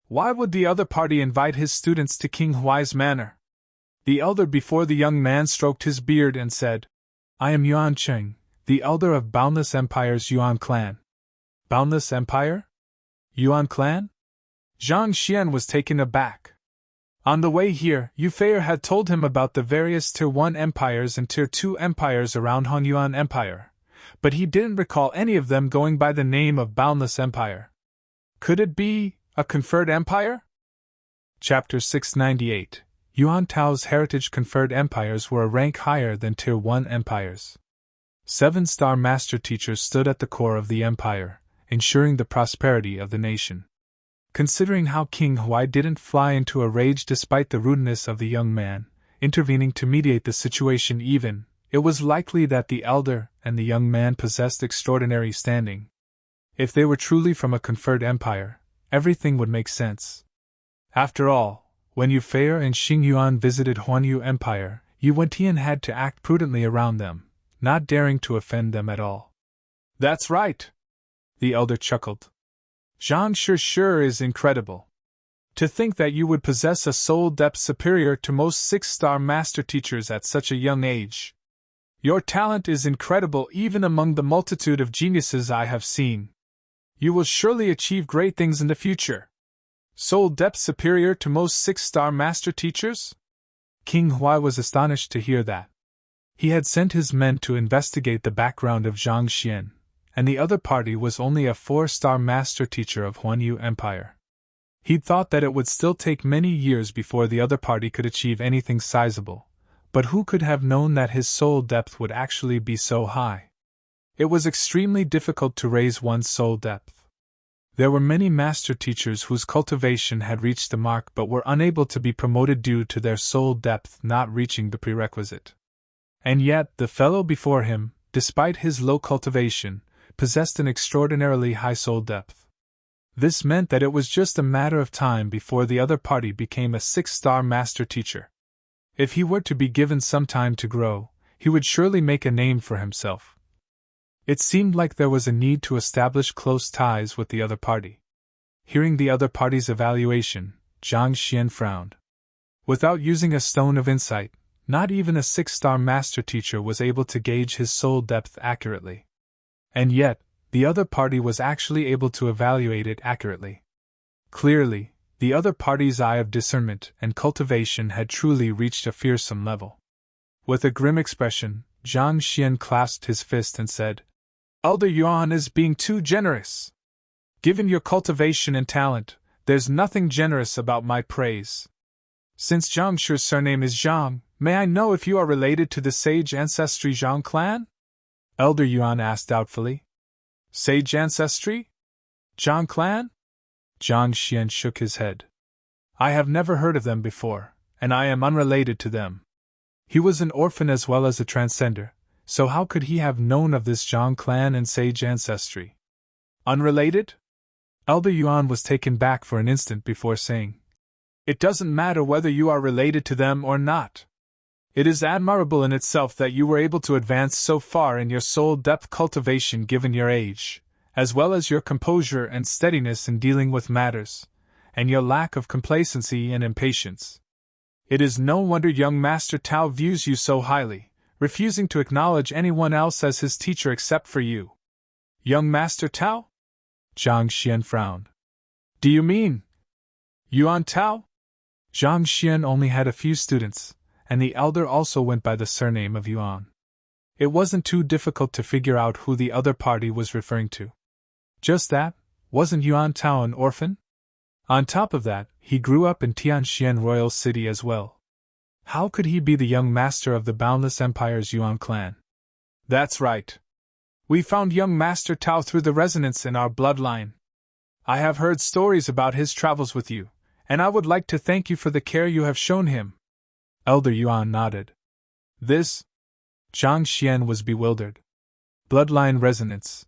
Why would the other party invite his students to King Huai's manor? The elder before the young man stroked his beard and said, I am Yuan Cheng, the elder of Boundless Empire's Yuan clan. Boundless Empire? Yuan clan? Zhang Xian was taken aback. On the way here, Yu Feier had told him about the various Tier 1 empires and Tier 2 empires around Hongyuan Empire, but he didn't recall any of them going by the name of Boundless Empire. Could it be a conferred empire? Chapter 698. Yuan Tao's heritage conferred empires were a rank higher than Tier 1 empires. 7-star master teachers stood at the core of the empire, ensuring the prosperity of the nation. Considering how King Huai didn't fly into a rage despite the rudeness of the young man, intervening to mediate the situation even, it was likely that the elder and the young man possessed extraordinary standing. If they were truly from a conferred empire, everything would make sense. After all, when Yu Feier and Xing Yuan visited Huanyu Empire, Yu Wentian had to act prudently around them, not daring to offend them at all. That's right! The elder chuckled. Zhang Shi sure is incredible. To think that you would possess a soul depth superior to most 6-star master teachers at such a young age. Your talent is incredible even among the multitude of geniuses I have seen. You will surely achieve great things in the future. Soul depth superior to most 6-star master teachers? King Huai was astonished to hear that. He had sent his men to investigate the background of Zhang Xian, and the other party was only a 4-star master teacher of Huanyu Empire. He'd thought that it would still take many years before the other party could achieve anything sizable, but who could have known that his soul depth would actually be so high? It was extremely difficult to raise one's soul depth. There were many master teachers whose cultivation had reached the mark but were unable to be promoted due to their soul depth not reaching the prerequisite. And yet, the fellow before him, despite his low cultivation, possessed an extraordinarily high soul depth. This meant that it was just a matter of time before the other party became a 6-star master teacher. If he were to be given some time to grow, he would surely make a name for himself. It seemed like there was a need to establish close ties with the other party. Hearing the other party's evaluation, Zhang Xian frowned. Without using a stone of insight, not even a 6-star master teacher was able to gauge his soul depth accurately. And yet, the other party was actually able to evaluate it accurately. Clearly, the other party's eye of discernment and cultivation had truly reached a fearsome level. With a grim expression, Zhang Xian clasped his fist and said, Elder Yuan is being too generous. Given your cultivation and talent, there's nothing generous about my praise. Since Zhang Shi's surname is Zhang, may I know if you are related to the sage ancestry Zhang clan? Elder Yuan asked doubtfully. Sage ancestry? Zhang clan? Zhang Xian shook his head. I have never heard of them before, and I am unrelated to them. He was an orphan as well as a transcender, so how could he have known of this Zhang clan and sage ancestry? Unrelated? Elder Yuan was taken back for an instant before saying, It doesn't matter whether you are related to them or not. It is admirable in itself that you were able to advance so far in your soul depth cultivation given your age, as well as your composure and steadiness in dealing with matters, and your lack of complacency and impatience. It is no wonder young Master Tao views you so highly, refusing to acknowledge anyone else as his teacher except for you. Young Master Tao? Zhang Xian frowned. Do you mean Yuan Tao? Zhang Xian only had a few students, and the elder also went by the surname of Yuan. It wasn't too difficult to figure out who the other party was referring to. Just that, wasn't Yuan Tao an orphan? On top of that, he grew up in Tianxian royal city as well. How could he be the young master of the Boundless Empire's Yuan clan? That's right. We found young Master Tao through the resonance in our bloodline. I have heard stories about his travels with you, and I would like to thank you for the care you have shown him. Elder Yuan nodded. This? Zhang Xian was bewildered. Bloodline resonance.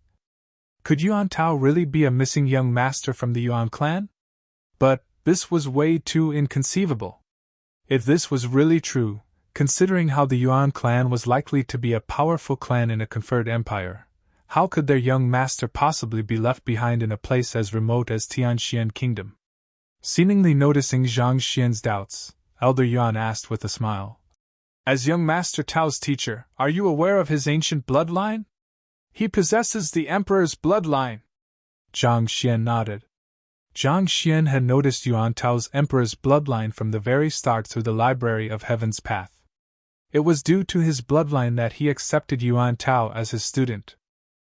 Could Yuan Tao really be a missing young master from the Yuan clan? But this was way too inconceivable. If this was really true, considering how the Yuan clan was likely to be a powerful clan in a conferred empire, how could their young master possibly be left behind in a place as remote as Tianxian Kingdom? Seemingly noticing Zhang Xian's doubts, Elder Yuan asked with a smile. As young Master Tao's teacher, are you aware of his ancient bloodline? He possesses the Emperor's bloodline. Zhang Xian nodded. Zhang Xian had noticed Yuan Tao's Emperor's bloodline from the very start through the Library of Heaven's Path. It was due to his bloodline that he accepted Yuan Tao as his student.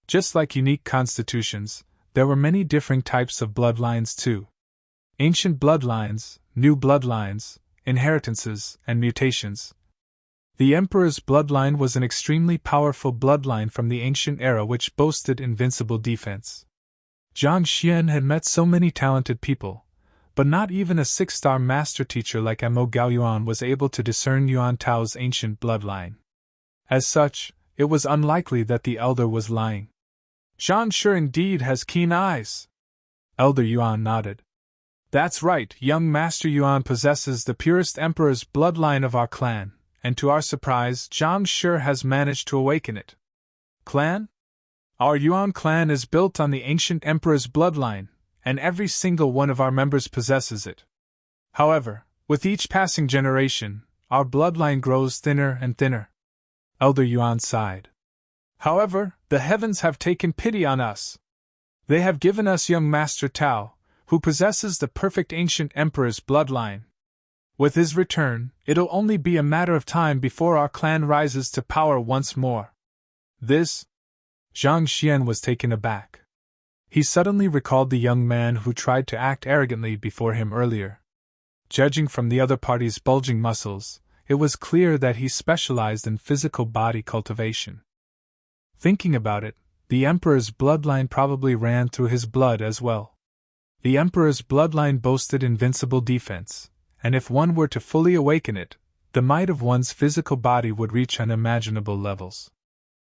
Just like unique constitutions, there were many different types of bloodlines too. Ancient bloodlines, new bloodlines, inheritances, and mutations. The Emperor's bloodline was an extremely powerful bloodline from the ancient era which boasted invincible defense. Zhang Xian had met so many talented people, but not even a 6-star master teacher like Mo Gaoyuan was able to discern Yuan Tao's ancient bloodline. As such, it was unlikely that the elder was lying. Zhang Shi indeed has keen eyes. Elder Yuan nodded. That's right, young Master Yuan possesses the purest Emperor's bloodline of our clan, and to our surprise, Zhang Shi has managed to awaken it. Clan? Our Yuan clan is built on the ancient Emperor's bloodline, and every single one of our members possesses it. However, with each passing generation, our bloodline grows thinner and thinner. Elder Yuan sighed. However, the heavens have taken pity on us. They have given us young Master Tao, who possesses the perfect ancient Emperor's bloodline. With his return, it'll only be a matter of time before our clan rises to power once more. This? Zhang Xian was taken aback. He suddenly recalled the young man who tried to act arrogantly before him earlier. Judging from the other party's bulging muscles, it was clear that he specialized in physical body cultivation. Thinking about it, the Emperor's bloodline probably ran through his blood as well. The Emperor's bloodline boasted invincible defense, and if one were to fully awaken it, the might of one's physical body would reach unimaginable levels.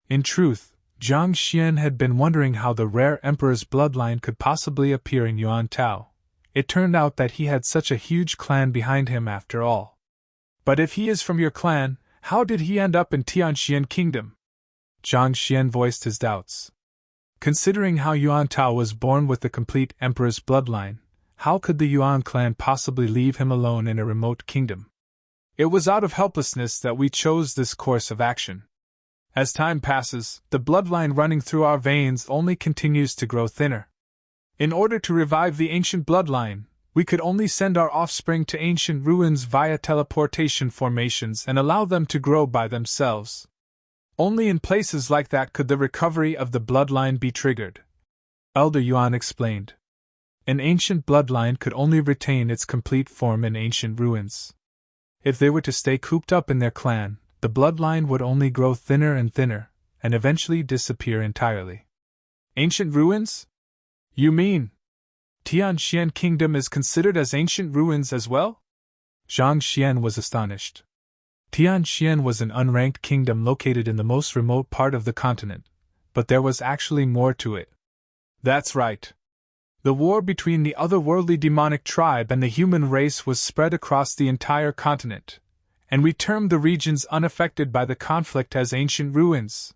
In truth, Zhang Xian had been wondering how the rare Emperor's bloodline could possibly appear in Yuan Tao. It turned out that he had such a huge clan behind him after all. But if he is from your clan, how did he end up in Tianxian Kingdom? Zhang Xian voiced his doubts. Considering how Yuan Tao was born with the complete Emperor's bloodline, how could the Yuan clan possibly leave him alone in a remote kingdom? It was out of helplessness that we chose this course of action. As time passes, the bloodline running through our veins only continues to grow thinner. In order to revive the ancient bloodline, we could only send our offspring to ancient ruins via teleportation formations and allow them to grow by themselves. Only in places like that could the recovery of the bloodline be triggered. Elder Yuan explained. An ancient bloodline could only retain its complete form in ancient ruins. If they were to stay cooped up in their clan, the bloodline would only grow thinner and thinner, and eventually disappear entirely. Ancient ruins? You mean Tianxian Kingdom is considered as ancient ruins as well? Zhang Xian was astonished. Tianxian was an unranked kingdom located in the most remote part of the continent, but there was actually more to it. That's right. The war between the otherworldly demonic tribe and the human race was spread across the entire continent, and we termed the regions unaffected by the conflict as ancient ruins.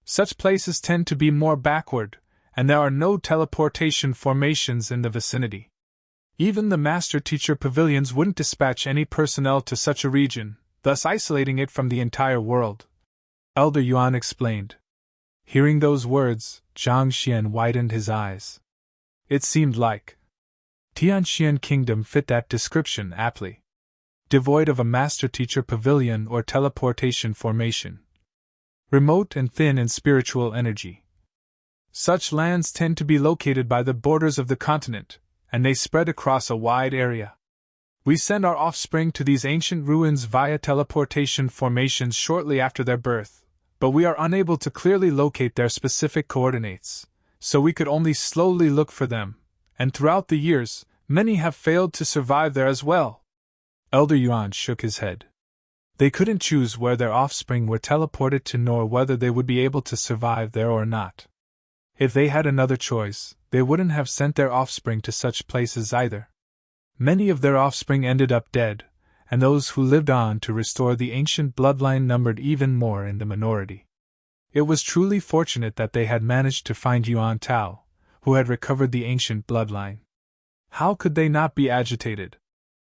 Such places tend to be more backward, and there are no teleportation formations in the vicinity. Even the Master Teacher pavilions wouldn't dispatch any personnel to such a region, thus isolating it from the entire world. Elder Yuan explained. Hearing those words, Zhang Xian widened his eyes. It seemed like Tianxian Kingdom fit that description aptly. Devoid of a Master Teacher pavilion or teleportation formation. Remote and thin in spiritual energy. Such lands tend to be located by the borders of the continent, and they spread across a wide area. We send our offspring to these ancient ruins via teleportation formations shortly after their birth, but we are unable to clearly locate their specific coordinates, so we could only slowly look for them, and throughout the years, many have failed to survive there as well. Elder Yuan shook his head. They couldn't choose where their offspring were teleported to nor whether they would be able to survive there or not. If they had another choice, they wouldn't have sent their offspring to such places either. Many of their offspring ended up dead, and those who lived on to restore the ancient bloodline numbered even more in the minority. It was truly fortunate that they had managed to find Yuan Tao, who had recovered the ancient bloodline. How could they not be agitated?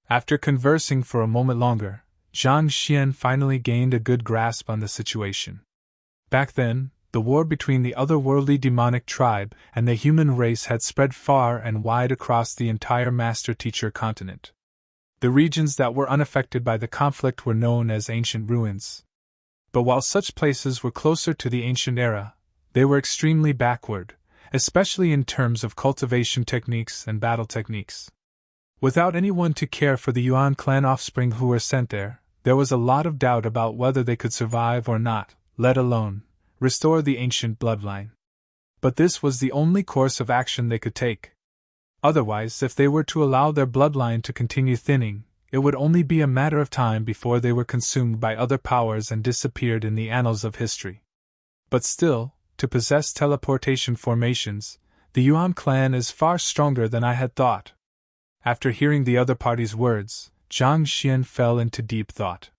After conversing for a moment longer, Zhang Xian finally gained a good grasp on the situation. Back then, the war between the otherworldly demonic tribe and the human race had spread far and wide across the entire Master Teacher continent. The regions that were unaffected by the conflict were known as ancient ruins. But while such places were closer to the ancient era, they were extremely backward, especially in terms of cultivation techniques and battle techniques. Without anyone to care for the Yuan clan offspring who were sent there was a lot of doubt about whether they could survive or not, let alone restore the ancient bloodline. But this was the only course of action they could take. Otherwise, if they were to allow their bloodline to continue thinning, it would only be a matter of time before they were consumed by other powers and disappeared in the annals of history. But still, to possess teleportation formations, the Yuan clan is far stronger than I had thought. After hearing the other party's words, Zhang Xian fell into deep thought.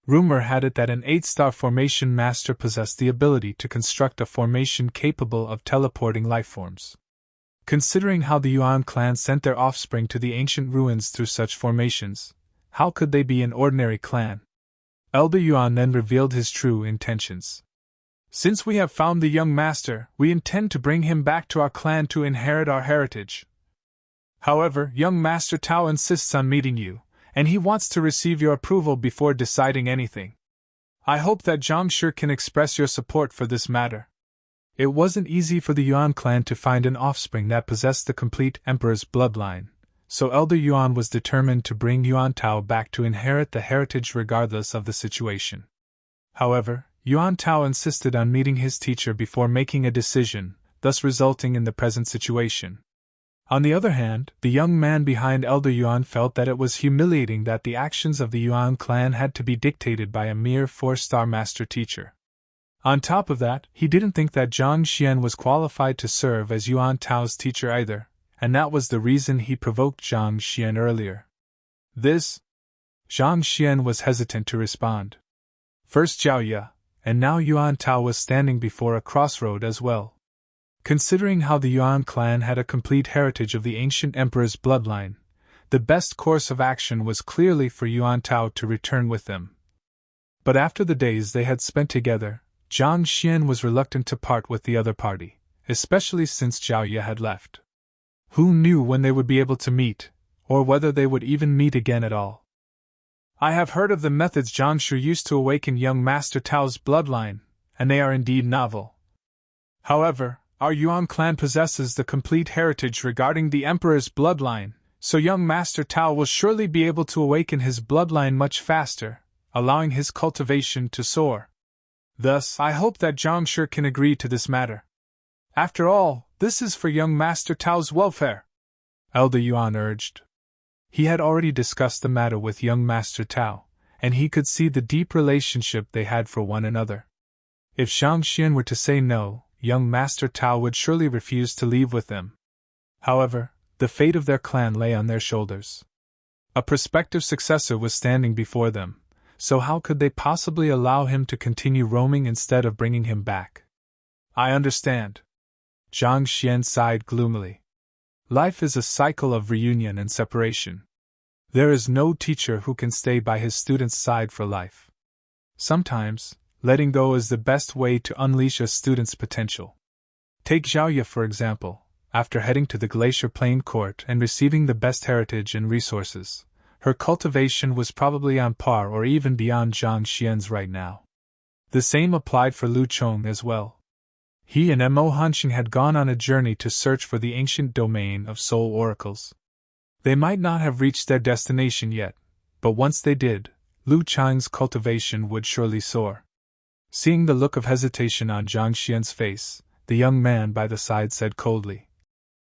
Rumor had it that an 8-star formation master possessed the ability to construct a formation capable of teleporting lifeforms. Considering how the Yuan clan sent their offspring to the ancient ruins through such formations, how could they be an ordinary clan? Elder Yuan then revealed his true intentions. Since we have found the young master, we intend to bring him back to our clan to inherit our heritage. However, young Master Tao insists on meeting you, and he wants to receive your approval before deciding anything. I hope that Zhang Shi can express your support for this matter. It wasn't easy for the Yuan clan to find an offspring that possessed the complete Emperor's bloodline, so Elder Yuan was determined to bring Yuan Tao back to inherit the heritage regardless of the situation. However, Yuan Tao insisted on meeting his teacher before making a decision, thus resulting in the present situation. On the other hand, the young man behind Elder Yuan felt that it was humiliating that the actions of the Yuan clan had to be dictated by a mere 4-star master teacher. On top of that, he didn't think that Zhang Xian was qualified to serve as Yuan Tao's teacher either, and that was the reason he provoked Zhang Xian earlier. Zhang Xian was hesitant to respond. First Zhao Ye, and now Yuan Tao was standing before a crossroad as well. Considering how the Yuan clan had a complete heritage of the ancient emperor's bloodline, the best course of action was clearly for Yuan Tao to return with them. But after the days they had spent together, Zhang Xian was reluctant to part with the other party, especially since Zhao Ye had left. Who knew when they would be able to meet, or whether they would even meet again at all? I have heard of the methods Zhang Shi used to awaken young Master Tao's bloodline, and they are indeed novel. However, our Yuan clan possesses the complete heritage regarding the Emperor's bloodline, so young Master Tao will surely be able to awaken his bloodline much faster, allowing his cultivation to soar. Thus, I hope that Zhang Shi can agree to this matter. After all, this is for young Master Tao's welfare, Elder Yuan urged. He had already discussed the matter with young Master Tao, and he could see the deep relationship they had for one another. If Zhang Xian were to say no, young Master Tao would surely refuse to leave with them. However, the fate of their clan lay on their shoulders. A prospective successor was standing before them, so how could they possibly allow him to continue roaming instead of bringing him back? I understand. Zhang Xian sighed gloomily. Life is a cycle of reunion and separation. There is no teacher who can stay by his student's side for life. Sometimes, letting go is the best way to unleash a student's potential. Take Xiaoya for example. After heading to the Glacier Plain Court and receiving the best heritage and resources, her cultivation was probably on par or even beyond Zhang Xian's right now. The same applied for Lu Chong as well. He and Mo Hanxing had gone on a journey to search for the ancient domain of soul oracles. They might not have reached their destination yet, but once they did, Lu Chang's cultivation would surely soar. Seeing the look of hesitation on Zhang Xian's face, the young man by the side said coldly,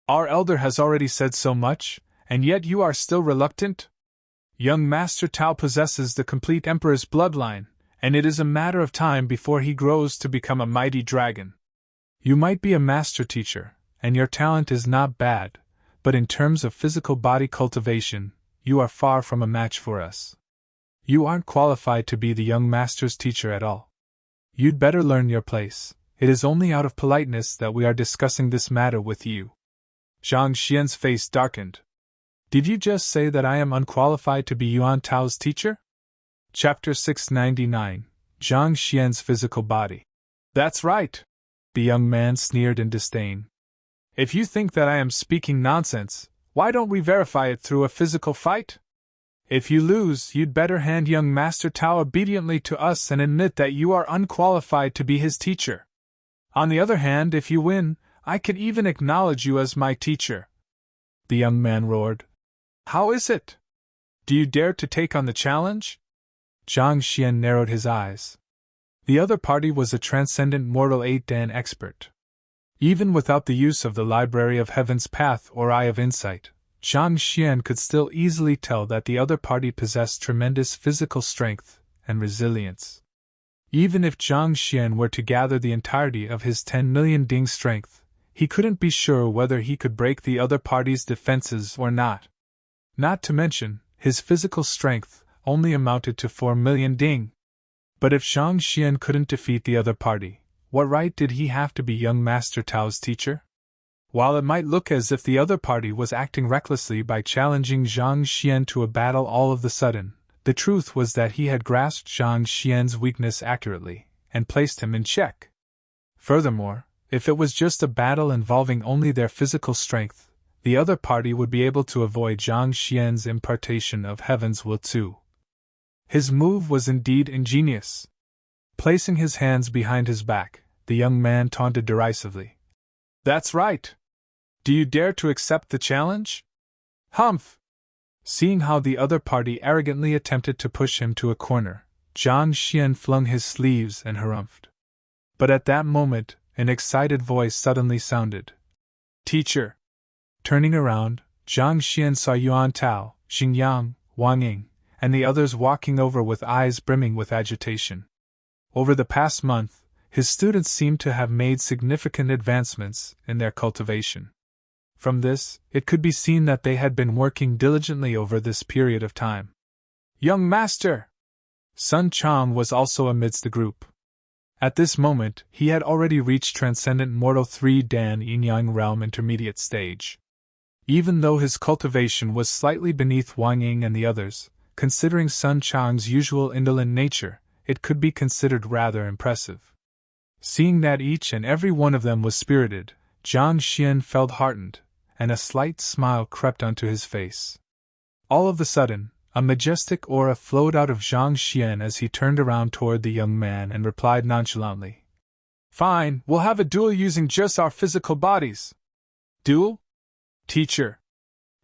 "Our elder has already said so much, and yet you are still reluctant? Young Master Tao possesses the complete Emperor's bloodline, and it is a matter of time before he grows to become a mighty dragon. You might be a master teacher, and your talent is not bad, but in terms of physical body cultivation, you are far from a match for us. You aren't qualified to be the young master's teacher at all. You'd better learn your place. It is only out of politeness that we are discussing this matter with you." Zhang Xian's face darkened. "Did you just say that I am unqualified to be Yuan Tao's teacher?" Chapter 699, Zhang Xian's Physical Body. "That's right," the young man sneered in disdain. "If you think that I am speaking nonsense, why don't we verify it through a physical fight? If you lose, you'd better hand young Master Tao obediently to us and admit that you are unqualified to be his teacher. On the other hand, if you win, I can even acknowledge you as my teacher." The young man roared. "How is it? Do you dare to take on the challenge?" Zhang Xian narrowed his eyes. The other party was a transcendent mortal 8-Dan expert. Even without the use of the Library of Heaven's Path or Eye of Insight, Zhang Xian could still easily tell that the other party possessed tremendous physical strength and resilience. Even if Zhang Xian were to gather the entirety of his 10 million ding strength, he couldn't be sure whether he could break the other party's defenses or not. Not to mention, his physical strength only amounted to 4 million ding. But if Zhang Xian couldn't defeat the other party, what right did he have to be young Master Tao's teacher? While it might look as if the other party was acting recklessly by challenging Zhang Xian to a battle all of the sudden, the truth was that he had grasped Zhang Xian's weakness accurately and placed him in check. Furthermore, if it was just a battle involving only their physical strength, the other party would be able to avoid Zhang Xian's impartation of heaven's will too. His move was indeed ingenious. Placing his hands behind his back, the young man taunted derisively. "That's right. Do you dare to accept the challenge?" "Humph!" Seeing how the other party arrogantly attempted to push him to a corner, Zhang Xian flung his sleeves and harumphed. But at that moment, an excited voice suddenly sounded. "Teacher!" Turning around, Zhang Xian saw Yuan Tao, Xingyang, Wang Ying, and the others walking over with eyes brimming with agitation. Over the past month, his students seemed to have made significant advancements in their cultivation. From this, it could be seen that they had been working diligently over this period of time. "Young Master!" Sun Chang was also amidst the group. At this moment, he had already reached Transcendent Mortal 3-Dan Yin-Yang Realm Intermediate Stage. Even though his cultivation was slightly beneath Wang Ying and the others, considering Sun Chang's usual indolent nature, it could be considered rather impressive. Seeing that each and every one of them was spirited, Zhang Xian felt heartened, and a slight smile crept onto his face. All of a sudden, a majestic aura flowed out of Zhang Xian as he turned around toward the young man and replied nonchalantly. "Fine, we'll have a duel using just our physical bodies." "Duel? Teacher!"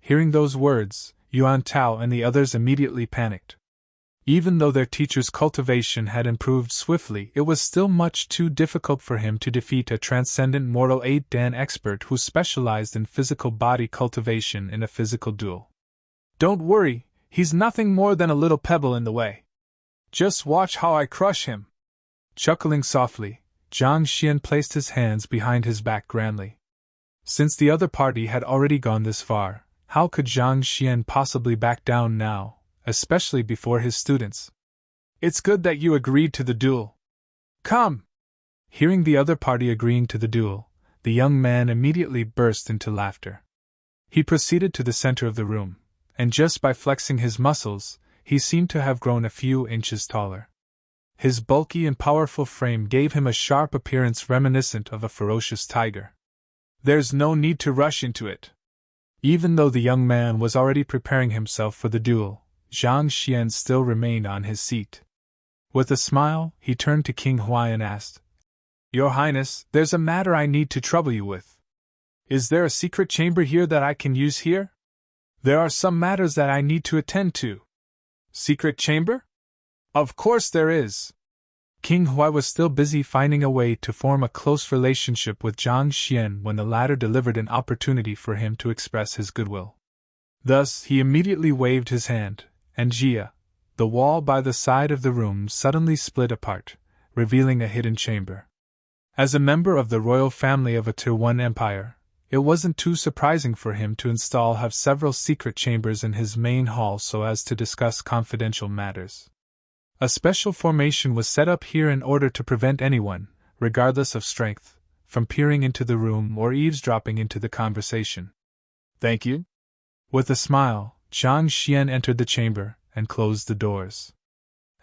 Hearing those words, Yuan Tao and the others immediately panicked. Even though their teacher's cultivation had improved swiftly, it was still much too difficult for him to defeat a transcendent mortal 8-Dan expert who specialized in physical body cultivation in a physical duel. "Don't worry, he's nothing more than a little pebble in the way. Just watch how I crush him." Chuckling softly, Zhang Xian placed his hands behind his back grandly. Since the other party had already gone this far, how could Zhang Xian possibly back down now, especially before his students? "It's good that you agreed to the duel. Come!" Hearing the other party agreeing to the duel, the young man immediately burst into laughter. He proceeded to the center of the room, and just by flexing his muscles, he seemed to have grown a few inches taller. His bulky and powerful frame gave him a sharp appearance reminiscent of a ferocious tiger. "There's no need to rush into it." Even though the young man was already preparing himself for the duel, Zhang Xian still remained on his seat. With a smile, he turned to King Huai and asked, "Your Highness, there's a matter I need to trouble you with. Is there a secret chamber here that I can use here? There are some matters that I need to attend to." "Secret chamber? Of course there is." King Huai was still busy finding a way to form a close relationship with Zhang Xian when the latter delivered an opportunity for him to express his goodwill. Thus, he immediately waved his hand, and Jia, the wall by the side of the room suddenly split apart, revealing a hidden chamber. As a member of the royal family of a Tier 1 empire, it wasn't too surprising for him to have several secret chambers in his main hall so as to discuss confidential matters. A special formation was set up here in order to prevent anyone, regardless of strength, from peering into the room or eavesdropping into the conversation. "Thank you." With a smile, Zhang Xian entered the chamber and closed the doors.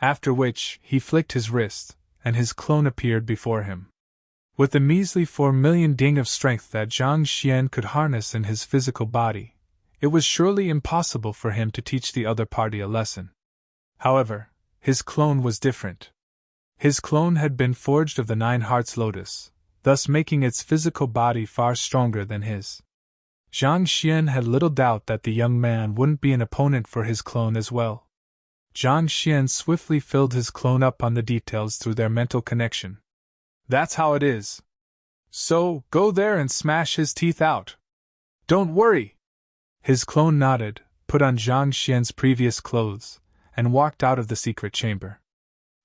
After which, he flicked his wrist, and his clone appeared before him. With the measly 4 million ding of strength that Zhang Xian could harness in his physical body, it was surely impossible for him to teach the other party a lesson. However, his clone was different. His clone had been forged of the 9 Hearts Lotus, thus making its physical body far stronger than his. Zhang Xian had little doubt that the young man wouldn't be an opponent for his clone as well. Zhang Xian swiftly filled his clone up on the details through their mental connection. "That's how it is. So, go there and smash his teeth out. Don't worry." His clone nodded, put on Zhang Xian's previous clothes, and walked out of the secret chamber.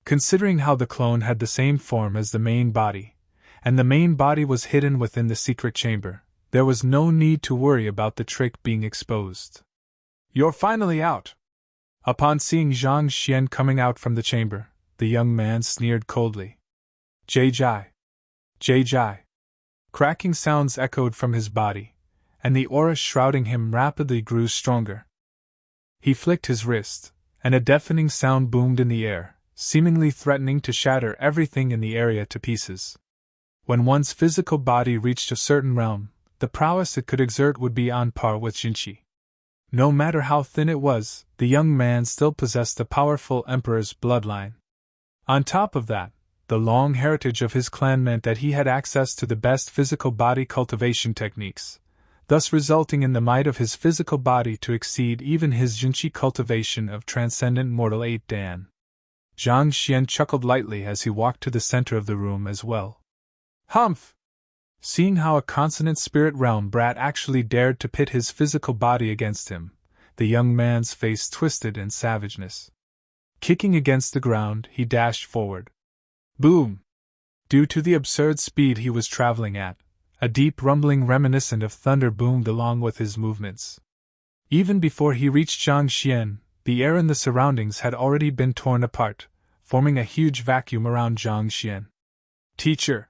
Considering how the clone had the same form as the main body, and the main body was hidden within the secret chamber, there was no need to worry about the trick being exposed. "You're finally out." Upon seeing Zhang Xian coming out from the chamber, the young man sneered coldly. "Jai Jai! Jai Jai!" Cracking sounds echoed from his body, and the aura shrouding him rapidly grew stronger. He flicked his wrist, and a deafening sound boomed in the air, seemingly threatening to shatter everything in the area to pieces. When one's physical body reached a certain realm, the prowess it could exert would be on par with Jinchi. No matter how thin it was, the young man still possessed the powerful emperor's bloodline. On top of that, the long heritage of his clan meant that he had access to the best physical body cultivation techniques, thus resulting in the might of his physical body to exceed even his Jinchi cultivation of Transcendent Mortal 8 Dan. Zhang Xian chuckled lightly as he walked to the center of the room as well. "Humph!" Seeing how a consonant spirit realm brat actually dared to pit his physical body against him, the young man's face twisted in savageness. Kicking against the ground, he dashed forward. Boom! Due to the absurd speed he was traveling at, a deep rumbling reminiscent of thunder boomed along with his movements. Even before he reached Zhang Xian, the air in the surroundings had already been torn apart, forming a huge vacuum around Zhang Xian. "Teacher!"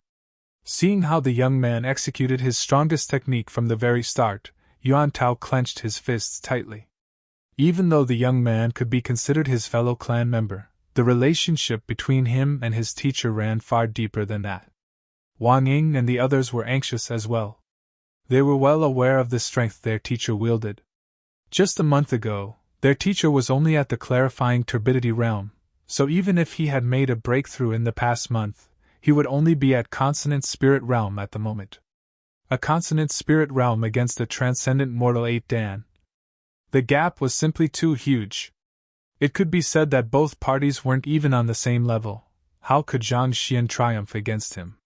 Seeing how the young man executed his strongest technique from the very start, Yuan Tao clenched his fists tightly. Even though the young man could be considered his fellow clan member, the relationship between him and his teacher ran far deeper than that. Wang Ying and the others were anxious as well. They were well aware of the strength their teacher wielded. Just a month ago, their teacher was only at the clarifying turbidity realm, so even if he had made a breakthrough in the past month, he would only be at consonant spirit realm at the moment. A consonant spirit realm against a transcendent mortal 8 Dan. The gap was simply too huge. It could be said that both parties weren't even on the same level. How could Zhang Xian triumph against him?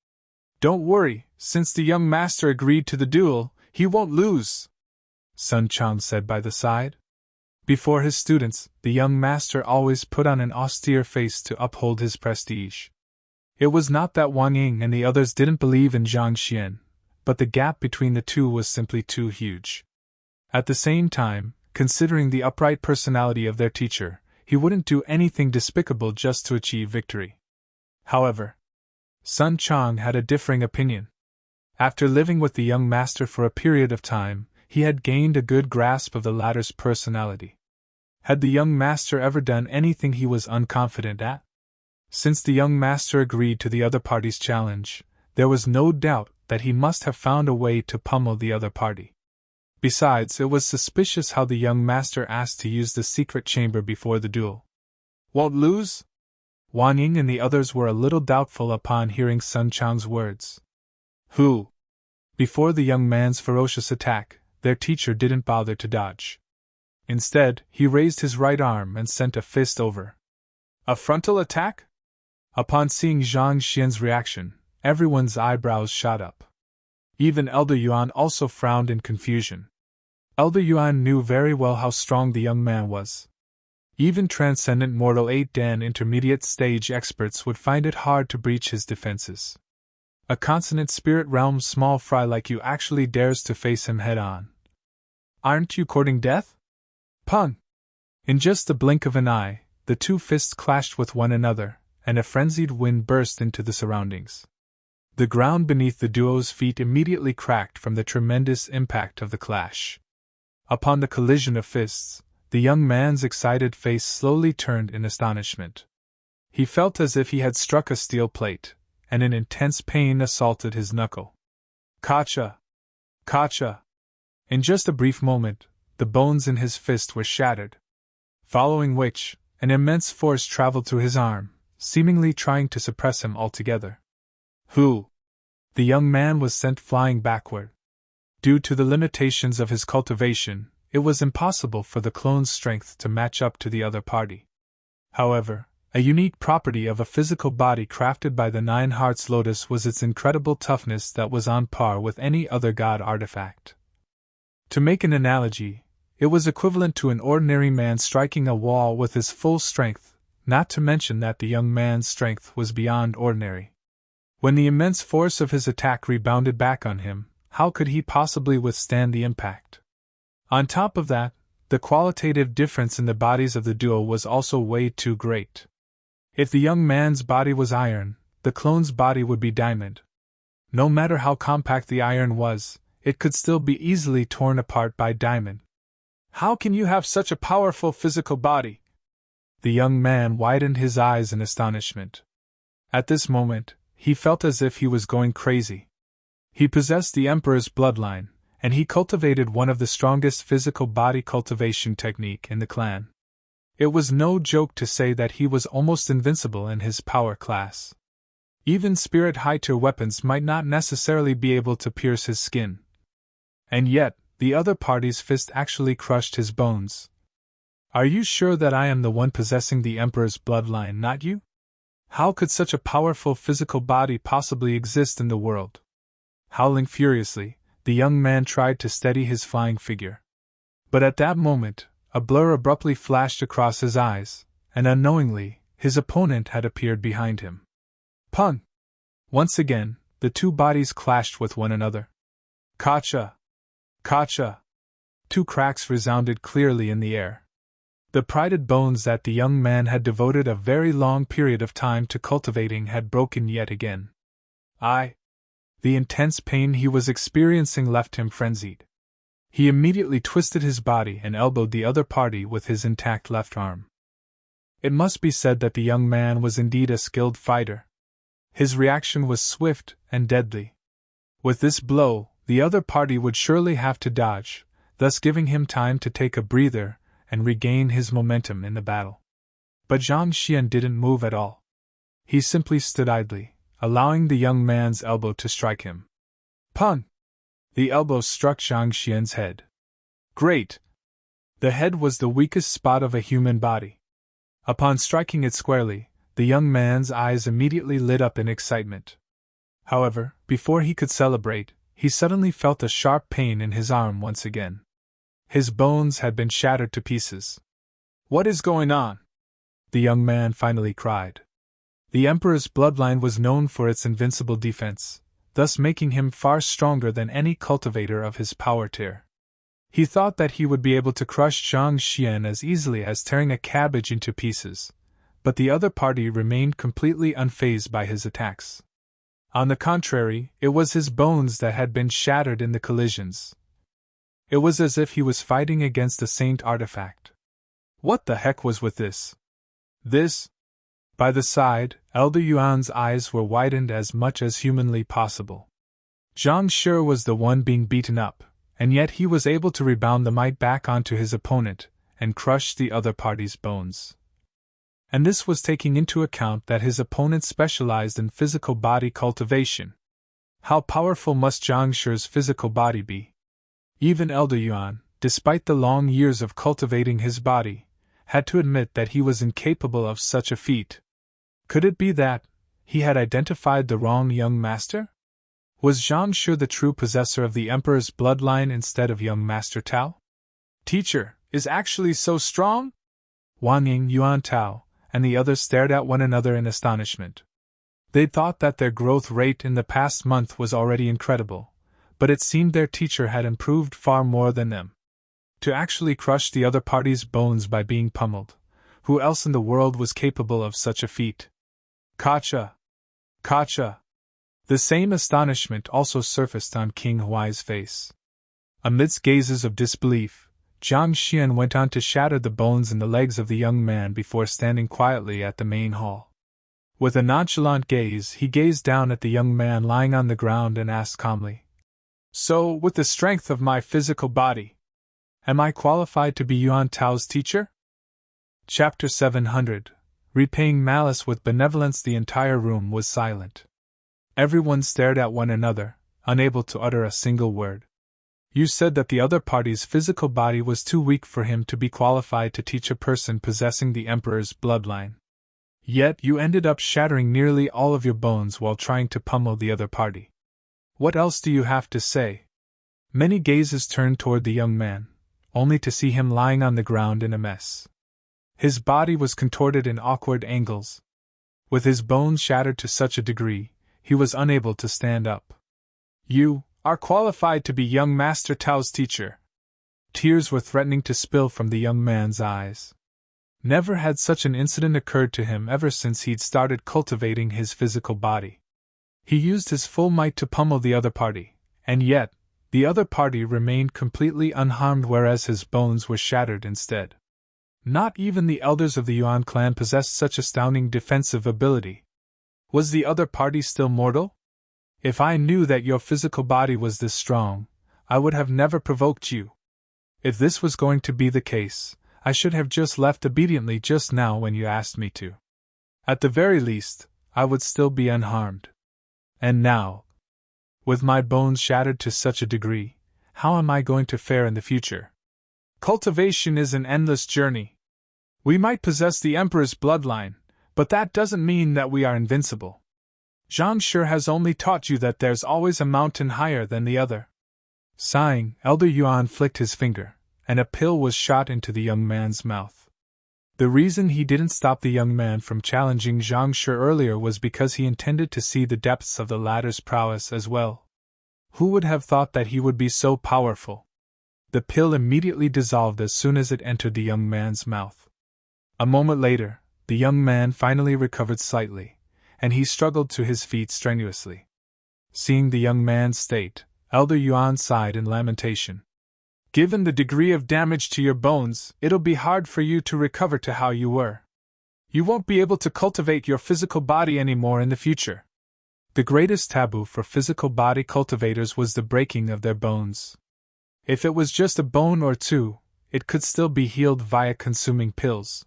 "Don't worry, since the young master agreed to the duel, he won't lose," Sun Chang said by the side. Before his students, the young master always put on an austere face to uphold his prestige. It was not that Wang Ying and the others didn't believe in Zhang Xian, but the gap between the two was simply too huge. At the same time, considering the upright personality of their teacher, he wouldn't do anything despicable just to achieve victory. However, Sun Chang had a differing opinion. After living with the young master for a period of time, he had gained a good grasp of the latter's personality. Had the young master ever done anything he was unconfident at? Since the young master agreed to the other party's challenge, there was no doubt that he must have found a way to pummel the other party. Besides, it was suspicious how the young master asked to use the secret chamber before the duel. Won't lose? Wang Ying and the others were a little doubtful upon hearing Sun Chang's words. Who? Before the young man's ferocious attack, their teacher didn't bother to dodge. Instead, he raised his right arm and sent a fist over. A frontal attack? Upon seeing Zhang Xian's reaction, everyone's eyebrows shot up. Even Elder Yuan also frowned in confusion. Elder Yuan knew very well how strong the young man was. Even Transcendent Mortal 8 Dan intermediate stage experts would find it hard to breach his defenses. A consonant spirit realm small fry like you actually dares to face him head on. Aren't you courting death? Pun! In just the blink of an eye, the two fists clashed with one another, and a frenzied wind burst into the surroundings. The ground beneath the duo's feet immediately cracked from the tremendous impact of the clash. Upon the collision of fists, the young man's excited face slowly turned in astonishment. He felt as if he had struck a steel plate, and an intense pain assaulted his knuckle. Kacha! Kacha! In just a brief moment, the bones in his fist were shattered. Following which, an immense force traveled through his arm, seemingly trying to suppress him altogether. Who? The young man was sent flying backward. Due to the limitations of his cultivation, it was impossible for the clone's strength to match up to the other party. However, a unique property of a physical body crafted by the Nine Hearts Lotus was its incredible toughness that was on par with any other god artifact. To make an analogy, it was equivalent to an ordinary man striking a wall with his full strength, not to mention that the young man's strength was beyond ordinary. When the immense force of his attack rebounded back on him, how could he possibly withstand the impact? On top of that, the qualitative difference in the bodies of the duo was also way too great. If the young man's body was iron, the clone's body would be diamond. No matter how compact the iron was, it could still be easily torn apart by diamond. How can you have such a powerful physical body? The young man widened his eyes in astonishment. At this moment, he felt as if he was going crazy. He possessed the Emperor's bloodline, and he cultivated one of the strongest physical body cultivation technique in the clan. It was no joke to say that he was almost invincible in his power class. Even spirit high-tier weapons might not necessarily be able to pierce his skin. And yet, the other party's fist actually crushed his bones. Are you sure that I am the one possessing the Emperor's bloodline, not you? How could such a powerful physical body possibly exist in the world? Howling furiously, the young man tried to steady his flying figure. But at that moment, a blur abruptly flashed across his eyes, and unknowingly, his opponent had appeared behind him. Pun! Once again, the two bodies clashed with one another. Kacha! Kacha! Two cracks resounded clearly in the air. The prided bones that the young man had devoted a very long period of time to cultivating had broken yet again. The intense pain he was experiencing left him frenzied. He immediately twisted his body and elbowed the other party with his intact left arm. It must be said that the young man was indeed a skilled fighter. His reaction was swift and deadly. With this blow, the other party would surely have to dodge, thus giving him time to take a breather and regain his momentum in the battle. But Zhang Xian didn't move at all. He simply stood idly, allowing the young man's elbow to strike him. Pun! The elbow struck Zhang Xian's head. Great! The head was the weakest spot of a human body. Upon striking it squarely, the young man's eyes immediately lit up in excitement. However, before he could celebrate, he suddenly felt a sharp pain in his arm once again. His bones had been shattered to pieces. What is going on? The young man finally cried. The Emperor's bloodline was known for its invincible defense, thus making him far stronger than any cultivator of his power tier. He thought that he would be able to crush Zhang Xian as easily as tearing a cabbage into pieces, but the other party remained completely unfazed by his attacks. On the contrary, it was his bones that had been shattered in the collisions. It was as if he was fighting against a saint artifact. What the heck was with this? This? By the side, Elder Yuan's eyes were widened as much as humanly possible. Zhang Shi was the one being beaten up, and yet he was able to rebound the might back onto his opponent and crush the other party's bones. And this was taking into account that his opponent specialized in physical body cultivation. How powerful must Zhang Shi's physical body be? Even Elder Yuan, despite the long years of cultivating his body, had to admit that he was incapable of such a feat. Could it be that he had identified the wrong young master? Was Zhang Shi the true possessor of the Emperor's bloodline instead of young Master Tao? Teacher, is actually so strong? Wang Ying, Yuan Tao, and the others stared at one another in astonishment. They'd thought that their growth rate in the past month was already incredible, but it seemed their teacher had improved far more than them. To actually crush the other party's bones by being pummeled, who else in the world was capable of such a feat? Kacha! Kacha! The same astonishment also surfaced on King Huai's face. Amidst gazes of disbelief, Zhang Xian went on to shatter the bones in the legs of the young man before standing quietly at the main hall. With a nonchalant gaze, he gazed down at the young man lying on the ground and asked calmly, "So, with the strength of my physical body, am I qualified to be Yuan Tao's teacher?" Chapter 700. Repaying Malice with Benevolence. The entire room was silent. Everyone stared at one another, unable to utter a single word. You said that the other party's physical body was too weak for him to be qualified to teach a person possessing the Emperor's bloodline. Yet you ended up shattering nearly all of your bones while trying to pummel the other party. What else do you have to say? Many gazes turned toward the young man, only to see him lying on the ground in a mess. His body was contorted in awkward angles. With his bones shattered to such a degree, he was unable to stand up. You are qualified to be young Master Tao's teacher. Tears were threatening to spill from the young man's eyes. Never had such an incident occurred to him ever since he'd started cultivating his physical body. He used his full might to pummel the other party, and yet, the other party remained completely unharmed, whereas his bones were shattered instead. Not even the elders of the Yuan clan possessed such astounding defensive ability. Was the other party still mortal? If I knew that your physical body was this strong, I would have never provoked you. If this was going to be the case, I should have just left obediently just now when you asked me to. At the very least, I would still be unharmed. And now, with my bones shattered to such a degree, how am I going to fare in the future? Cultivation is an endless journey. We might possess the Emperor's bloodline, but that doesn't mean that we are invincible. Zhang Shi has only taught you that there's always a mountain higher than the other. Sighing, Elder Yuan flicked his finger, and a pill was shot into the young man's mouth. The reason he didn't stop the young man from challenging Zhang Shi earlier was because he intended to see the depths of the latter's prowess as well. Who would have thought that he would be so powerful? The pill immediately dissolved as soon as it entered the young man's mouth. A moment later, the young man finally recovered slightly, and he struggled to his feet strenuously. Seeing the young man's state, Elder Yuan sighed in lamentation. Given the degree of damage to your bones, it'll be hard for you to recover to how you were. You won't be able to cultivate your physical body anymore in the future. The greatest taboo for physical body cultivators was the breaking of their bones. If it was just a bone or two, it could still be healed via consuming pills.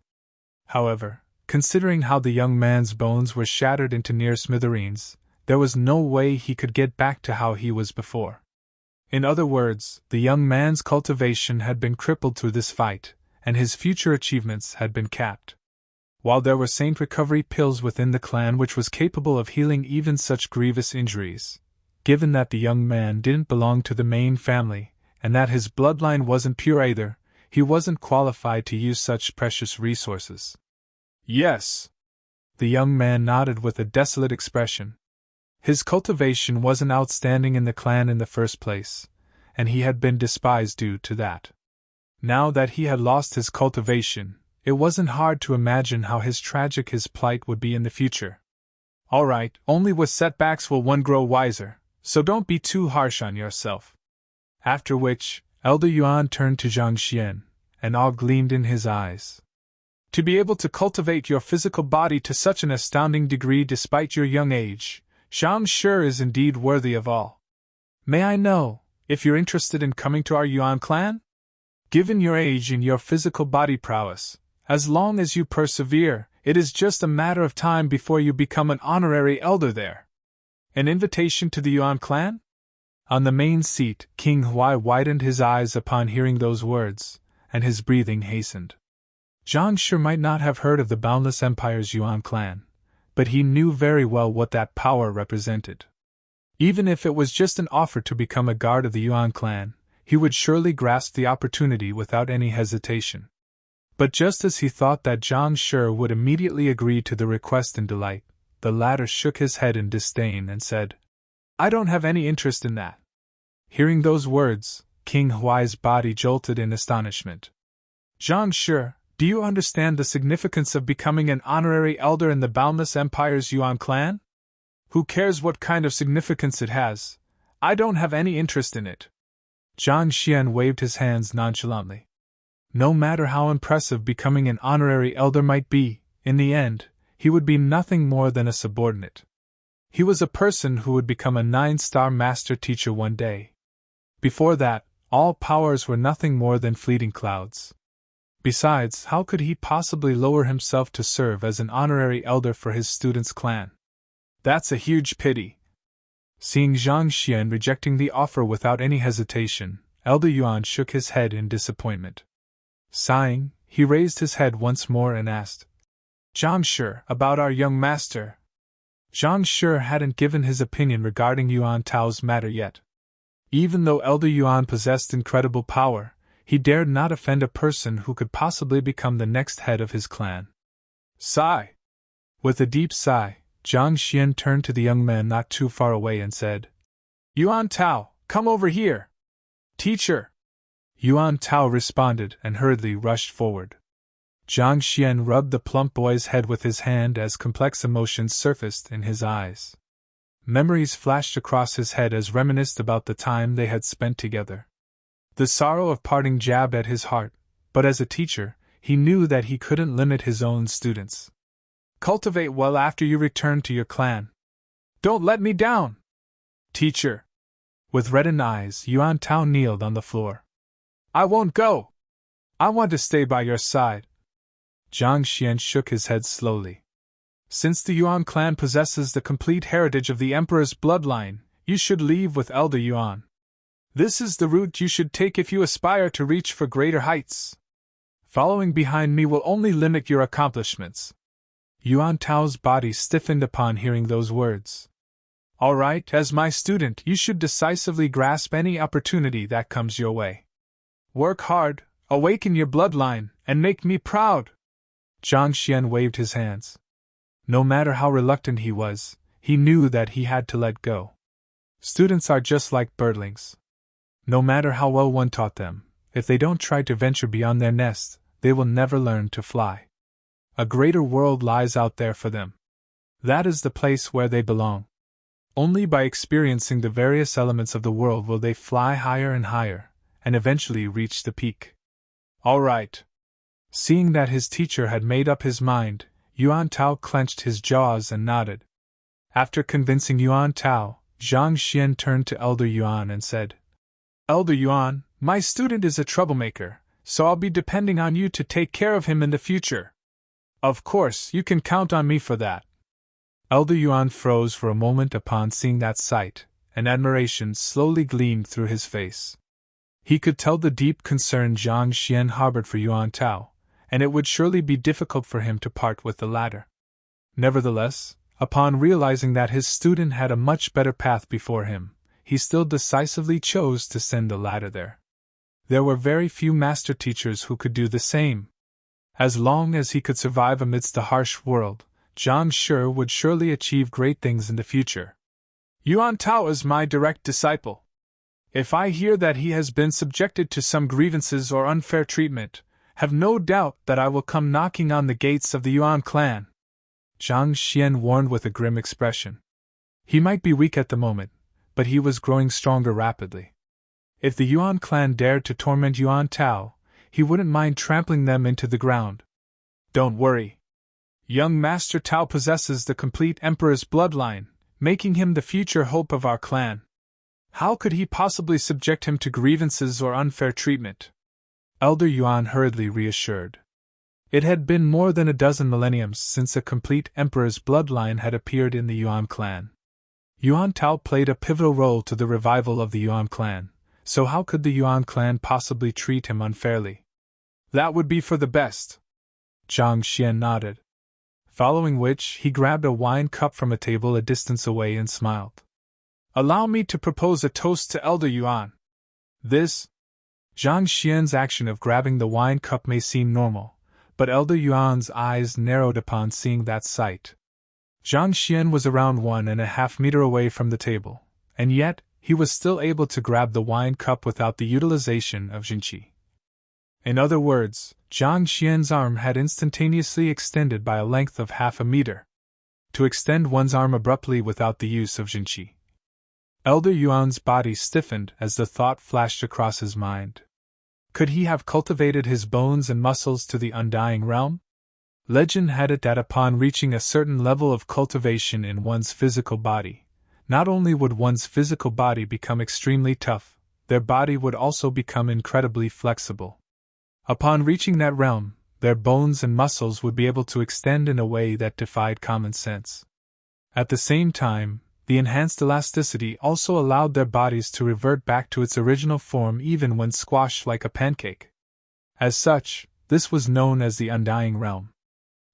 However, considering how the young man's bones were shattered into near smithereens, there was no way he could get back to how he was before. In other words, the young man's cultivation had been crippled through this fight, and his future achievements had been capped. While there were saint recovery pills within the clan which was capable of healing even such grievous injuries, given that the young man didn't belong to the main family, and that his bloodline wasn't pure either, he wasn't qualified to use such precious resources. Yes. The young man nodded with a desolate expression. His cultivation wasn't outstanding in the clan in the first place, and he had been despised due to that. Now that he had lost his cultivation, it wasn't hard to imagine how tragic his plight would be in the future. Alright, only with setbacks will one grow wiser, so don't be too harsh on yourself. After which, Elder Yuan turned to Zhang Xian, and awe gleamed in his eyes. To be able to cultivate your physical body to such an astounding degree despite your young age, Zhang Shi is indeed worthy of all. May I know, if you're interested in coming to our Yuan clan? Given your age and your physical body prowess, as long as you persevere, it is just a matter of time before you become an honorary elder there. An invitation to the Yuan clan? On the main seat, King Huai widened his eyes upon hearing those words, and his breathing hastened. Zhang Shi might not have heard of the Boundless Empire's Yuan clan, but he knew very well what that power represented. Even if it was just an offer to become a guard of the Yuan clan, he would surely grasp the opportunity without any hesitation. But just as he thought that Zhang Shi would immediately agree to the request in delight, the latter shook his head in disdain and said, "I don't have any interest in that." Hearing those words, King Huai's body jolted in astonishment. "Zhang Shi, do you understand the significance of becoming an honorary elder in the Boundless Empire's Yuan clan? Who cares what kind of significance it has? I don't have any interest in it." Zhang Xian waved his hands nonchalantly. No matter how impressive becoming an honorary elder might be, in the end, he would be nothing more than a subordinate. He was a person who would become a 9-star master teacher one day. Before that, all powers were nothing more than fleeting clouds. Besides, how could he possibly lower himself to serve as an honorary elder for his student's clan? That's a huge pity. Seeing Zhang Xian rejecting the offer without any hesitation, Elder Yuan shook his head in disappointment. Sighing, he raised his head once more and asked, "Zhang Shi, about our young master." Zhang Shi hadn't given his opinion regarding Yuan Tao's matter yet. Even though Elder Yuan possessed incredible power, he dared not offend a person who could possibly become the next head of his clan. Sigh. With a deep sigh, Zhang Xian turned to the young man not too far away and said, "Yuan Tao, come over here." "Teacher." Yuan Tao responded and hurriedly rushed forward. Zhang Xian rubbed the plump boy's head with his hand as complex emotions surfaced in his eyes. Memories flashed across his head as reminisced about the time they had spent together. The sorrow of parting jabbed at his heart, but as a teacher, he knew that he couldn't limit his own students. "Cultivate well after you return to your clan. Don't let me down!" "Teacher." With reddened eyes, Yuan Tao kneeled on the floor. "I won't go! I want to stay by your side." Zhang Xian shook his head slowly. "Since the Yuan clan possesses the complete heritage of the Emperor's bloodline, you should leave with Elder Yuan. This is the route you should take if you aspire to reach for greater heights. Following behind me will only limit your accomplishments." Yuan Tao's body stiffened upon hearing those words. "All right, as my student, you should decisively grasp any opportunity that comes your way. Work hard, awaken your bloodline, and make me proud." Zhang Xian waved his hands. No matter how reluctant he was, he knew that he had to let go. Students are just like birdlings. No matter how well one taught them, if they don't try to venture beyond their nest, they will never learn to fly. A greater world lies out there for them. That is the place where they belong. Only by experiencing the various elements of the world will they fly higher and higher, and eventually reach the peak. All right. Seeing that his teacher had made up his mind, Yuan Tao clenched his jaws and nodded. After convincing Yuan Tao, Zhang Xian turned to Elder Yuan and said, "Elder Yuan, my student is a troublemaker, so I'll be depending on you to take care of him in the future. Of course, you can count on me for that." Elder Yuan froze for a moment upon seeing that sight, and admiration slowly gleamed through his face. He could tell the deep concern Zhang Xian harbored for Yuan Tao, and it would surely be difficult for him to part with the latter. Nevertheless, upon realizing that his student had a much better path before him, he still decisively chose to send the latter there. There were very few master teachers who could do the same. As long as he could survive amidst the harsh world, Zhang Shi would surely achieve great things in the future. Yuan Tao is my direct disciple. If I hear that he has been subjected to some grievances or unfair treatment, have no doubt that I will come knocking on the gates of the Yuan clan. Zhang Xian warned with a grim expression. He might be weak at the moment, but he was growing stronger rapidly. If the Yuan clan dared to torment Yuan Tao, he wouldn't mind trampling them into the ground. Don't worry. Young Master Tao possesses the complete Emperor's bloodline, making him the future hope of our clan. How could he possibly subject him to grievances or unfair treatment? Elder Yuan hurriedly reassured. It had been more than a dozen millenniums since a complete Emperor's bloodline had appeared in the Yuan clan. Yuan Tao played a pivotal role to the revival of the Yuan clan, so how could the Yuan clan possibly treat him unfairly? That would be for the best. Zhang Xian nodded. Following which, he grabbed a wine cup from a table a distance away and smiled. Allow me to propose a toast to Elder Yuan. This? Zhang Xian's action of grabbing the wine cup may seem normal, but Elder Yuan's eyes narrowed upon seeing that sight. Zhang Xian was around 1.5 meters away from the table, and yet, he was still able to grab the wine cup without the utilization of Jinqi. In other words, Zhang Xian's arm had instantaneously extended by a length of 0.5 meter. To extend one's arm abruptly without the use of Jinqi. Elder Yuan's body stiffened as the thought flashed across his mind. Could he have cultivated his bones and muscles to the undying realm? Legend had it that upon reaching a certain level of cultivation in one's physical body, not only would one's physical body become extremely tough, their body would also become incredibly flexible. Upon reaching that realm, their bones and muscles would be able to extend in a way that defied common sense. At the same time, the enhanced elasticity also allowed their bodies to revert back to its original form even when squashed like a pancake. As such, this was known as the Undying Realm.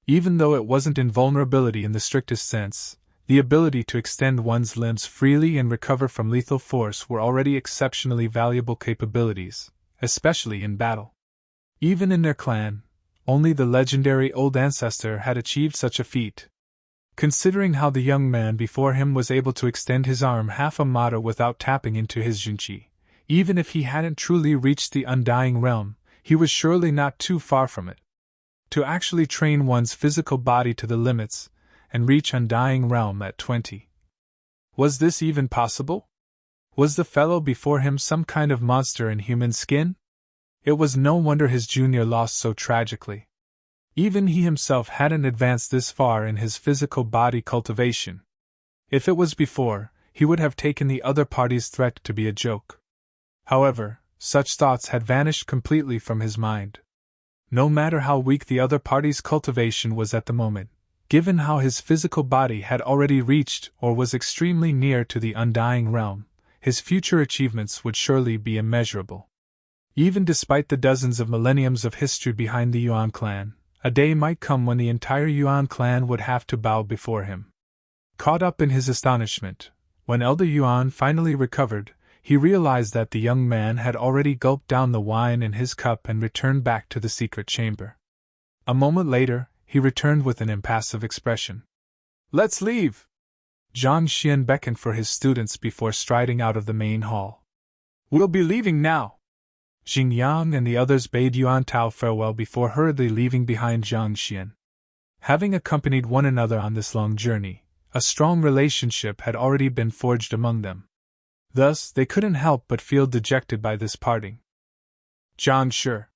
Even though it wasn't invulnerability in the strictest sense, the ability to extend one's limbs freely and recover from lethal force were already exceptionally valuable capabilities, especially in battle. Even in their clan, only the legendary old ancestor had achieved such a feat. Considering how the young man before him was able to extend his arm 0.5 meter without tapping into his Jinqi, even if he hadn't truly reached the Undying Realm, he was surely not too far from it. To actually train one's physical body to the limits, and reach Undying Realm at 20. Was this even possible? Was the fellow before him some kind of monster in human skin? It was no wonder his junior lost so tragically. Even he himself hadn't advanced this far in his physical body cultivation. If it was before, he would have taken the other party's threat to be a joke. However, such thoughts had vanished completely from his mind. No matter how weak the other party's cultivation was at the moment, given how his physical body had already reached or was extremely near to the Undying Realm, his future achievements would surely be immeasurable. Even despite the dozens of millenniums of history behind the Yuan clan, a day might come when the entire Yuan clan would have to bow before him. Caught up in his astonishment, when Elder Yuan finally recovered, he realized that the young man had already gulped down the wine in his cup and returned back to the secret chamber. A moment later, he returned with an impassive expression. "Let's leave!" Zhang Xian beckoned for his students before striding out of the main hall. "We'll be leaving now." Jing Yang and the others bade Yuan Tao farewell before hurriedly leaving behind Zhang Xian. Having accompanied one another on this long journey, a strong relationship had already been forged among them. Thus, they couldn't help but feel dejected by this parting. Zhang Shi.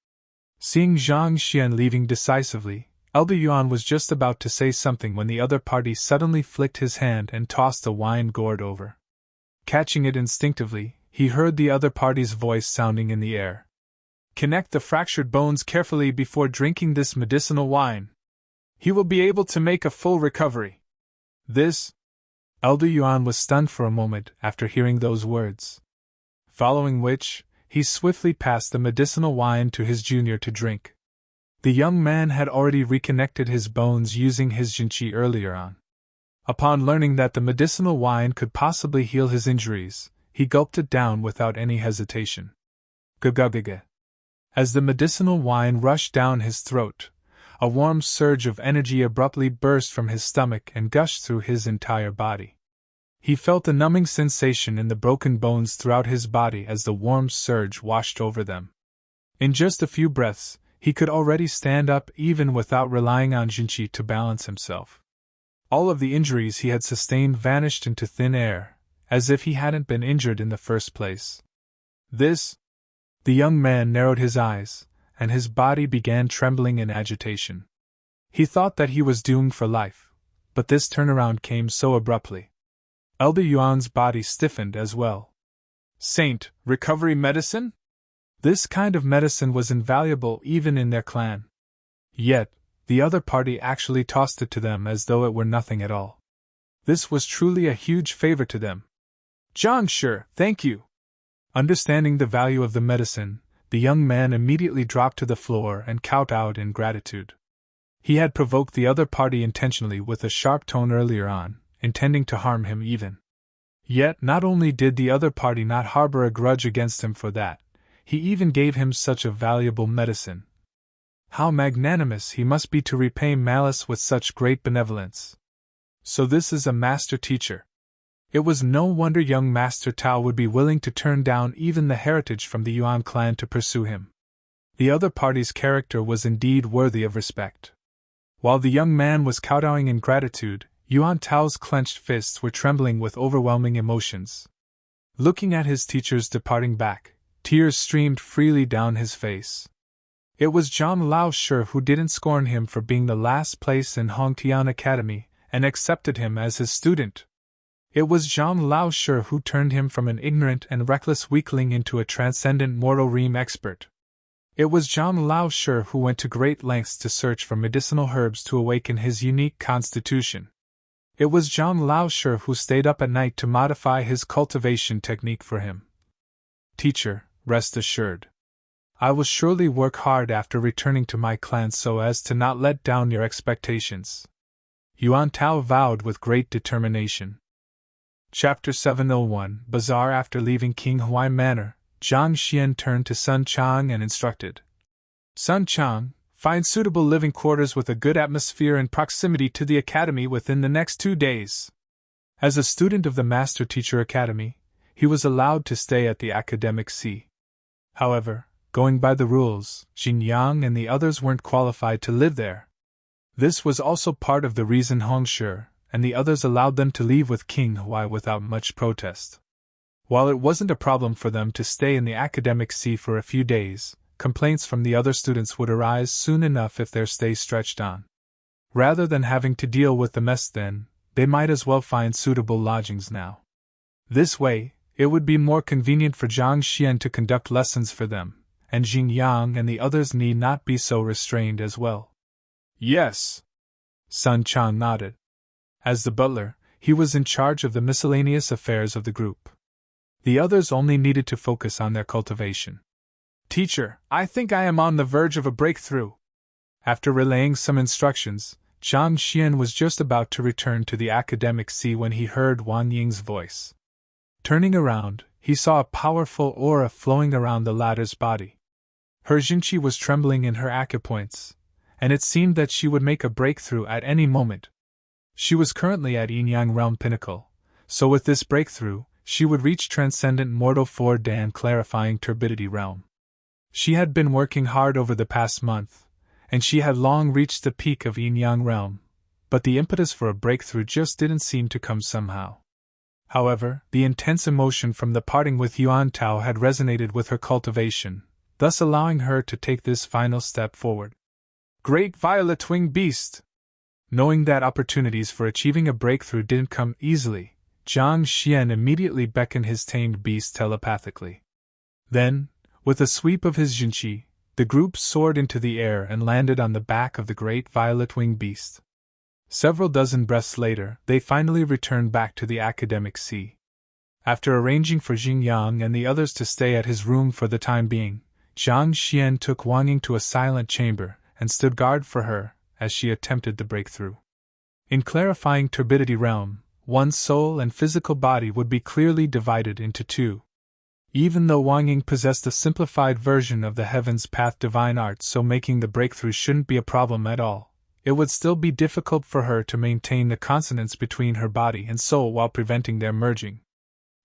Seeing Zhang Xian leaving decisively, Elder Yuan was just about to say something when the other party suddenly flicked his hand and tossed the wine gourd over. Catching it instinctively, he heard the other party's voice sounding in the air. "Connect the fractured bones carefully before drinking this medicinal wine. He will be able to make a full recovery." This? Elder Yuan was stunned for a moment after hearing those words. Following which, he swiftly passed the medicinal wine to his junior to drink. The young man had already reconnected his bones using his Jinqi earlier on. Upon learning that the medicinal wine could possibly heal his injuries, he gulped it down without any hesitation. Gugugugga. As the medicinal wine rushed down his throat, a warm surge of energy abruptly burst from his stomach and gushed through his entire body. He felt a numbing sensation in the broken bones throughout his body as the warm surge washed over them. In just a few breaths, he could already stand up even without relying on Jinqi to balance himself. All of the injuries he had sustained vanished into thin air, as if he hadn't been injured in the first place. This? The young man narrowed his eyes, and his body began trembling in agitation. He thought that he was doomed for life, but this turnaround came so abruptly. Elder Yuan's body stiffened as well. Saint, recovery medicine? This kind of medicine was invaluable even in their clan. Yet, the other party actually tossed it to them as though it were nothing at all. This was truly a huge favor to them. Zhang Shi, thank you. Understanding the value of the medicine, the young man immediately dropped to the floor and kowtowed in gratitude. He had provoked the other party intentionally with a sharp tone earlier on, intending to harm him even. Yet not only did the other party not harbor a grudge against him for that, he even gave him such a valuable medicine. How magnanimous he must be to repay malice with such great benevolence. So this is a master teacher. It was no wonder young Master Tao would be willing to turn down even the heritage from the Yuan clan to pursue him. The other party's character was indeed worthy of respect. While the young man was kowtowing in gratitude, Yuan Tao's clenched fists were trembling with overwhelming emotions. Looking at his teachers departing back, tears streamed freely down his face. It was Zhang Laoshi who didn't scorn him for being the last place in Hongtian Academy, and accepted him as his student. It was Zhang Laoshi who turned him from an ignorant and reckless weakling into a transcendent mortal realm expert. It was Zhang Laoshi who went to great lengths to search for medicinal herbs to awaken his unique constitution. It was Zhang Laoshi who stayed up at night to modify his cultivation technique for him. Teacher, rest assured. I will surely work hard after returning to my clan so as to not let down your expectations. Yuan Tao vowed with great determination. Chapter 701 Bazaar. After leaving King Huai Manor, Zhang Xian turned to Sun Chang and instructed. Sun Chang, find suitable living quarters with a good atmosphere and proximity to the academy within the next 2 days. As a student of the Master Teacher Academy, he was allowed to stay at the academic C. However, going by the rules, Jin Yang and the others weren't qualified to live there. This was also part of the reason Hong Shi and the others allowed them to leave with King Huai without much protest. While it wasn't a problem for them to stay in the academic C for a few days, complaints from the other students would arise soon enough if their stay stretched on. Rather than having to deal with the mess then, they might as well find suitable lodgings now. This way, it would be more convenient for Zhang Xian to conduct lessons for them, and Jin Yang and the others need not be so restrained as well. Yes. Sun Chang nodded. As the butler, he was in charge of the miscellaneous affairs of the group. The others only needed to focus on their cultivation. Teacher, I think I am on the verge of a breakthrough. After relaying some instructions, Zhang Xian was just about to return to the academic C when he heard Wang Ying's voice. Turning around, he saw a powerful aura flowing around the latter's body. Her Jinqi was trembling in her acupoints, and it seemed that she would make a breakthrough at any moment. She was currently at Yin Yang Realm Pinnacle, so with this breakthrough, she would reach Transcendent Mortal 4 Dan Clarifying Turbidity Realm. She had been working hard over the past month, and she had long reached the peak of Yin Yang Realm, but the impetus for a breakthrough just didn't seem to come somehow. However, the intense emotion from the parting with Yuan Tao had resonated with her cultivation, thus allowing her to take this final step forward. Great Violet-winged Beast! Knowing that opportunities for achieving a breakthrough didn't come easily, Zhang Xian immediately beckoned his tamed beast telepathically. Then, with a sweep of his Jinqi, the group soared into the air and landed on the back of the great violet-winged beast. Several dozen breaths later, they finally returned back to the academic C. After arranging for Jin Yang and the others to stay at his room for the time being, Zhang Xian took Wang Ying to a silent chamber and stood guard for her as she attempted the breakthrough. In Clarifying Turbidity Realm, one's soul and physical body would be clearly divided into two. Even though Wang Ying possessed a simplified version of the Heaven's Path divine art, so making the breakthrough shouldn't be a problem at all, it would still be difficult for her to maintain the consonance between her body and soul while preventing their merging.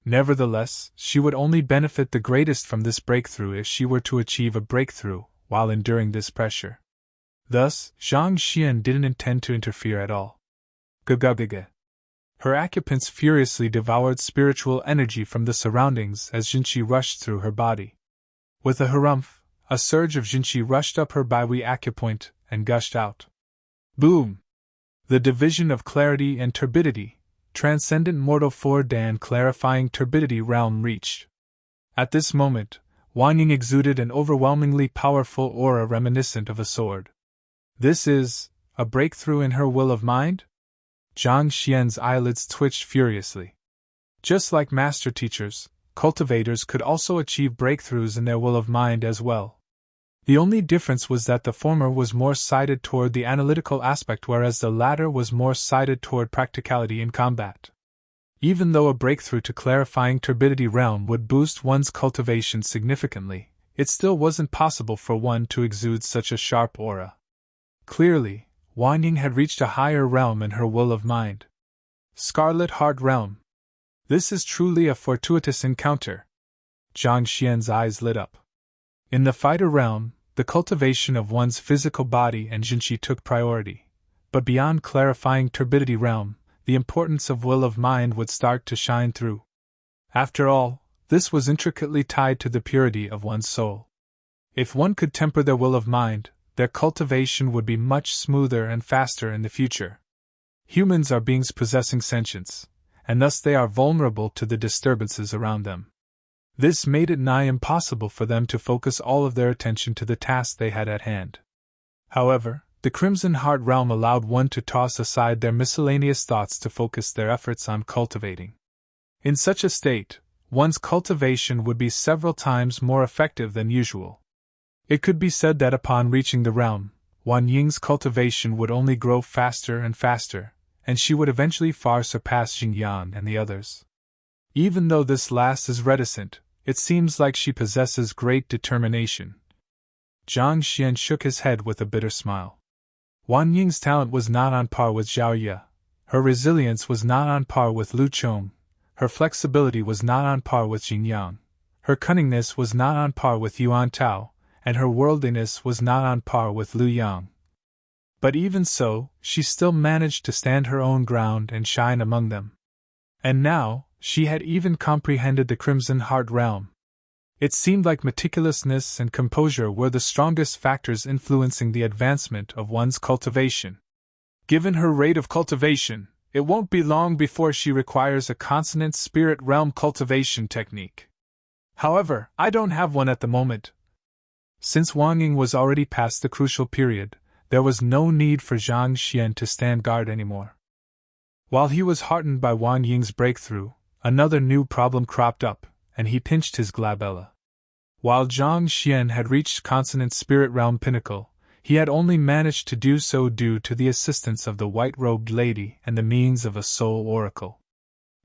Nevertheless, she would only benefit the greatest from this breakthrough if she were to achieve a breakthrough while enduring this pressure. Thus, Zhang Xian didn't intend to interfere at all. Gugugage. Her occupants furiously devoured spiritual energy from the surroundings as Jinchi rushed through her body. With a harumph, a surge of Jinchi rushed up her biwi acupoint and gushed out. Boom! The division of clarity and turbidity, transcendent mortal for Dan clarifying turbidity realm reached. At this moment, Wang Ying exuded an overwhelmingly powerful aura reminiscent of a sword. This is a breakthrough in her will of mind? Zhang Xian's eyelids twitched furiously. Just like master teachers, cultivators could also achieve breakthroughs in their will of mind as well. The only difference was that the former was more sided toward the analytical aspect, whereas the latter was more sided toward practicality in combat. Even though a breakthrough to clarifying turbidity realm would boost one's cultivation significantly, it still wasn't possible for one to exude such a sharp aura. Clearly, Wang Ying had reached a higher realm in her will of mind. Scarlet Heart Realm. This is truly a fortuitous encounter. Zhang Xian's eyes lit up. In the fighter realm, the cultivation of one's physical body and Jinchi took priority, but beyond clarifying turbidity realm, the importance of will of mind would start to shine through. After all, this was intricately tied to the purity of one's soul. If one could temper their will of mind, their cultivation would be much smoother and faster in the future. Humans are beings possessing sentience, and thus they are vulnerable to the disturbances around them. This made it nigh impossible for them to focus all of their attention to the task they had at hand. However, the Crimson Heart Realm allowed one to toss aside their miscellaneous thoughts to focus their efforts on cultivating. In such a state, one's cultivation would be several times more effective than usual. It could be said that upon reaching the realm, Wang Ying's cultivation would only grow faster and faster, and she would eventually far surpass Xingyan and the others. Even though this last is reticent, it seems like she possesses great determination. Zhang Xian shook his head with a bitter smile. Wang Ying's talent was not on par with Zhao Ye. Her resilience was not on par with Lu Chong. Her flexibility was not on par with Xingyang. Her cunningness was not on par with Yuan Tao, and her worldliness was not on par with Liu Yang. But even so, she still managed to stand her own ground and shine among them. And now, she had even comprehended the Crimson Heart Realm. It seemed like meticulousness and composure were the strongest factors influencing the advancement of one's cultivation. Given her rate of cultivation, it won't be long before she requires a consonant spirit realm cultivation technique. However, I don't have one at the moment. Since Wang Ying was already past the crucial period, there was no need for Zhang Xian to stand guard anymore. While he was heartened by Wang Ying's breakthrough, another new problem cropped up, and he pinched his glabella. While Zhang Xian had reached consonant spirit realm pinnacle, he had only managed to do so due to the assistance of the white-robed lady and the means of a soul oracle.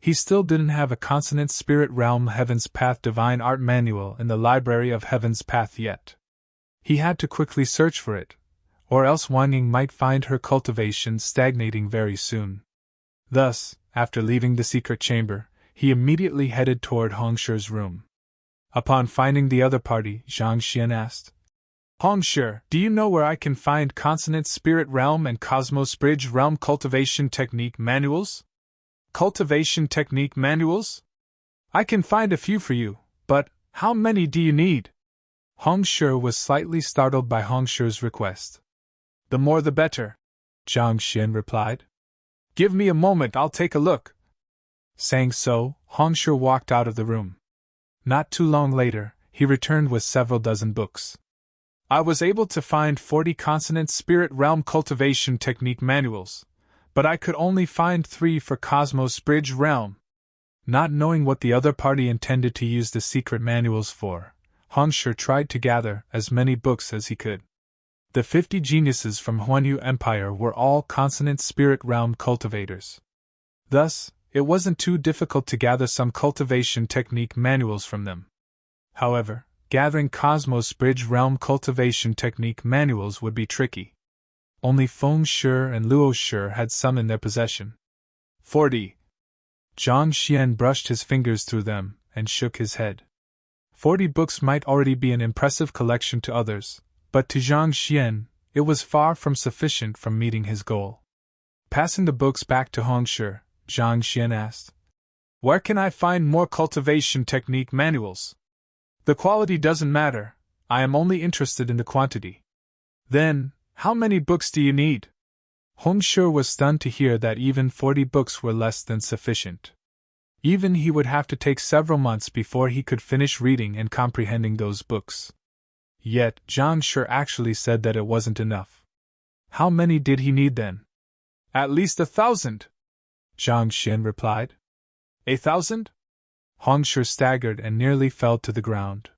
He still didn't have a consonant spirit realm Heaven's Path divine art manual in the library of Heaven's Path yet. He had to quickly search for it, or else Wang Ying might find her cultivation stagnating very soon. Thus, after leaving the secret chamber, he immediately headed toward Hongshi's room. Upon finding the other party, Zhang Xian asked, "Hongshi, do you know where I can find Consonant Spirit Realm and Cosmos Bridge Realm Cultivation Technique manuals?" "Cultivation Technique manuals? I can find a few for you, but how many do you need?" Hongshi was slightly startled by Hongshi's request. "The more the better," Zhang Xian replied. "Give me a moment, I'll take a look." Saying so, Hongshi walked out of the room. Not too long later, he returned with several dozen books. "I was able to find 40 Consonant Spirit Realm Cultivation Technique manuals, but I could only find 3 for Cosmos Bridge Realm." Not knowing what the other party intended to use the secret manuals for, Hongshi tried to gather as many books as he could. The 50 geniuses from Huanyu Empire were all Consonant Spirit Realm cultivators. Thus, it wasn't too difficult to gather some cultivation technique manuals from them. However, gathering Cosmos Bridge Realm cultivation technique manuals would be tricky. Only Feng Shi and Luo Shi had some in their possession. 40. Zhang Xian brushed his fingers through them and shook his head. 40 books might already be an impressive collection to others, but to Zhang Xian, it was far from sufficient from meeting his goal. Passing the books back to Hongshi, Zhang Xian asked, "Where can I find more cultivation technique manuals? The quality doesn't matter, I am only interested in the quantity." "Then, how many books do you need?" Hongshi was stunned to hear that even 40 books were less than sufficient. Even he would have to take several months before he could finish reading and comprehending those books. Yet, Zhang Shi actually said that it wasn't enough. How many did he need then? "At least 1,000, Zhang Xian replied. 1,000? Hongshi staggered and nearly fell to the ground.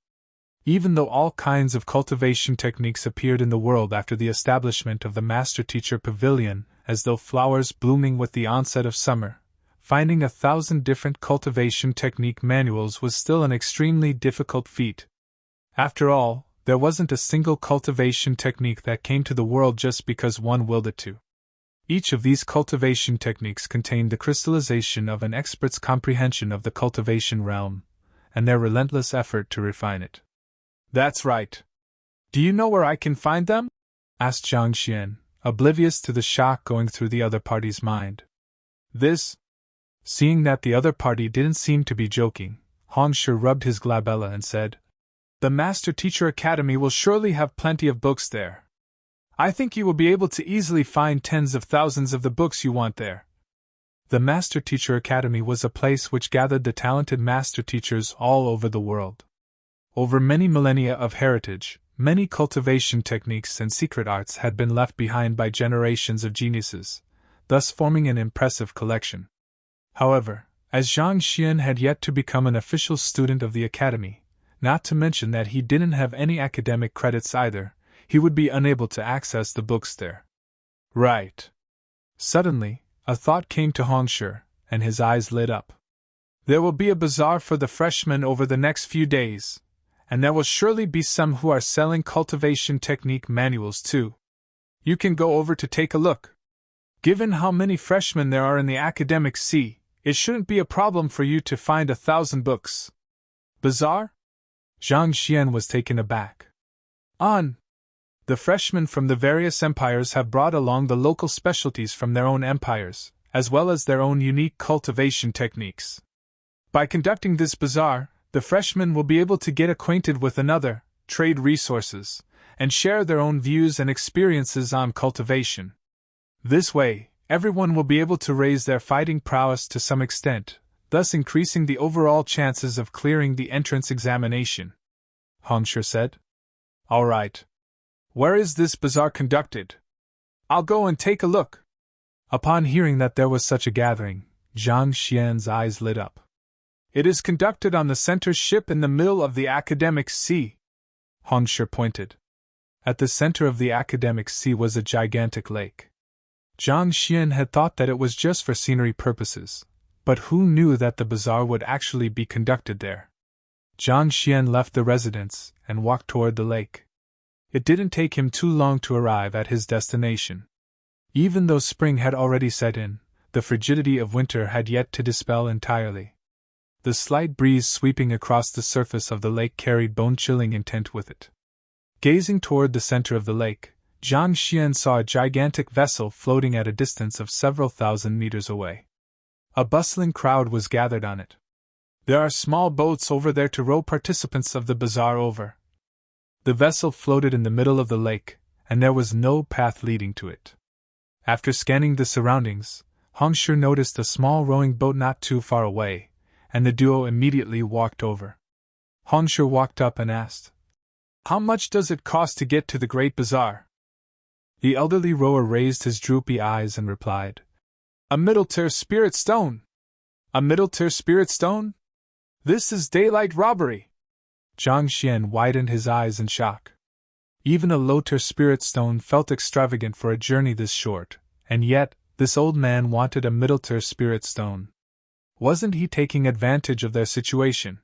Even though all kinds of cultivation techniques appeared in the world after the establishment of the Master Teacher Pavilion, as though flowers blooming with the onset of summer, finding 1,000 different cultivation technique manuals was still an extremely difficult feat. After all, there wasn't a single cultivation technique that came to the world just because one willed it to. Each of these cultivation techniques contained the crystallization of an expert's comprehension of the cultivation realm, and their relentless effort to refine it. "That's right. Do you know where I can find them?" asked Zhang Xian, oblivious to the shock going through the other party's mind. Seeing that the other party didn't seem to be joking, Hongshi rubbed his glabella and said, "The Master Teacher Academy will surely have plenty of books there. I think you will be able to easily find tens of thousands of the books you want there." The Master Teacher Academy was a place which gathered the talented master teachers all over the world. Over many millennia of heritage, many cultivation techniques and secret arts had been left behind by generations of geniuses, thus forming an impressive collection. However, as Zhang Xian had yet to become an official student of the academy, not to mention that he didn't have any academic credits either, he would be unable to access the books there. Right. Suddenly, a thought came to Hongshi, and his eyes lit up. "There will be a bazaar for the freshmen over the next few days, and there will surely be some who are selling cultivation technique manuals too. You can go over to take a look. Given how many freshmen there are in the academic sea, it shouldn't be a problem for you to find 1,000 books." "Bazaar?" Zhang Xian was taken aback. The freshmen from the various empires have brought along the local specialties from their own empires, as well as their own unique cultivation techniques. By conducting this bazaar, the freshmen will be able to get acquainted with another, trade resources, and share their own views and experiences on cultivation. This way, everyone will be able to raise their fighting prowess to some extent, thus increasing the overall chances of clearing the entrance examination," Hongshi said. "All right. Where is this bazaar conducted? I'll go and take a look." Upon hearing that there was such a gathering, Zhang Xian's eyes lit up. "It is conducted on the center ship in the middle of the academic sea," Hongshi pointed. At the center of the academic sea was a gigantic lake. Zhang Xian had thought that it was just for scenery purposes, but who knew that the bazaar would actually be conducted there? Zhang Xian left the residence and walked toward the lake. It didn't take him too long to arrive at his destination. Even though spring had already set in, the frigidity of winter had yet to dispel entirely. The slight breeze sweeping across the surface of the lake carried bone-chilling intent with it. Gazing toward the center of the lake, Zhang Xian saw a gigantic vessel floating at a distance of several thousand meters away. A bustling crowd was gathered on it. "There are small boats over there to row participants of the bazaar over." The vessel floated in the middle of the lake, and there was no path leading to it. After scanning the surroundings, Hongshi noticed a small rowing boat not too far away, and the duo immediately walked over. Hongshi walked up and asked, "How much does it cost to get to the Great Bazaar?" The elderly rower raised his droopy eyes and replied, "A middle-tier spirit stone." "A middle-tier spirit stone? This is daylight robbery!" Zhang Xian widened his eyes in shock. Even a low-tier spirit stone felt extravagant for a journey this short, and yet, this old man wanted a middle-tier spirit stone. Wasn't he taking advantage of their situation?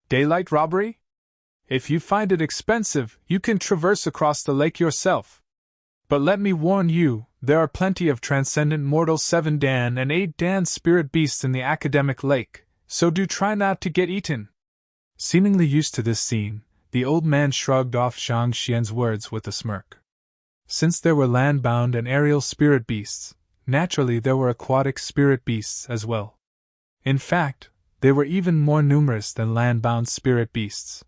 Daylight robbery? If you find it expensive, you can traverse across the lake yourself. But let me warn you, there are plenty of transcendent mortal 7 Dan and 8 Dan spirit beasts in the academic lake, so do try not to get eaten. Seemingly used to this scene, the old man shrugged off Zhang Xian's words with a smirk. Since there were land-bound and aerial spirit beasts, Naturally, there were aquatic spirit beasts as well. In fact, they were even more numerous than land-bound spirit beasts.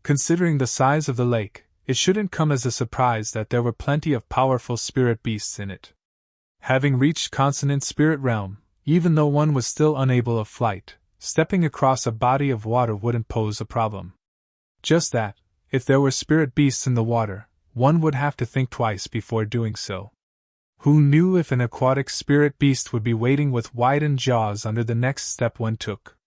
Considering the size of the lake, it shouldn't come as a surprise that there were plenty of powerful spirit beasts in it. Having reached consonant spirit realm, even though one was still unable of flight, stepping across a body of water wouldn't pose a problem. Just that, if there were spirit beasts in the water, one would have to think twice before doing so. Who knew if an aquatic spirit beast would be waiting with widened jaws under the next step one took?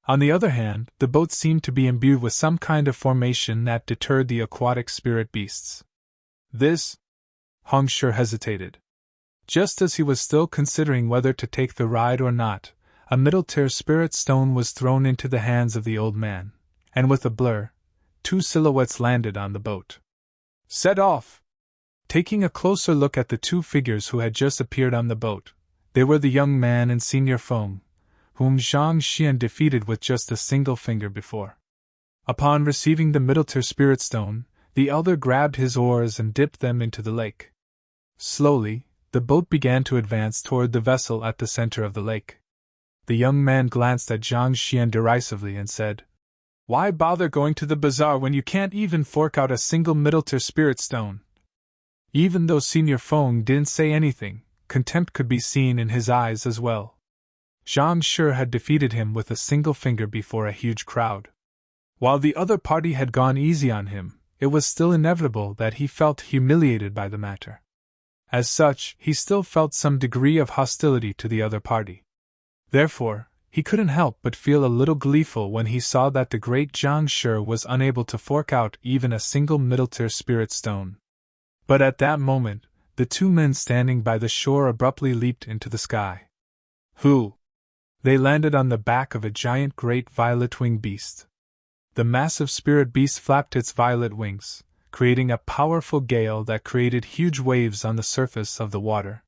On the other hand, the boat seemed to be imbued with some kind of formation that deterred the aquatic spirit beasts. This? Hong Shi hesitated. Just as he was still considering whether to take the ride or not, a middle-tier spirit stone was thrown into the hands of the old man, and with a blur, 2 silhouettes landed on the boat. Set off! Taking a closer look at the 2 figures who had just appeared on the boat, they were the young man and Senior Feng, whom Zhang Xian defeated with just a single finger before. Upon receiving the middle-tier spirit stone, the elder grabbed his oars and dipped them into the lake. Slowly, the boat began to advance toward the vessel at the center of the lake. The young man glanced at Zhang Xian derisively and said, "Why bother going to the bazaar when you can't even fork out a single middle-tier spirit stone?" Even though Senior Feng didn't say anything, contempt could be seen in his eyes as well. Zhang Shi had defeated him with a single finger before a huge crowd. While the other party had gone easy on him, it was still inevitable that he felt humiliated by the matter. As such, he still felt some degree of hostility to the other party. Therefore, he couldn't help but feel a little gleeful when he saw that the great Zhang Shi was unable to fork out even a single middle-tier spirit stone. But at that moment, the 2 men standing by the shore abruptly leaped into the sky. Who? They landed on the back of a giant great violet-winged beast. The massive spirit beast flapped its violet wings, creating a powerful gale that created huge waves on the surface of the water.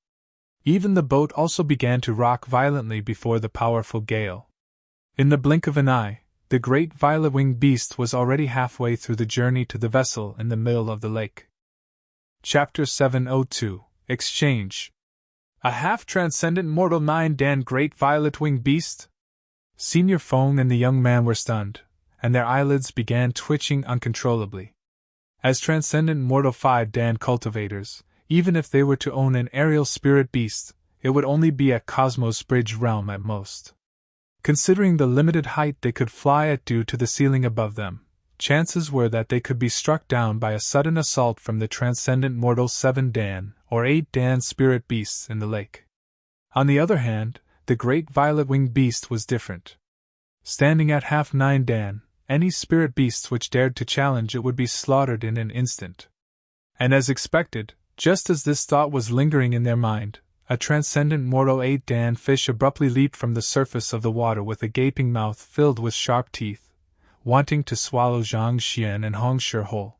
Even the boat also began to rock violently before the powerful gale. In the blink of an eye, the great violet-winged beast was already halfway through the journey to the vessel in the middle of the lake. Chapter 702 Exchange. A half-transcendent mortal 9-Dan great violet-winged beast? Senior Feng and the young man were stunned, and their eyelids began twitching uncontrollably. As transcendent mortal 5-Dan cultivators, even if they were to own an aerial spirit beast, it would only be a Cosmos Bridge realm at most. Considering the limited height they could fly at due to the ceiling above them, chances were that they could be struck down by a sudden assault from the transcendent mortal 7-Dan or 8-Dan spirit beasts in the lake. On the other hand, the great violet-winged beast was different. Standing at half 9-Dan, any spirit beasts which dared to challenge it would be slaughtered in an instant. And as expected, just as this thought was lingering in their mind, a transcendent mortal 8-Dan fish abruptly leaped from the surface of the water with a gaping mouth filled with sharp teeth, wanting to swallow Zhang Xian and Hong Shi whole.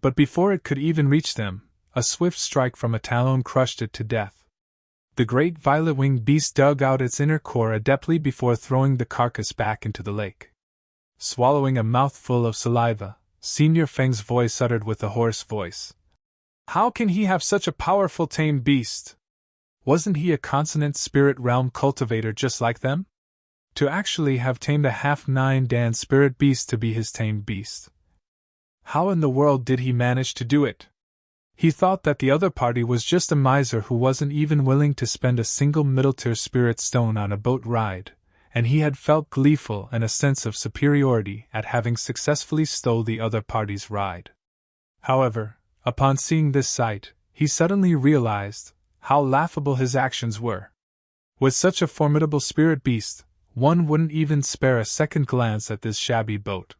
But before it could even reach them, a swift strike from a talon crushed it to death. The great violet-winged beast dug out its inner core adeptly before throwing the carcass back into the lake. Swallowing a mouthful of saliva, Senior Feng's voice uttered with a hoarse voice. "How can he have such a powerful tame beast? Wasn't he a consonant spirit realm cultivator just like them? To actually have tamed a half 9-Dan spirit beast to be his tamed beast. How in the world did he manage to do it?" He thought that the other party was just a miser who wasn't even willing to spend a single middle-tier spirit stone on a boat ride, and he had felt gleeful and a sense of superiority at having successfully stole the other party's ride. However, upon seeing this sight, he suddenly realized how laughable his actions were. With such a formidable spirit beast, one wouldn't even spare a second glance at this shabby boat.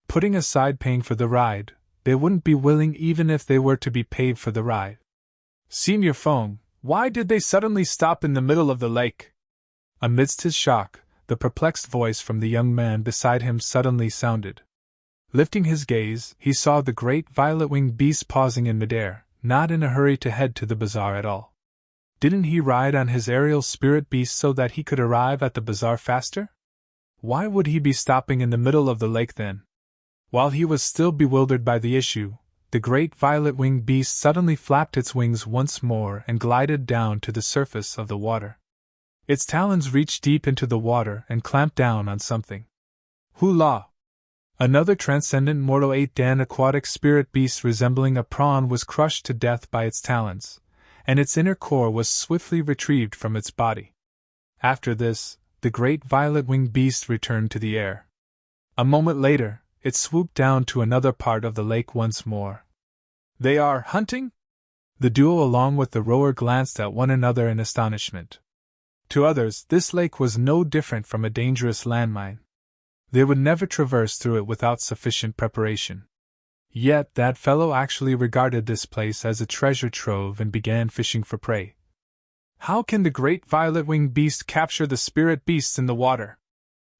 Putting aside paying for the ride, they wouldn't be willing even if they were to be paid for the ride. "Senior Feng, why did they suddenly stop in the middle of the lake?" Amidst his shock, the perplexed voice from the young man beside him suddenly sounded. Lifting his gaze, he saw the great violet-winged beast pausing in midair, not in a hurry to head to the bazaar at all. Didn't he ride on his aerial spirit beast so that he could arrive at the bazaar faster? Why would he be stopping in the middle of the lake then? While he was still bewildered by the issue, the great violet-winged beast suddenly flapped its wings once more and glided down to the surface of the water. Its talons reached deep into the water and clamped down on something. Hula! Another transcendent mortal 8-Dan aquatic spirit beast resembling a prawn was crushed to death by its talons, and its inner core was swiftly retrieved from its body. After this, the great violet-winged beast returned to the air. A moment later, it swooped down to another part of the lake once more. They are hunting? The duo along with the rower glanced at one another in astonishment. To others, this lake was no different from a dangerous landmine. They would never traverse through it without sufficient preparation. Yet that fellow actually regarded this place as a treasure trove and began fishing for prey. How can the great violet-winged beast capture the spirit beasts in the water?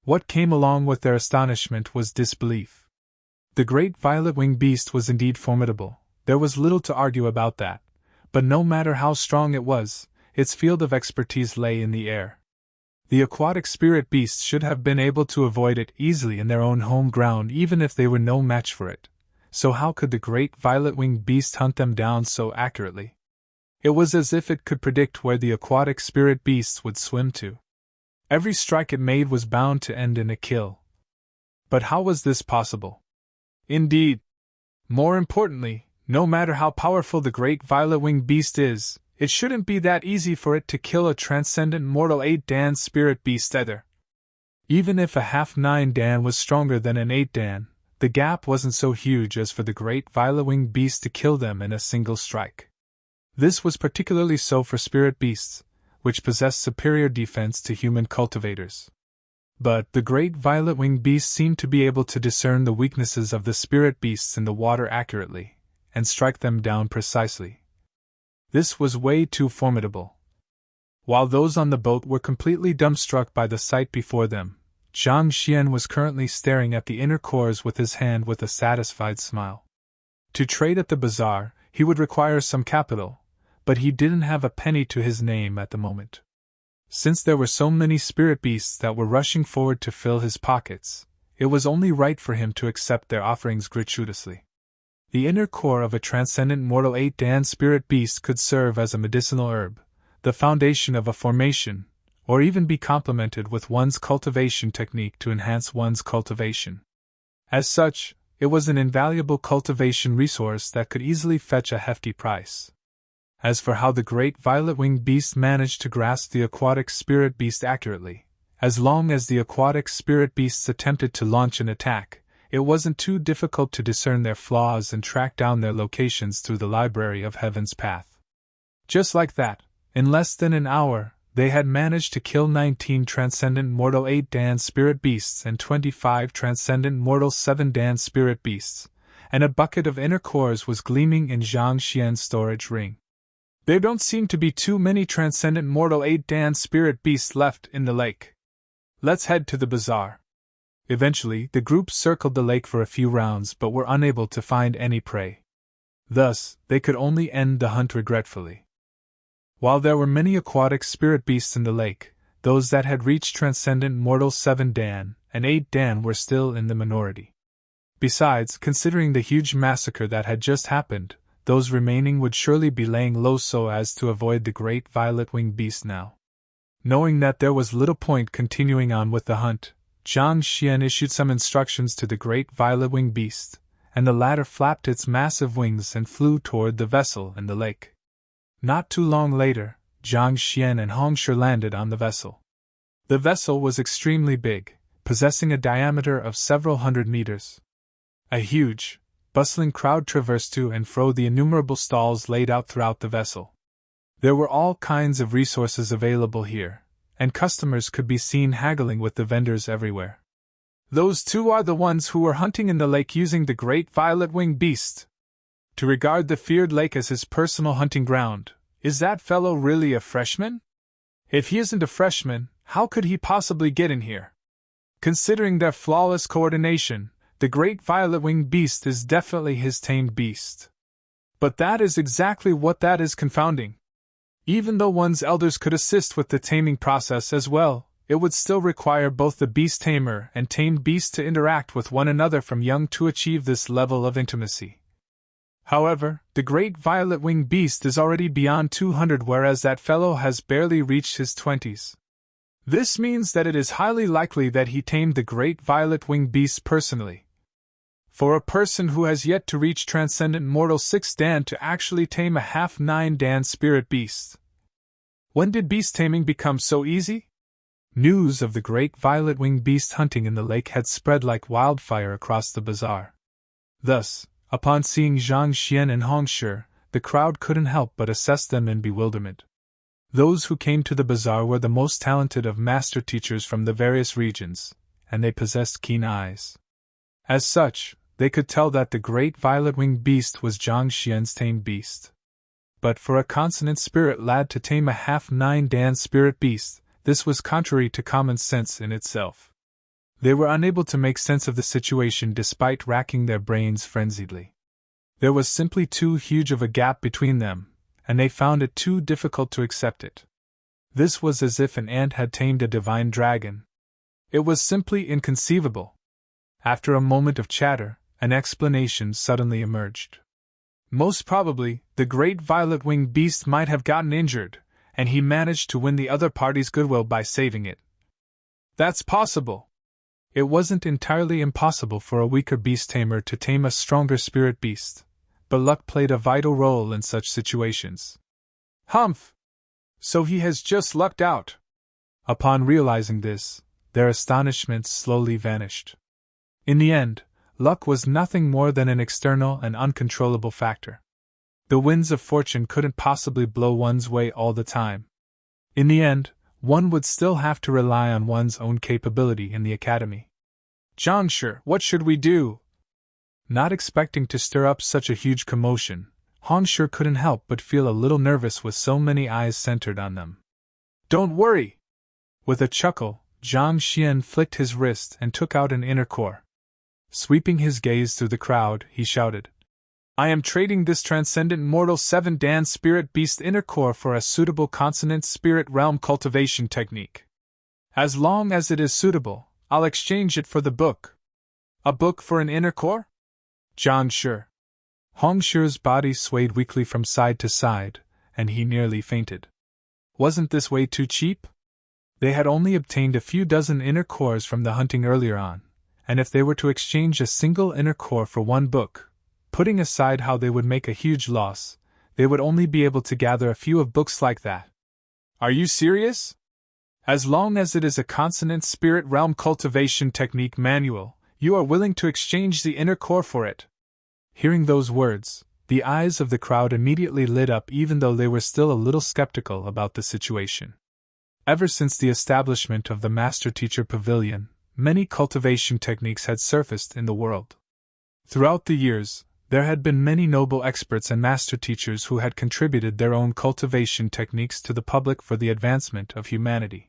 What came along with their astonishment was disbelief. The great violet-winged beast was indeed formidable, there was little to argue about that, but no matter how strong it was, its field of expertise lay in the air. The aquatic spirit beasts should have been able to avoid it easily in their own home ground even if they were no match for it, so how could the great violet-winged beast hunt them down so accurately? It was as if it could predict where the aquatic spirit beasts would swim to. Every strike it made was bound to end in a kill. But how was this possible? Indeed, more importantly, no matter how powerful the great violet-winged beast is, it shouldn't be that easy for it to kill a transcendent mortal 8-Dan spirit beast either. Even if a half 9-Dan was stronger than an 8-Dan, the gap wasn't so huge as for the great violet-winged beast to kill them in a single strike. This was particularly so for spirit beasts, which possessed superior defense to human cultivators. But the great violet-winged beast seemed to be able to discern the weaknesses of the spirit beasts in the water accurately, and strike them down precisely. This was way too formidable. While those on the boat were completely dumbstruck by the sight before them, Zhang Xian was currently staring at the inner cores with his hand with a satisfied smile. To trade at the bazaar, he would require some capital, but he didn't have a penny to his name at the moment. Since there were so many spirit beasts that were rushing forward to fill his pockets, it was only right for him to accept their offerings gratuitously. The inner core of a transcendent mortal 8-Dan spirit beast could serve as a medicinal herb, the foundation of a formation, or even be complemented with one's cultivation technique to enhance one's cultivation. As such, it was an invaluable cultivation resource that could easily fetch a hefty price. As for how the great violet-winged beast managed to grasp the aquatic spirit beast accurately, as long as the aquatic spirit beasts attempted to launch an attack, it wasn't too difficult to discern their flaws and track down their locations through the library of Heaven's Path. Just like that, in less than an hour, they had managed to kill 19 transcendent mortal 8-Dan spirit beasts and 25 transcendent mortal 7-Dan spirit beasts, and a bucket of inner cores was gleaming in Zhang Xian's storage ring. There don't seem to be too many transcendent mortal 8-Dan spirit beasts left in the lake. Let's head to the bazaar. Eventually, the group circled the lake for a few rounds but were unable to find any prey. Thus, they could only end the hunt regretfully. While there were many aquatic spirit beasts in the lake, those that had reached transcendent mortal 7-Dan and 8-Dan were still in the minority. Besides, considering the huge massacre that had just happened, those remaining would surely be laying low so as to avoid the great violet-winged beast now. Knowing that there was little point continuing on with the hunt, Zhang Xian issued some instructions to the great violet-winged beast, and the latter flapped its massive wings and flew toward the vessel in the lake. Not too long later, Zhang Xian and Hong Shi landed on the vessel. The vessel was extremely big, possessing a diameter of several hundred meters. A huge, bustling crowd traversed to and fro the innumerable stalls laid out throughout the vessel. There were all kinds of resources available here, and customers could be seen haggling with the vendors everywhere. Those two are the ones who were hunting in the lake using the great violet-winged beast. To regard the feared lake as his personal hunting ground, is that fellow really a freshman? If he isn't a freshman, how could he possibly get in here? Considering their flawless coordination, the great violet-winged beast is definitely his tamed beast. But that is exactly what that is confounding. Even though one's elders could assist with the taming process as well, it would still require both the beast tamer and tamed beast to interact with one another from young to achieve this level of intimacy. However, the great violet-winged beast is already beyond 200, whereas that fellow has barely reached his 20s. This means that it is highly likely that he tamed the great violet-winged beast personally. For a person who has yet to reach Transcendent Mortal 6 Dan to actually tame a half 9 Dan spirit beast. When did beast taming become so easy? News of the great violet-winged beast hunting in the lake had spread like wildfire across the bazaar. Thus, upon seeing Zhang Xian and Hong Shi, the crowd couldn't help but assess them in bewilderment. Those who came to the bazaar were the most talented of master teachers from the various regions, and they possessed keen eyes. As such, they could tell that the great violet-winged beast was Zhang Xian's tamed beast. But for a consonant spirit lad to tame a half 9 Dan spirit beast, this was contrary to common sense in itself. They were unable to make sense of the situation despite racking their brains frenziedly. There was simply too huge of a gap between them, and they found it too difficult to accept it. This was as if an ant had tamed a divine dragon. It was simply inconceivable. After a moment of chatter, an explanation suddenly emerged. Most probably, the great violet-winged beast might have gotten injured, and he managed to win the other party's goodwill by saving it. That's possible. It wasn't entirely impossible for a weaker beast tamer to tame a stronger spirit beast, but luck played a vital role in such situations. Humph! So he has just lucked out. Upon realizing this, their astonishment slowly vanished. In the end, luck was nothing more than an external and uncontrollable factor. The winds of fortune couldn't possibly blow one's way all the time. In the end, one would still have to rely on one's own capability in the academy. Zhang Shi, what should we do? Not expecting to stir up such a huge commotion, Hong Shi couldn't help but feel a little nervous with so many eyes centered on them. Don't worry! With a chuckle, Zhang Xian flicked his wrist and took out an inner core. Sweeping his gaze through the crowd, he shouted, I am trading this Transcendent Mortal 7 Dan Spirit Beast inner core for a suitable consonant spirit realm cultivation technique. As long as it is suitable, I'll exchange it for the book. A book for an inner core? Zhang Shi. Hong Shi's body swayed weakly from side to side, and he nearly fainted. Wasn't this way too cheap? They had only obtained a few dozen inner cores from the hunting earlier on, and if they were to exchange a single inner core for one book, putting aside how they would make a huge loss, they would only be able to gather a few of books like that. Are you serious? As long as it is a consonant spirit realm cultivation technique manual, you are willing to exchange the inner core for it. Hearing those words, the eyes of the crowd immediately lit up even though they were still a little skeptical about the situation. Ever since the establishment of the Master Teacher Pavilion, many cultivation techniques had surfaced in the world. Throughout the years, there had been many noble experts and master teachers who had contributed their own cultivation techniques to the public for the advancement of humanity.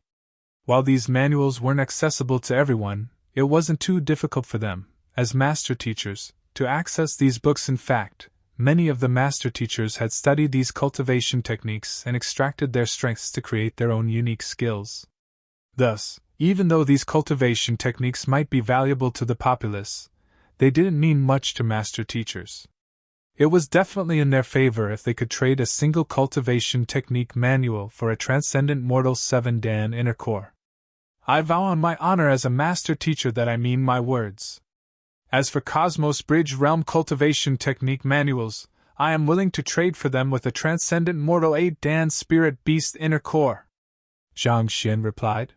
While these manuals weren't accessible to everyone, it wasn't too difficult for them, as master teachers, to access these books. In fact, many of the master teachers had studied these cultivation techniques and extracted their strengths to create their own unique skills. Thus, even though these cultivation techniques might be valuable to the populace, they didn't mean much to master teachers. It was definitely in their favor if they could trade a single cultivation technique manual for a Transcendent Mortal 7 Dan inner core. I vow on my honor as a master teacher that I mean my words. As for Cosmos Bridge Realm cultivation technique manuals, I am willing to trade for them with a Transcendent Mortal 8 Dan Spirit Beast inner core. Zhang Xian replied.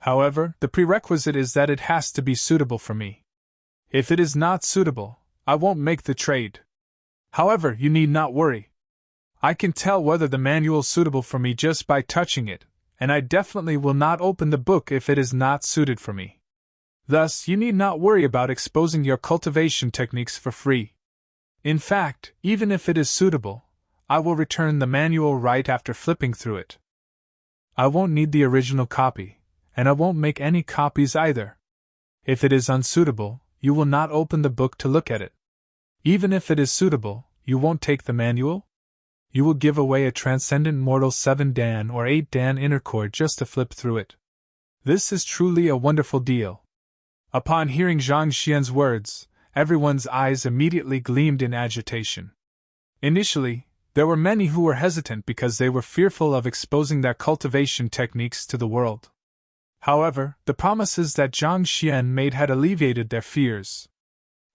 However, the prerequisite is that it has to be suitable for me. If it is not suitable, I won't make the trade. However, you need not worry. I can tell whether the manual is suitable for me just by touching it, and I definitely will not open the book if it is not suited for me. Thus, you need not worry about exposing your cultivation techniques for free. In fact, even if it is suitable, I will return the manual right after flipping through it. I won't need the original copy, and I won't make any copies either. If it is unsuitable, you will not open the book to look at it. Even if it is suitable, you won't take the manual? You will give away a Transcendent Mortal 7 Dan or 8 Dan inner core just to flip through it. This is truly a wonderful deal. Upon hearing Zhang Xian's words, everyone's eyes immediately gleamed in agitation. Initially, there were many who were hesitant because they were fearful of exposing their cultivation techniques to the world. However, the promises that Zhang Xian made had alleviated their fears.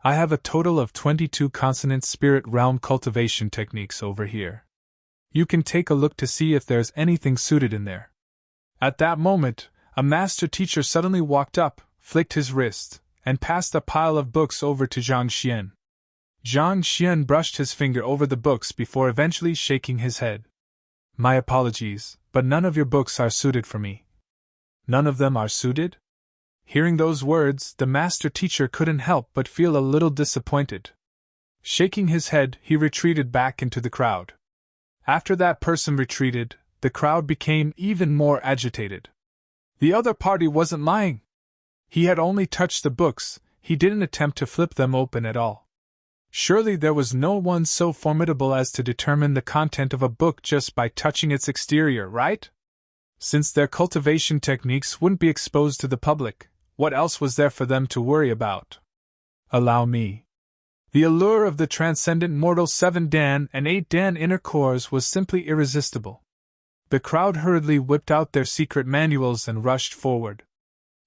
I have a total of 22 consonant spirit realm cultivation techniques over here. You can take a look to see if there's anything suited in there. At that moment, a master teacher suddenly walked up, flicked his wrist, and passed a pile of books over to Zhang Xian. Zhang Xian brushed his finger over the books before eventually shaking his head. My apologies, but none of your books are suited for me. None of them are suited? Hearing those words, the master teacher couldn't help but feel a little disappointed. Shaking his head, he retreated back into the crowd. After that person retreated, the crowd became even more agitated. The other party wasn't lying. He had only touched the books, he didn't attempt to flip them open at all. Surely there was no one so formidable as to determine the content of a book just by touching its exterior, right? Since their cultivation techniques wouldn't be exposed to the public, what else was there for them to worry about? Allow me. The allure of the transcendent mortal 7 Dan and 8 Dan inner cores was simply irresistible. The crowd hurriedly whipped out their secret manuals and rushed forward.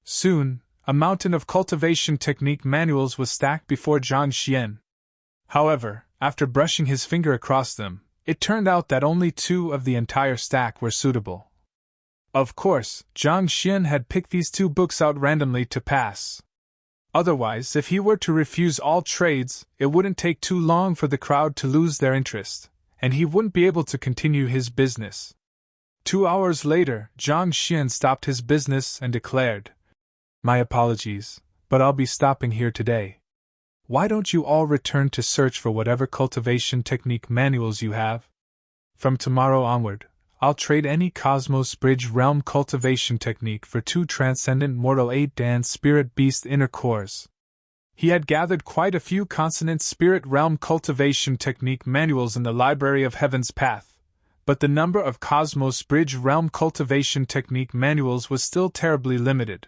Soon, a mountain of cultivation technique manuals was stacked before Zhang Xian. However, after brushing his finger across them, it turned out that only 2 of the entire stack were suitable. Of course, Zhang Xian had picked these 2 books out randomly to pass. Otherwise, if he were to refuse all trades, it wouldn't take too long for the crowd to lose their interest, and he wouldn't be able to continue his business. 2 hours later, Zhang Xian stopped his business and declared, "My apologies, but I'll be stopping here today. Why don't you all return to search for whatever cultivation technique manuals you have? From tomorrow onward, I'll trade any Cosmos Bridge Realm cultivation technique for 2 Transcendent Mortal 8 Dan Spirit Beast inner cores." He had gathered quite a few Consonant Spirit Realm cultivation technique manuals in the Library of Heaven's Path, but the number of Cosmos Bridge Realm cultivation technique manuals was still terribly limited.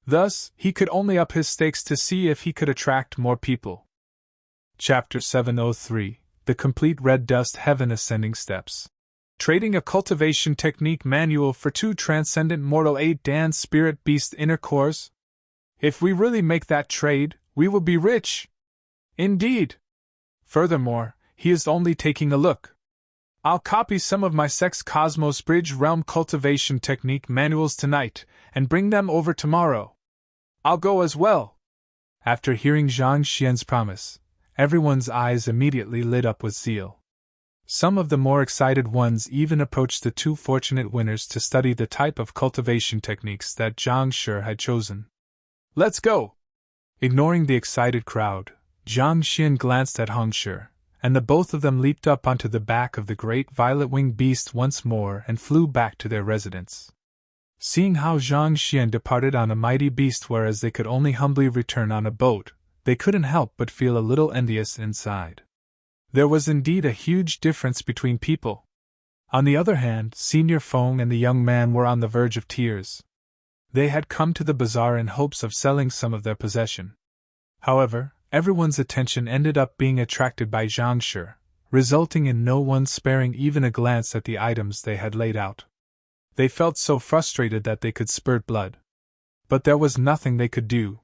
Thus, he could only up his stakes to see if he could attract more people. Chapter 703: The Complete Red Dust Heaven Ascending Steps. Trading a cultivation technique manual for 2 Transcendent Mortal 8 Dan Spirit Beast inner cores? If we really make that trade, we will be rich. Indeed. Furthermore, he is only taking a look. I'll copy some of my Sex Cosmos Bridge Realm cultivation technique manuals tonight and bring them over tomorrow. I'll go as well. After hearing Zhang Xian's promise, everyone's eyes immediately lit up with zeal. Some of the more excited ones even approached the 2 fortunate winners to study the type of cultivation techniques that Zhang Shi had chosen. Let's go! Ignoring the excited crowd, Zhang Xian glanced at Hong Shi, and the both of them leaped up onto the back of the great violet-winged beast once more and flew back to their residence. Seeing how Zhang Xian departed on a mighty beast whereas they could only humbly return on a boat, they couldn't help but feel a little envious inside. There was indeed a huge difference between people. On the other hand, Senior Feng and the young man were on the verge of tears. They had come to the bazaar in hopes of selling some of their possession. However, everyone's attention ended up being attracted by Zhang Shi, resulting in no one sparing even a glance at the items they had laid out. They felt so frustrated that they could spurt blood. But there was nothing they could do.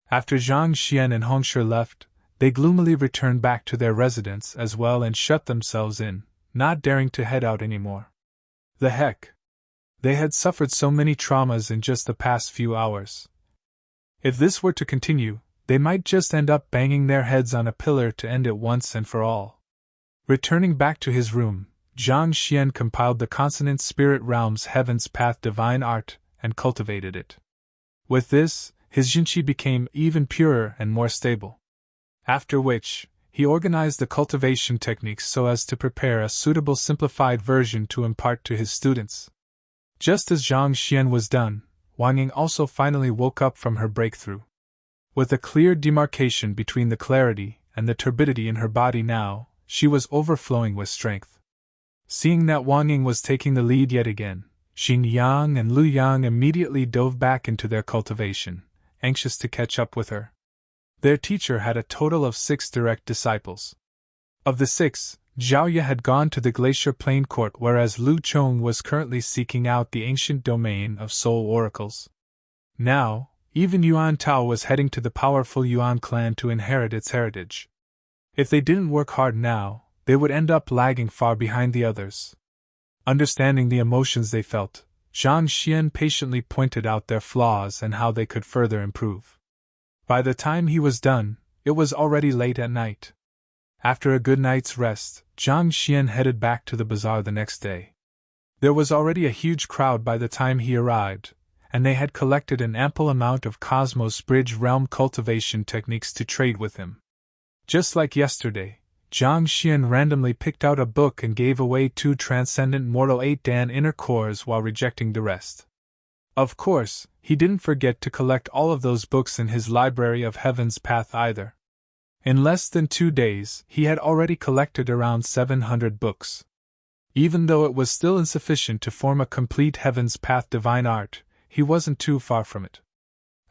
After Zhang Xian and Hong Shi left, they gloomily returned back to their residence as well and shut themselves in, not daring to head out anymore. The heck! They had suffered so many traumas in just the past few hours. If this were to continue, they might just end up banging their heads on a pillar to end it once and for all. Returning back to his room, Zhang Xian compiled the Consonant Spirit Realm's Heaven's Path Divine Art and cultivated it. With this, his Jinqi became even purer and more stable. After which, he organized the cultivation techniques so as to prepare a suitable simplified version to impart to his students. Just as Zhang Xian was done, Wang Ying also finally woke up from her breakthrough. With a clear demarcation between the clarity and the turbidity in her body now, she was overflowing with strength. Seeing that Wang Ying was taking the lead yet again, Xin Yang and Lu Yang immediately dove back into their cultivation, anxious to catch up with her. Their teacher had a total of 6 direct disciples. Of the 6, Zhao Ye had gone to the Glacier Plain Court, whereas Lu Chong was currently seeking out the ancient domain of soul oracles. Now, even Yuan Tao was heading to the powerful Yuan clan to inherit its heritage. If they didn't work hard now, they would end up lagging far behind the others. Understanding the emotions they felt, Zhang Xian patiently pointed out their flaws and how they could further improve. By the time he was done, it was already late at night. After a good night's rest, Zhang Xian headed back to the bazaar the next day. There was already a huge crowd by the time he arrived, and they had collected an ample amount of Cosmos Bridge realm cultivation techniques to trade with him. Just like yesterday, Zhang Xian randomly picked out a book and gave away 2 Transcendent Mortal 8 Dan inner cores while rejecting the rest. Of course, he didn't forget to collect all of those books in his Library of Heaven's Path either. In less than 2 days, he had already collected around 700 books. Even though it was still insufficient to form a complete Heaven's Path divine art, he wasn't too far from it.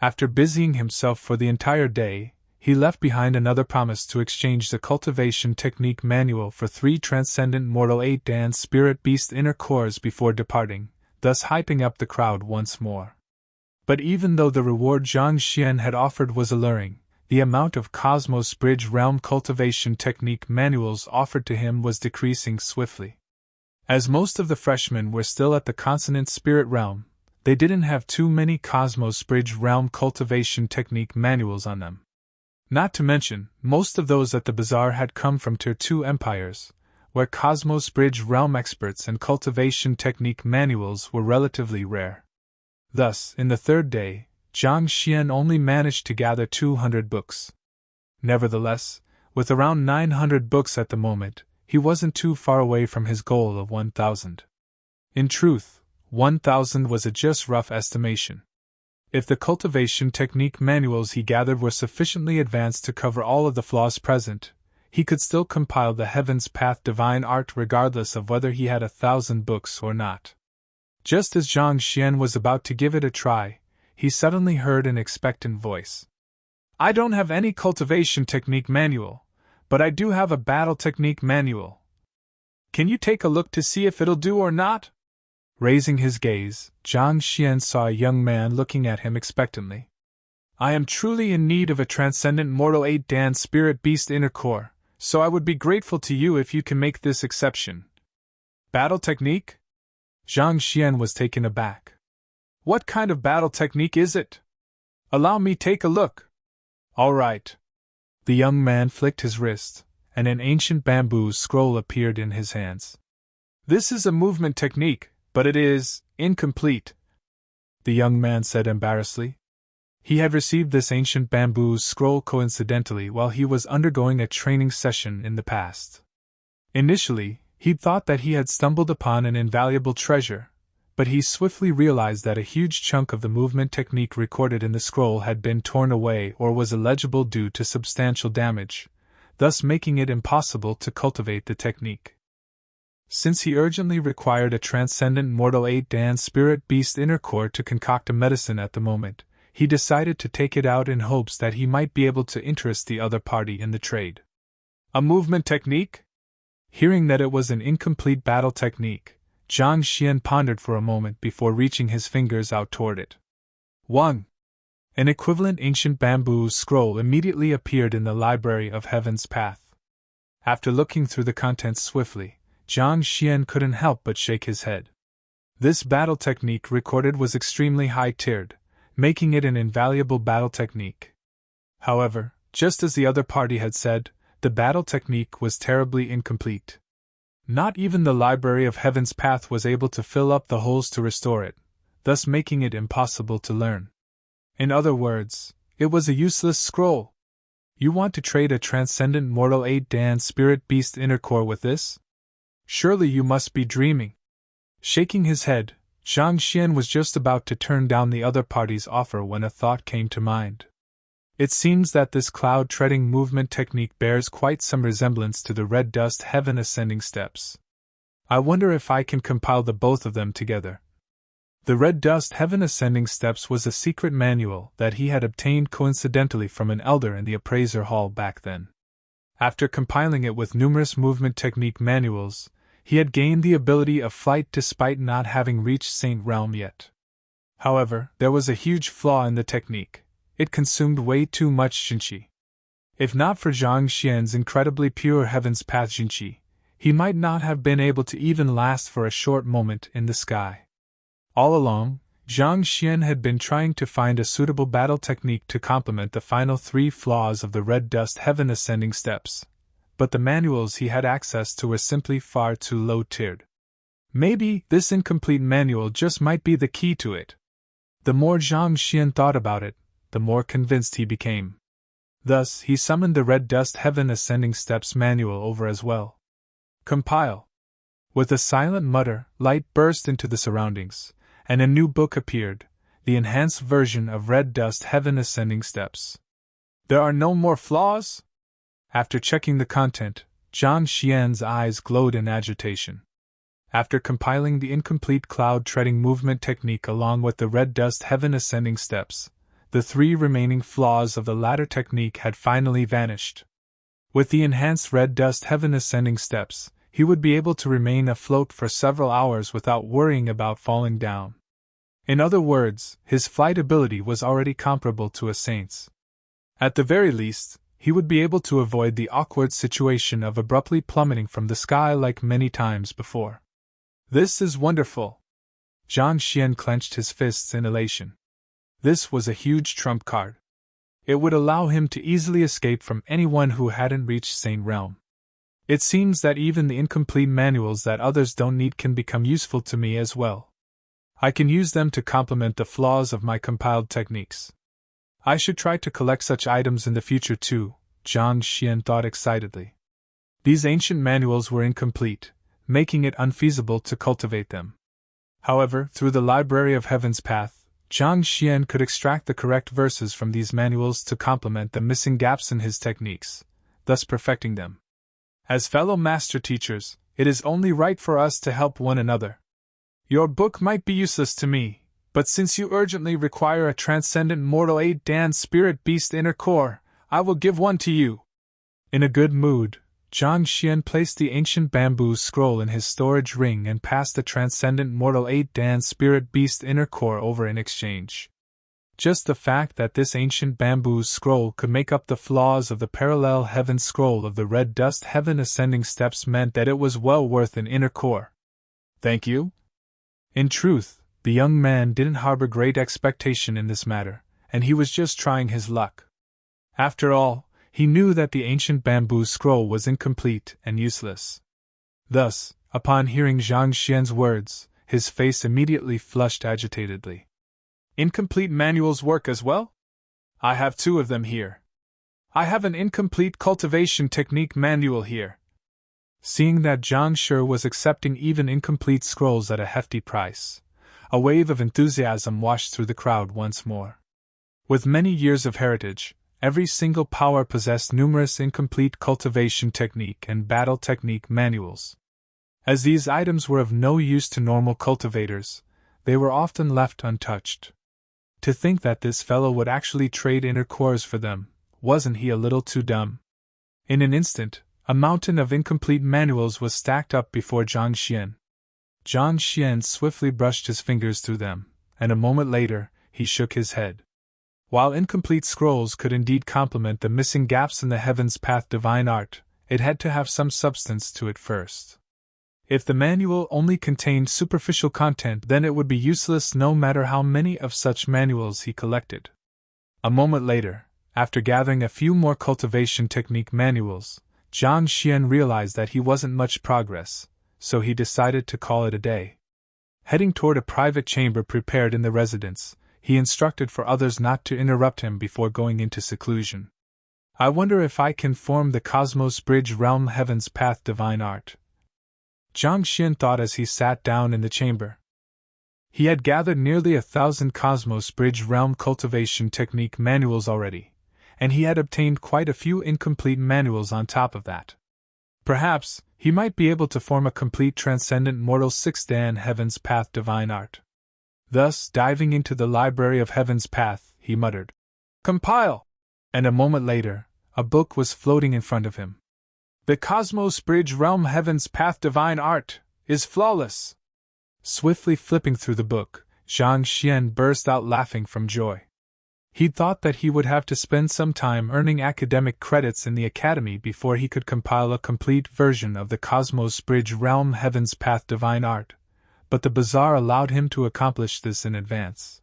After busying himself for the entire day, he left behind another promise to exchange the cultivation technique manual for 3 Transcendent Mortal 8 Dan Spirit Beast inner cores before departing, thus hyping up the crowd once more. But even though the reward Zhang Xian had offered was alluring, the amount of Cosmos Bridge realm cultivation technique manuals offered to him was decreasing swiftly. As most of the freshmen were still at the Consonant Spirit realm, they didn't have too many Cosmos Bridge realm cultivation technique manuals on them. Not to mention, most of those at the bazaar had come from Tier 2 empires, where Cosmos Bridge realm experts and cultivation technique manuals were relatively rare. Thus, in the 3rd day, Zhang Xian only managed to gather 200 books. Nevertheless, with around 900 books at the moment, he wasn't too far away from his goal of 1,000. In truth, 1,000 was a just rough estimation. If the cultivation technique manuals he gathered were sufficiently advanced to cover all of the flaws present, he could still compile the Heaven's Path divine art regardless of whether he had 1,000 books or not. Just as Zhang Xian was about to give it a try, he suddenly heard an expectant voice. "I don't have any cultivation technique manual, but I do have a battle technique manual. Can you take a look to see if it'll do or not?" Raising his gaze, Zhang Xian saw a young man looking at him expectantly. "I am truly in need of a Transcendent Mortal 8 Dan Spirit Beast inner core, so I would be grateful to you if you can make this exception." "Battle technique?" Zhang Xian was taken aback. "What kind of battle technique is it? Allow me take a look." "All right." The young man flicked his wrist, and an ancient bamboo scroll appeared in his hands. "This is a movement technique, but it is incomplete," the young man said embarrassedly. He had received this ancient bamboo scroll coincidentally while he was undergoing a training session in the past. Initially, he'd thought that he had stumbled upon an invaluable treasure, but he swiftly realized that a huge chunk of the movement technique recorded in the scroll had been torn away or was illegible due to substantial damage, thus making it impossible to cultivate the technique. Since he urgently required a Transcendent Mortal 8 Dan Spirit Beast inner core to concoct a medicine at the moment, he decided to take it out in hopes that he might be able to interest the other party in the trade. A movement technique? Hearing that it was an incomplete battle technique, Zhang Xian pondered for a moment before reaching his fingers out toward it. 1. An equivalent ancient bamboo scroll immediately appeared in the Library of Heaven's Path. After looking through the contents swiftly, Zhang Xian couldn't help but shake his head. This battle technique recorded was extremely high-tiered, making it an invaluable battle technique. However, just as the other party had said, the battle technique was terribly incomplete. Not even the Library of Heaven's Path was able to fill up the holes to restore it, thus making it impossible to learn. In other words, it was a useless scroll. You want to trade a Transcendent Mortal 8 Dan Spirit Beast inner core with this? Surely you must be dreaming. Shaking his head, Zhang Xian was just about to turn down the other party's offer when a thought came to mind. It seems that this cloud-treading movement technique bears quite some resemblance to the Red Dust Heaven Ascending Steps. I wonder if I can compile the both of them together. The Red Dust Heaven Ascending Steps was a secret manual that he had obtained coincidentally from an elder in the appraiser hall back then. After compiling it with numerous movement technique manuals, he had gained the ability of flight despite not having reached Saint Realm yet. However, there was a huge flaw in the technique. It consumed way too much Xinqi. If not for Zhang Xian's incredibly pure Heaven's Path Xinqi, he might not have been able to even last for a short moment in the sky. All along, Zhang Xian had been trying to find a suitable battle technique to complement the final 3 flaws of the Red Dust Heaven Ascending Steps, but the manuals he had access to were simply far too low-tiered. Maybe this incomplete manual just might be the key to it. The more Zhang Xian thought about it, the more convinced he became. Thus, he summoned the Red Dust Heaven Ascending Steps manual over as well. Compile. With a silent mutter, light burst into the surroundings, and a new book appeared, the enhanced version of Red Dust Heaven Ascending Steps. There are no more flaws? After checking the content, Zhang Xian's eyes glowed in agitation. After compiling the incomplete cloud treading movement technique along with the Red Dust Heaven Ascending Steps, the 3 remaining flaws of the latter technique had finally vanished. With the enhanced Red Dust Heaven Ascending Steps, he would be able to remain afloat for several hours without worrying about falling down. In other words, his flight ability was already comparable to a saint's. At the very least, he would be able to avoid the awkward situation of abruptly plummeting from the sky like many times before. This is wonderful! Zhang Xian clenched his fists in elation. This was a huge trump card. It would allow him to easily escape from anyone who hadn't reached Saint Realm. It seems that even the incomplete manuals that others don't need can become useful to me as well. I can use them to complement the flaws of my compiled techniques. I should try to collect such items in the future too, Zhang Xian thought excitedly. These ancient manuals were incomplete, making it unfeasible to cultivate them. However, through the Library of Heaven's Path, Zhang Xian could extract the correct verses from these manuals to complement the missing gaps in his techniques, thus perfecting them. As fellow master teachers, it is only right for us to help one another. Your book might be useless to me, but since you urgently require a transcendent mortal 8-Dan Spirit Beast inner core, I will give one to you. In a good mood, Zhang Xian placed the ancient bamboo scroll in his storage ring and passed the transcendent mortal 8-Dan Spirit Beast inner core over in exchange. Just the fact that this ancient bamboo scroll could make up the flaws of the parallel heaven scroll of the Red Dust Heaven Ascending Steps meant that it was well worth an inner core. Thank you? In truth, the young man didn't harbor great expectation in this matter, and he was just trying his luck. After all, he knew that the ancient bamboo scroll was incomplete and useless. Thus, upon hearing Zhang Xian's words, his face immediately flushed agitatedly. Incomplete manuals work as well? I have 2 of them here. I have an incomplete cultivation technique manual here. Seeing that Zhang Shi was accepting even incomplete scrolls at a hefty price, a wave of enthusiasm washed through the crowd once more. With many years of heritage, every single power possessed numerous incomplete cultivation technique and battle technique manuals. As these items were of no use to normal cultivators, they were often left untouched. To think that this fellow would actually trade inner cores for them, wasn't he a little too dumb? In an instant, a mountain of incomplete manuals was stacked up before Zhang Xian. Zhang Xian swiftly brushed his fingers through them, and a moment later, he shook his head. While incomplete scrolls could indeed complement the missing gaps in the Heaven's Path divine art, it had to have some substance to it first. If the manual only contained superficial content, then it would be useless no matter how many of such manuals he collected. A moment later, after gathering a few more cultivation technique manuals, Zhang Xian realized that he wasn't much progress, so he decided to call it a day. Heading toward a private chamber prepared in the residence, he instructed for others not to interrupt him before going into seclusion. I wonder if I can form the Cosmos Bridge Realm Heaven's Path divine art. Zhang Xian thought as he sat down in the chamber. He had gathered nearly 1,000 Cosmos Bridge Realm cultivation technique manuals already, and he had obtained quite a few incomplete manuals on top of that. Perhaps, he might be able to form a complete transcendent mortal 6-Dan Heaven's Path divine art. Thus, diving into the Library of Heaven's Path, he muttered, "Compile!" And a moment later, a book was floating in front of him, The Cosmos Bridge Realm Heaven's Path Divine Art is flawless! Swiftly flipping through the book, Zhang Xian burst out laughing from joy. He'd thought that he would have to spend some time earning academic credits in the academy before he could compile a complete version of the Cosmos Bridge Realm Heaven's Path Divine Art, but the bazaar allowed him to accomplish this in advance.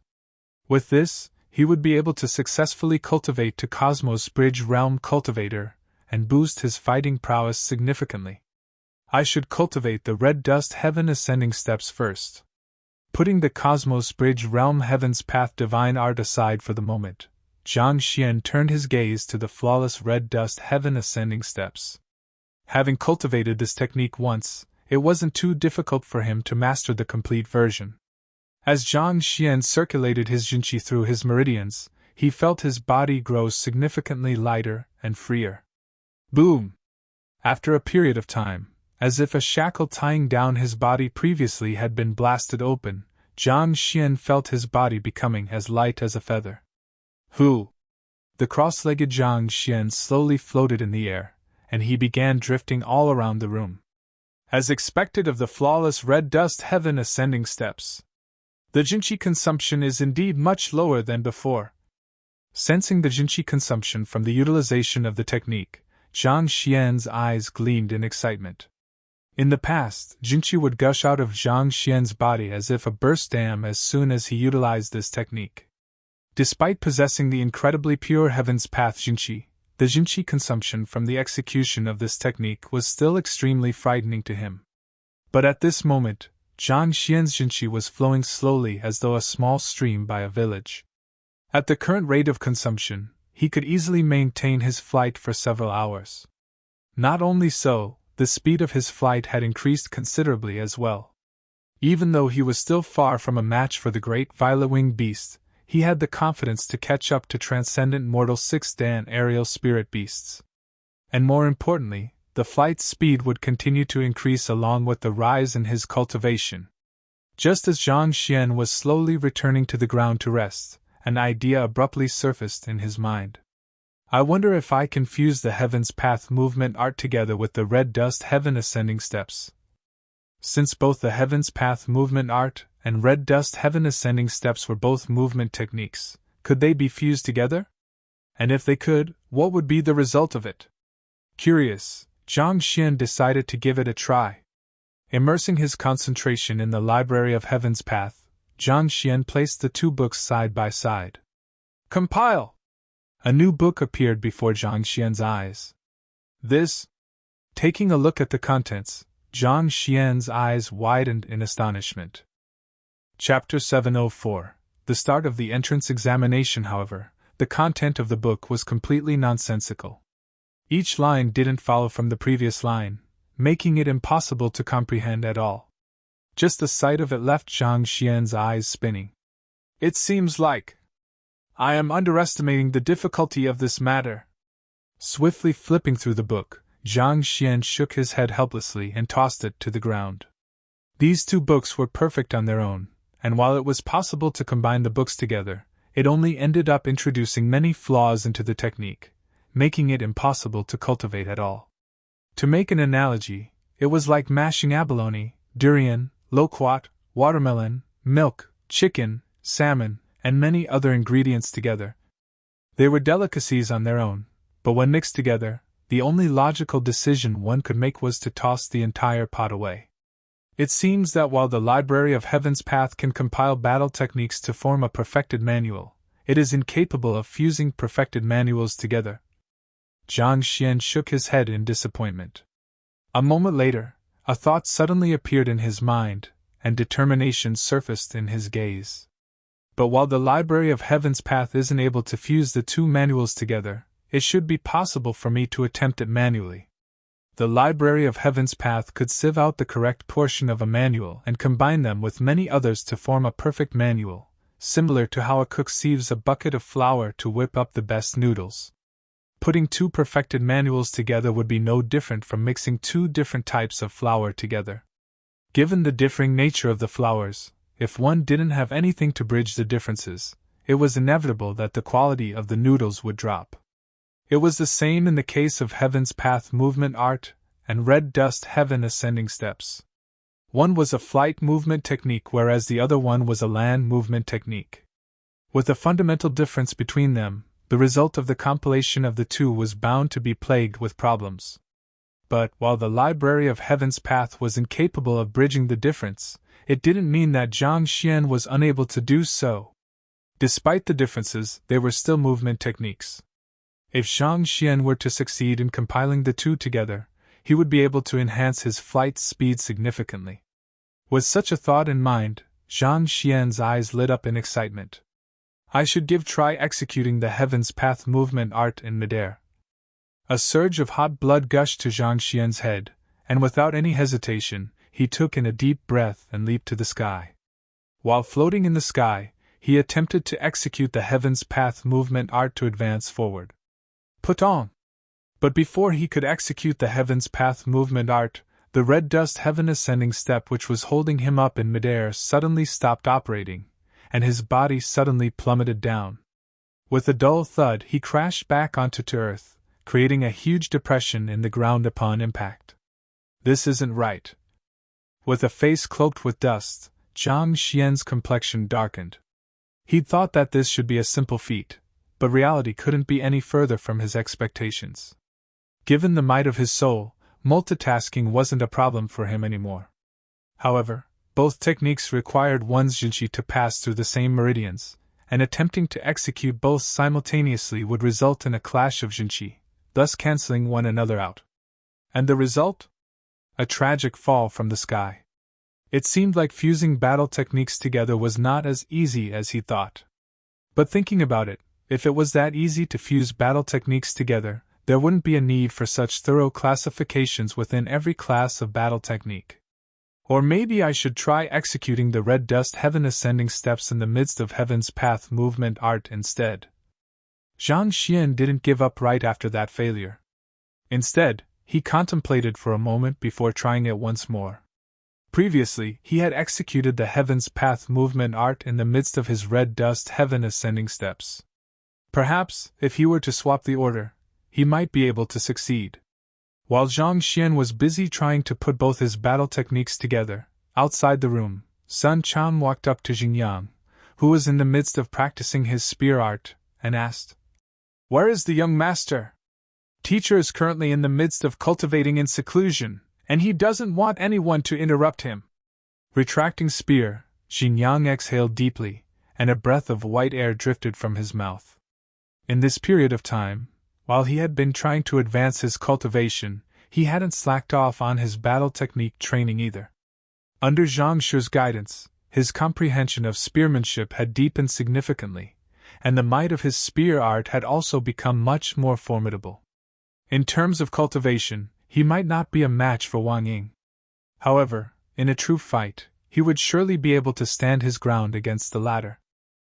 With this, he would be able to successfully cultivate to Cosmos Bridge Realm Cultivator and boost his fighting prowess significantly. I should cultivate the Red Dust Heaven Ascending Steps first. Putting the Cosmos Bridge Realm Heaven's Path Divine Art aside for the moment, Zhang Xian turned his gaze to the flawless Red Dust Heaven Ascending Steps. Having cultivated this technique once, it wasn't too difficult for him to master the complete version. As Zhang Xian circulated his Jinqi through his meridians, he felt his body grow significantly lighter and freer. Boom! After a period of time, as if a shackle tying down his body previously had been blasted open, Zhang Xian felt his body becoming as light as a feather. Hoo! The cross-legged Zhang Xian slowly floated in the air, and he began drifting all around the room. As expected of the flawless Red Dust Heaven Ascending Steps, the Jinqi consumption is indeed much lower than before. Sensing the Jinqi consumption from the utilization of the technique, Zhang Xian's eyes gleamed in excitement. In the past, Jinqi would gush out of Zhang Xian's body as if a burst dam as soon as he utilized this technique. Despite possessing the incredibly pure Heaven's Path Jinqi, the Jinqi consumption from the execution of this technique was still extremely frightening to him. But at this moment, Zhang Xian's Jinqi was flowing slowly as though a small stream by a village. At the current rate of consumption, he could easily maintain his flight for several hours. Not only so, the speed of his flight had increased considerably as well. Even though he was still far from a match for the great violet-winged beast, he had the confidence to catch up to transcendent mortal 6-dan aerial spirit beasts. And more importantly, the flight speed would continue to increase along with the rise in his cultivation. Just as Zhang Xian was slowly returning to the ground to rest, an idea abruptly surfaced in his mind. I wonder if I can fuse the Heaven's Path movement art together with the Red Dust Heaven Ascending Steps. Since both the Heaven's Path movement art and Red Dust Heaven Ascending Steps were both movement techniques, could they be fused together? And if they could, what would be the result of it? Curious, Zhang Xian decided to give it a try. Immersing his concentration in the Library of Heaven's Path, Zhang Xian placed the two books side by side. Compile! A new book appeared before Zhang Xian's eyes. This? Taking a look at the contents, Zhang Xian's eyes widened in astonishment. Chapter 704. The start of the entrance examination. However, the content of the book was completely nonsensical. Each line didn't follow from the previous line, making it impossible to comprehend at all. Just the sight of it left Zhang Xian's eyes spinning. It seems like I am underestimating the difficulty of this matter. Swiftly flipping through the book, Zhang Xian shook his head helplessly and tossed it to the ground. These two books were perfect on their own, and while it was possible to combine the books together, it only ended up introducing many flaws into the technique, making it impossible to cultivate at all. To make an analogy, it was like mashing abalone, durian, loquat, watermelon, milk, chicken, salmon, and many other ingredients together. They were delicacies on their own, but when mixed together, the only logical decision one could make was to toss the entire pot away. It seems that while the Library of Heaven's Path can compile battle techniques to form a perfected manual, it is incapable of fusing perfected manuals together. Zhang Xian shook his head in disappointment. A moment later, a thought suddenly appeared in his mind, and determination surfaced in his gaze. But while the Library of Heaven's Path isn't able to fuse the two manuals together, it should be possible for me to attempt it manually. The Library of Heaven's Path could sieve out the correct portion of a manual and combine them with many others to form a perfect manual, similar to how a cook sieves a bucket of flour to whip up the best noodles. Putting two perfected manuals together would be no different from mixing two different types of flour together. Given the differing nature of the flours, if one didn't have anything to bridge the differences, it was inevitable that the quality of the noodles would drop. It was the same in the case of Heaven's Path movement art and red dust heaven ascending steps. One was a flight movement technique, whereas the other one was a land movement technique. With a fundamental difference between them, the result of the compilation of the two was bound to be plagued with problems. But, while the Library of Heaven's Path was incapable of bridging the difference, it didn't mean that Zhang Xian was unable to do so. Despite the differences, they were still movement techniques. If Zhang Xian were to succeed in compiling the two together, he would be able to enhance his flight speed significantly. With such a thought in mind, Zhang Xian's eyes lit up in excitement. I should try executing the Heaven's Path movement art in midair. A surge of hot blood gushed to Zhang Xian's head, and without any hesitation, he took in a deep breath and leaped to the sky. While floating in the sky, he attempted to execute the Heaven's Path movement art to advance forward. Put on! But before he could execute the Heaven's Path movement art, the red dust heaven ascending step which was holding him up in midair suddenly stopped operating, and his body suddenly plummeted down. With a dull thud, he crashed back onto earth, creating a huge depression in the ground upon impact. This isn't right. With a face cloaked with dust, Zhang Xian's complexion darkened. He'd thought that this should be a simple feat, but reality couldn't be any further from his expectations. Given the might of his soul, multitasking wasn't a problem for him anymore. However, both techniques required one's Jinqi to pass through the same meridians, and attempting to execute both simultaneously would result in a clash of Jinqi, thus canceling one another out. And the result? A tragic fall from the sky. It seemed like fusing battle techniques together was not as easy as he thought. But thinking about it, if it was that easy to fuse battle techniques together, there wouldn't be a need for such thorough classifications within every class of battle technique. Or maybe I should try executing the red dust heaven ascending steps in the midst of Heaven's Path movement art instead. Zhang Xian didn't give up right after that failure. Instead, he contemplated for a moment before trying it once more. Previously, he had executed the Heaven's Path movement art in the midst of his red dust heaven ascending steps. Perhaps, if he were to swap the order, he might be able to succeed. While Zhang Xian was busy trying to put both his battle techniques together, outside the room, Sun Quan walked up to Xingyang, who was in the midst of practicing his spear art, and asked, "Where is the young master? Teacher is currently in the midst of cultivating in seclusion, and he doesn't want anyone to interrupt him." Retracting spear, Xingyang exhaled deeply, and a breath of white air drifted from his mouth. In this period of time, while he had been trying to advance his cultivation, he hadn't slacked off on his battle technique training either. Under Zhang Shi's guidance, his comprehension of spearmanship had deepened significantly, and the might of his spear art had also become much more formidable. In terms of cultivation, he might not be a match for Wang Ying. However, in a true fight, he would surely be able to stand his ground against the latter.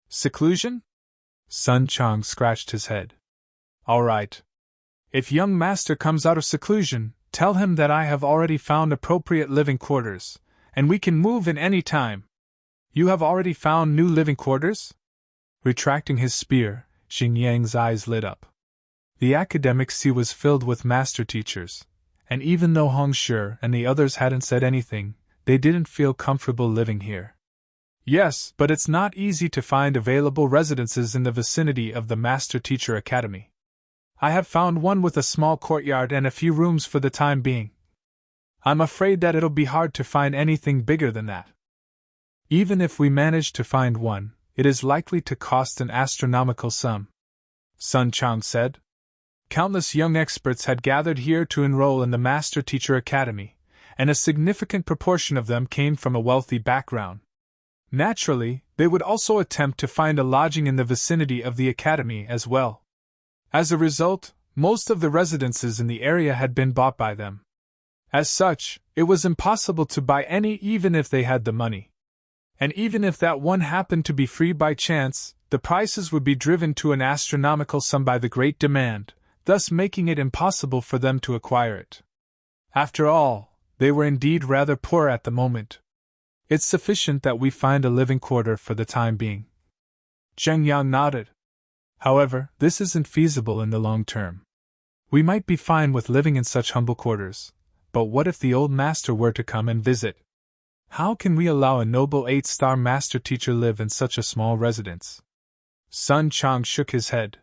Seclusion? Sun Chang scratched his head. All right. If young master comes out of seclusion, tell him that I have already found appropriate living quarters, and we can move in any time. You have already found new living quarters? Retracting his spear, Xingyang's eyes lit up. The academic sea was filled with master teachers, and even though Hong Shi and the others hadn't said anything, they didn't feel comfortable living here. Yes, but it's not easy to find available residences in the vicinity of the Master Teacher Academy. I have found one with a small courtyard and a few rooms for the time being. I'm afraid that it'll be hard to find anything bigger than that. Even if we manage to find one, it is likely to cost an astronomical sum, Sun Chang said. Countless young experts had gathered here to enroll in the Master Teacher Academy, and a significant proportion of them came from a wealthy background. Naturally, they would also attempt to find a lodging in the vicinity of the academy as well. As a result, most of the residences in the area had been bought by them. As such, it was impossible to buy any even if they had the money. And even if that one happened to be free by chance, the prices would be driven to an astronomical sum by the great demand, thus making it impossible for them to acquire it. After all, they were indeed rather poor at the moment. It's sufficient that we find a living quarter for the time being. Zheng Yang nodded. However, this isn't feasible in the long term. We might be fine with living in such humble quarters, But what if the old master were to come and visit? How can we allow a noble 8-star master teacher live in such a small residence? Sun Chang shook his head.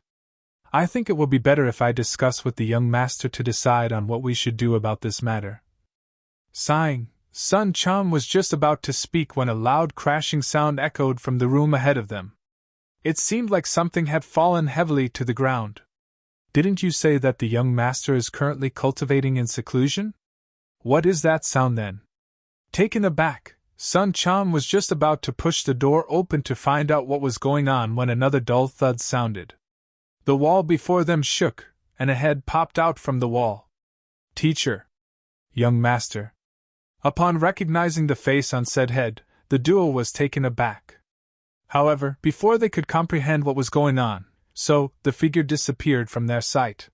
I think it will be better if I discuss with the young master to decide on what we should do about this matter. Sighing, Sun Chang was just about to speak when a loud crashing sound echoed from the room ahead of them. It seemed like something had fallen heavily to the ground. Didn't you say that the young master is currently cultivating in seclusion? What is that sound then? Taken aback, Sun Chang was just about to push the door open to find out what was going on when another dull thud sounded. The wall before them shook, and a head popped out from the wall. Teacher. Young master. Upon recognizing the face on said head, the duo was taken aback. However, before they could comprehend what was going on, the figure disappeared from their sight.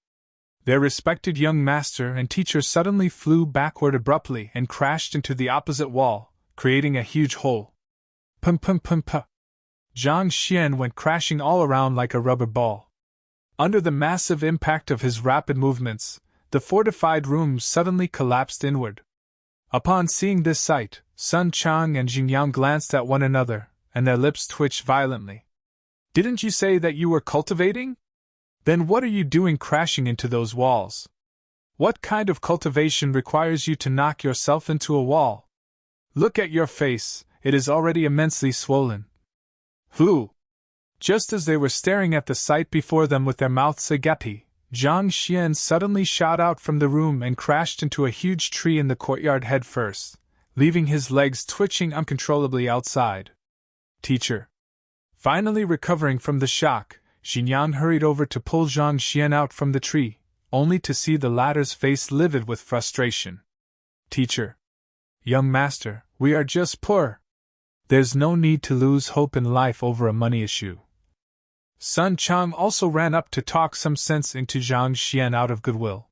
Their respected young master and teacher suddenly flew backward abruptly and crashed into the opposite wall, creating a huge hole. Pum pum pum pum. Zhang Xian went crashing all around like a rubber ball. Under the massive impact of his rapid movements, the fortified room suddenly collapsed inward. Upon seeing this sight, Sun Chang and Xingyang glanced at one another, and their lips twitched violently. Didn't you say that you were cultivating? Then what are you doing crashing into those walls? What kind of cultivation requires you to knock yourself into a wall? Look at your face, it is already immensely swollen. Who? Just as they were staring at the sight before them with their mouths agape, Zhang Xian suddenly shot out from the room and crashed into a huge tree in the courtyard head first, leaving his legs twitching uncontrollably outside. Teacher. Finally recovering from the shock, Xingyang hurried over to pull Zhang Xian out from the tree, only to see the latter's face livid with frustration. Teacher. Young master, we are just poor. There's no need to lose hope in life over a money issue. Sun Chang also ran up to talk some sense into Zhang Xian out of goodwill.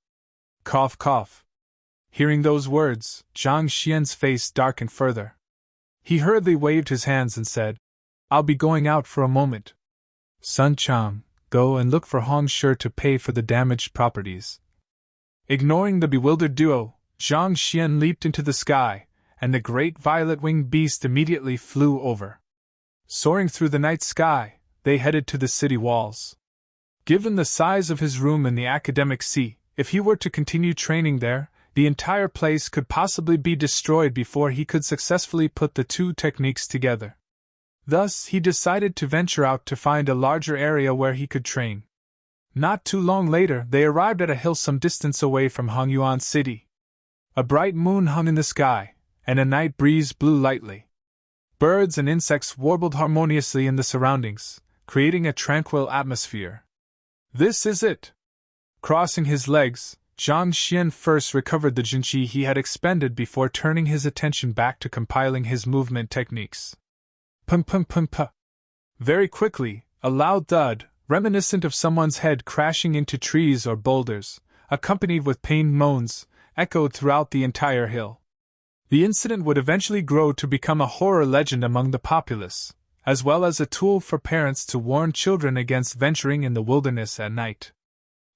Cough cough. Hearing those words, Zhang Xian's face darkened further. He hurriedly waved his hands and said, I'll be going out for a moment. Sun Chang, go and look for Hong Shi to pay for the damaged properties. Ignoring the bewildered duo, Zhang Xian leaped into the sky, and the great violet-winged beast immediately flew over. Soaring through the night sky, they headed to the city walls. Given the size of his room in the academic sea, if he were to continue training there, the entire place could possibly be destroyed before he could successfully put the two techniques together. Thus, he decided to venture out to find a larger area where he could train. Not too long later, they arrived at a hill some distance away from Hongyuan City. A bright moon hung in the sky, and a night breeze blew lightly. Birds and insects warbled harmoniously in the surroundings, creating a tranquil atmosphere. This is it! Crossing his legs, Zhang Xian first recovered the jinqi he had expended before turning his attention back to compiling his movement techniques. Pum pum pum pum. Very quickly, a loud thud, reminiscent of someone's head crashing into trees or boulders, accompanied with pained moans, echoed throughout the entire hill. The incident would eventually grow to become a horror legend among the populace, as well as a tool for parents to warn children against venturing in the wilderness at night.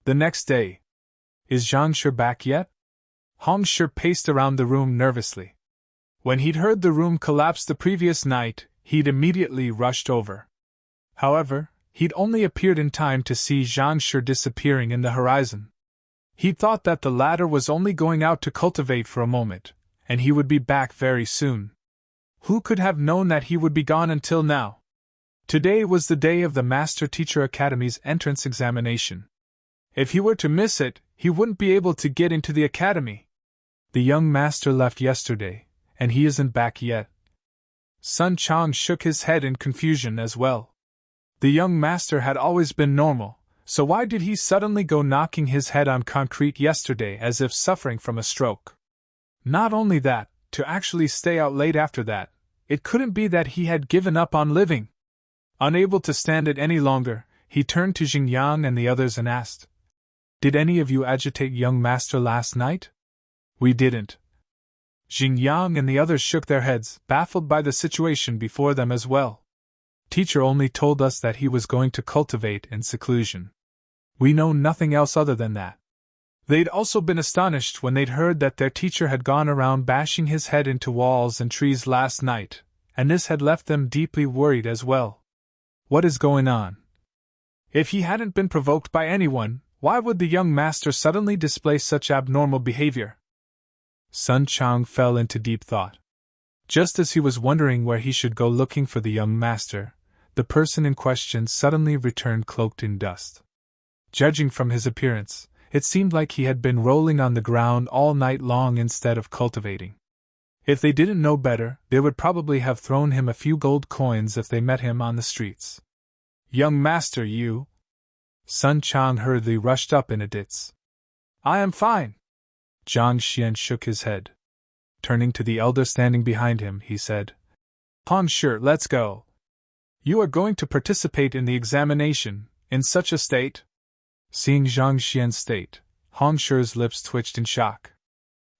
The next day. Is Zhang Shi back yet? Hong Shi paced around the room nervously. When he'd heard the room collapse the previous night, he'd immediately rushed over. However, he'd only appeared in time to see Zhang Shi disappearing in the horizon. He thought that the latter was only going out to cultivate for a moment, and he would be back very soon. Who could have known that he would be gone until now? Today was the day of the Master Teacher Academy's entrance examination. If he were to miss it, he wouldn't be able to get into the academy. The young master left yesterday, and he isn't back yet. Sun Chang shook his head in confusion as well. The young master had always been normal, so why did he suddenly go knocking his head on concrete yesterday as if suffering from a stroke? Not only that, to actually stay out late after that, it couldn't be that he had given up on living. Unable to stand it any longer, he turned to Xingyang and the others and asked, Did any of you agitate young master last night? We didn't. Xingyang and the others shook their heads, baffled by the situation before them as well. Teacher only told us that he was going to cultivate in seclusion. We know nothing else other than that. They'd also been astonished when they'd heard that their teacher had gone around bashing his head into walls and trees last night, and this had left them deeply worried as well. What is going on? If he hadn't been provoked by anyone, why would the young master suddenly display such abnormal behavior? Sun Chang fell into deep thought. Just as he was wondering where he should go looking for the young master, the person in question suddenly returned cloaked in dust. Judging from his appearance, it seemed like he had been rolling on the ground all night long instead of cultivating. If they didn't know better, they would probably have thrown him a few gold coins if they met him on the streets. Young master, you! Sun Chang hurriedly rushed up in a ditz. I am fine. Zhang Xian shook his head. Turning to the elder standing behind him, he said, Hong Shi, let's go. You are going to participate in the examination, in such a state? Seeing Zhang Xian's state, Hong Shi's lips twitched in shock.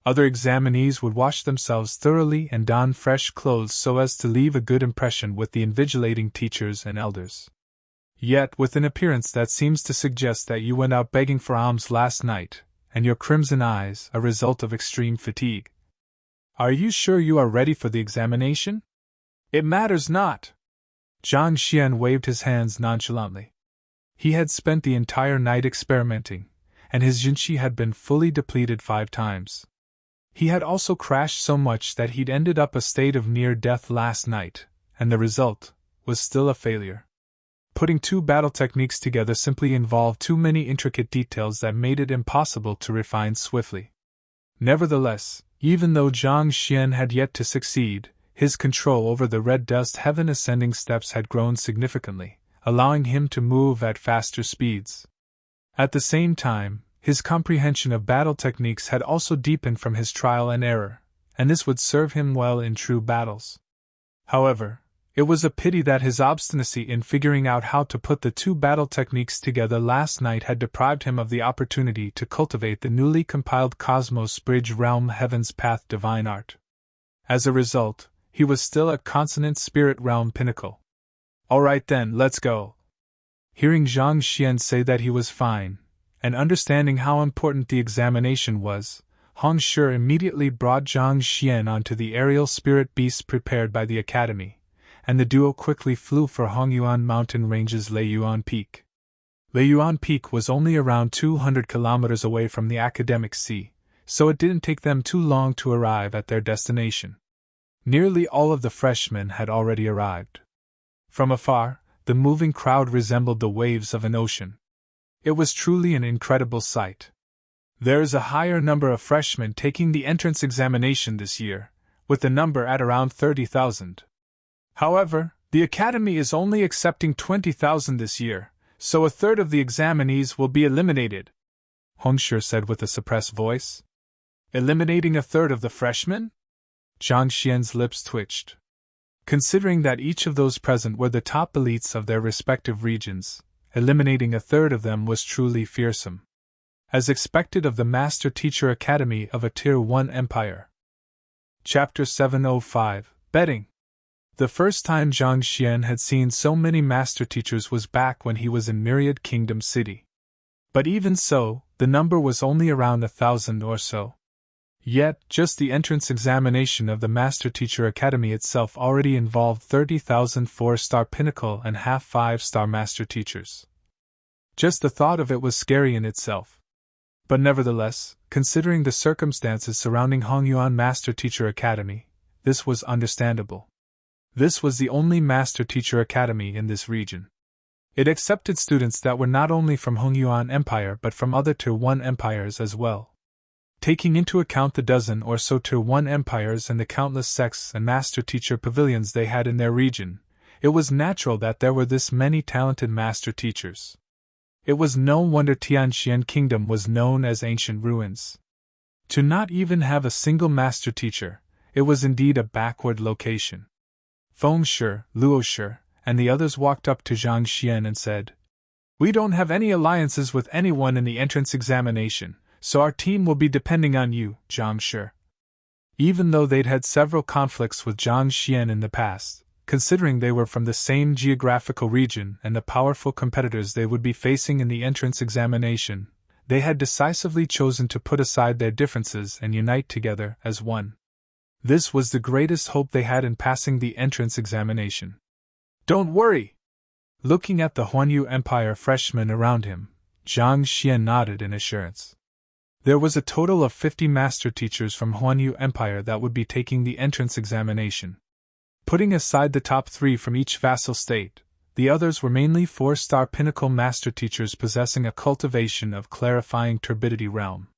Other examinees would wash themselves thoroughly and don fresh clothes so as to leave a good impression with the invigilating teachers and elders. Yet, with an appearance that seems to suggest that you went out begging for alms last night, and your crimson eyes, a result of extreme fatigue. Are you sure you are ready for the examination? It matters not. Zhang Xian waved his hands nonchalantly. He had spent the entire night experimenting, and his Jinqi had been fully depleted 5 times. He had also crashed so much that he'd ended up a state of near death last night, and the result was still a failure. Putting 2 battle techniques together simply involved too many intricate details that made it impossible to refine swiftly. Nevertheless, even though Zhang Xian had yet to succeed, his control over the red dust heaven ascending steps had grown significantly, allowing him to move at faster speeds. At the same time, his comprehension of battle techniques had also deepened from his trial and error, and this would serve him well in true battles. However, it was a pity that his obstinacy in figuring out how to put the 2 battle techniques together last night had deprived him of the opportunity to cultivate the newly compiled Cosmos Bridge Realm Heaven's Path Divine Art. As a result, he was still at Consonant Spirit Realm Pinnacle. Alright then, let's go. Hearing Zhang Xian say that he was fine, and understanding how important the examination was, Hong Shi immediately brought Zhang Xian onto the aerial spirit beasts prepared by the academy, and the duo quickly flew for Hongyuan Mountain Range's Leiyuan Peak. Leiyuan Peak was only around 200 kilometers away from the academic sea, so it didn't take them too long to arrive at their destination. Nearly all of the freshmen had already arrived. From afar, the moving crowd resembled the waves of an ocean. It was truly an incredible sight. There is a higher number of freshmen taking the entrance examination this year, with the number at around 30,000. However, the Academy is only accepting 20,000 this year, so a third of the examinees will be eliminated, Hong Shi said with a suppressed voice. Eliminating a third of the freshmen? Zhang Xian's lips twitched. Considering that each of those present were the top elites of their respective regions, eliminating a third of them was truly fearsome. As expected of the Master Teacher Academy of a Tier 1 empire. Chapter 705, Betting. The first time Zhang Xian had seen so many master teachers was back when he was in Myriad Kingdom City. But even so, the number was only around 1,000 or so. Yet, just the entrance examination of the Master Teacher Academy itself already involved 30,000 4-star pinnacle and half 5-star master teachers. Just the thought of it was scary in itself. But nevertheless, considering the circumstances surrounding Hongyuan Master Teacher Academy, this was understandable. This was the only Master Teacher Academy in this region. It accepted students that were not only from Hongyuan Empire but from other Tier 1 empires as well. Taking into account the dozen or so Tier 1 empires and the countless sects and Master Teacher pavilions they had in their region, it was natural that there were this many talented Master Teachers. It was no wonder Tianxian Kingdom was known as Ancient Ruins. To not even have a single Master Teacher, it was indeed a backward location. Feng Shi, Luo Shi, and the others walked up to Zhang Xian and said, "We don't have any alliances with anyone in the entrance examination, so our team will be depending on you, Zhang Shi." Even though they'd had several conflicts with Zhang Xian in the past, considering they were from the same geographical region and the powerful competitors they would be facing in the entrance examination, They had decisively chosen to put aside their differences and unite together as one. This was the greatest hope they had in passing the entrance examination. "Don't worry!" Looking at the Huanyu Empire freshmen around him, Zhang Xian nodded in assurance. There was a total of 50 master teachers from Huanyu Empire that would be taking the entrance examination. Putting aside the top 3 from each vassal state, the others were mainly 4-star pinnacle master teachers possessing a cultivation of clarifying turbidity realm.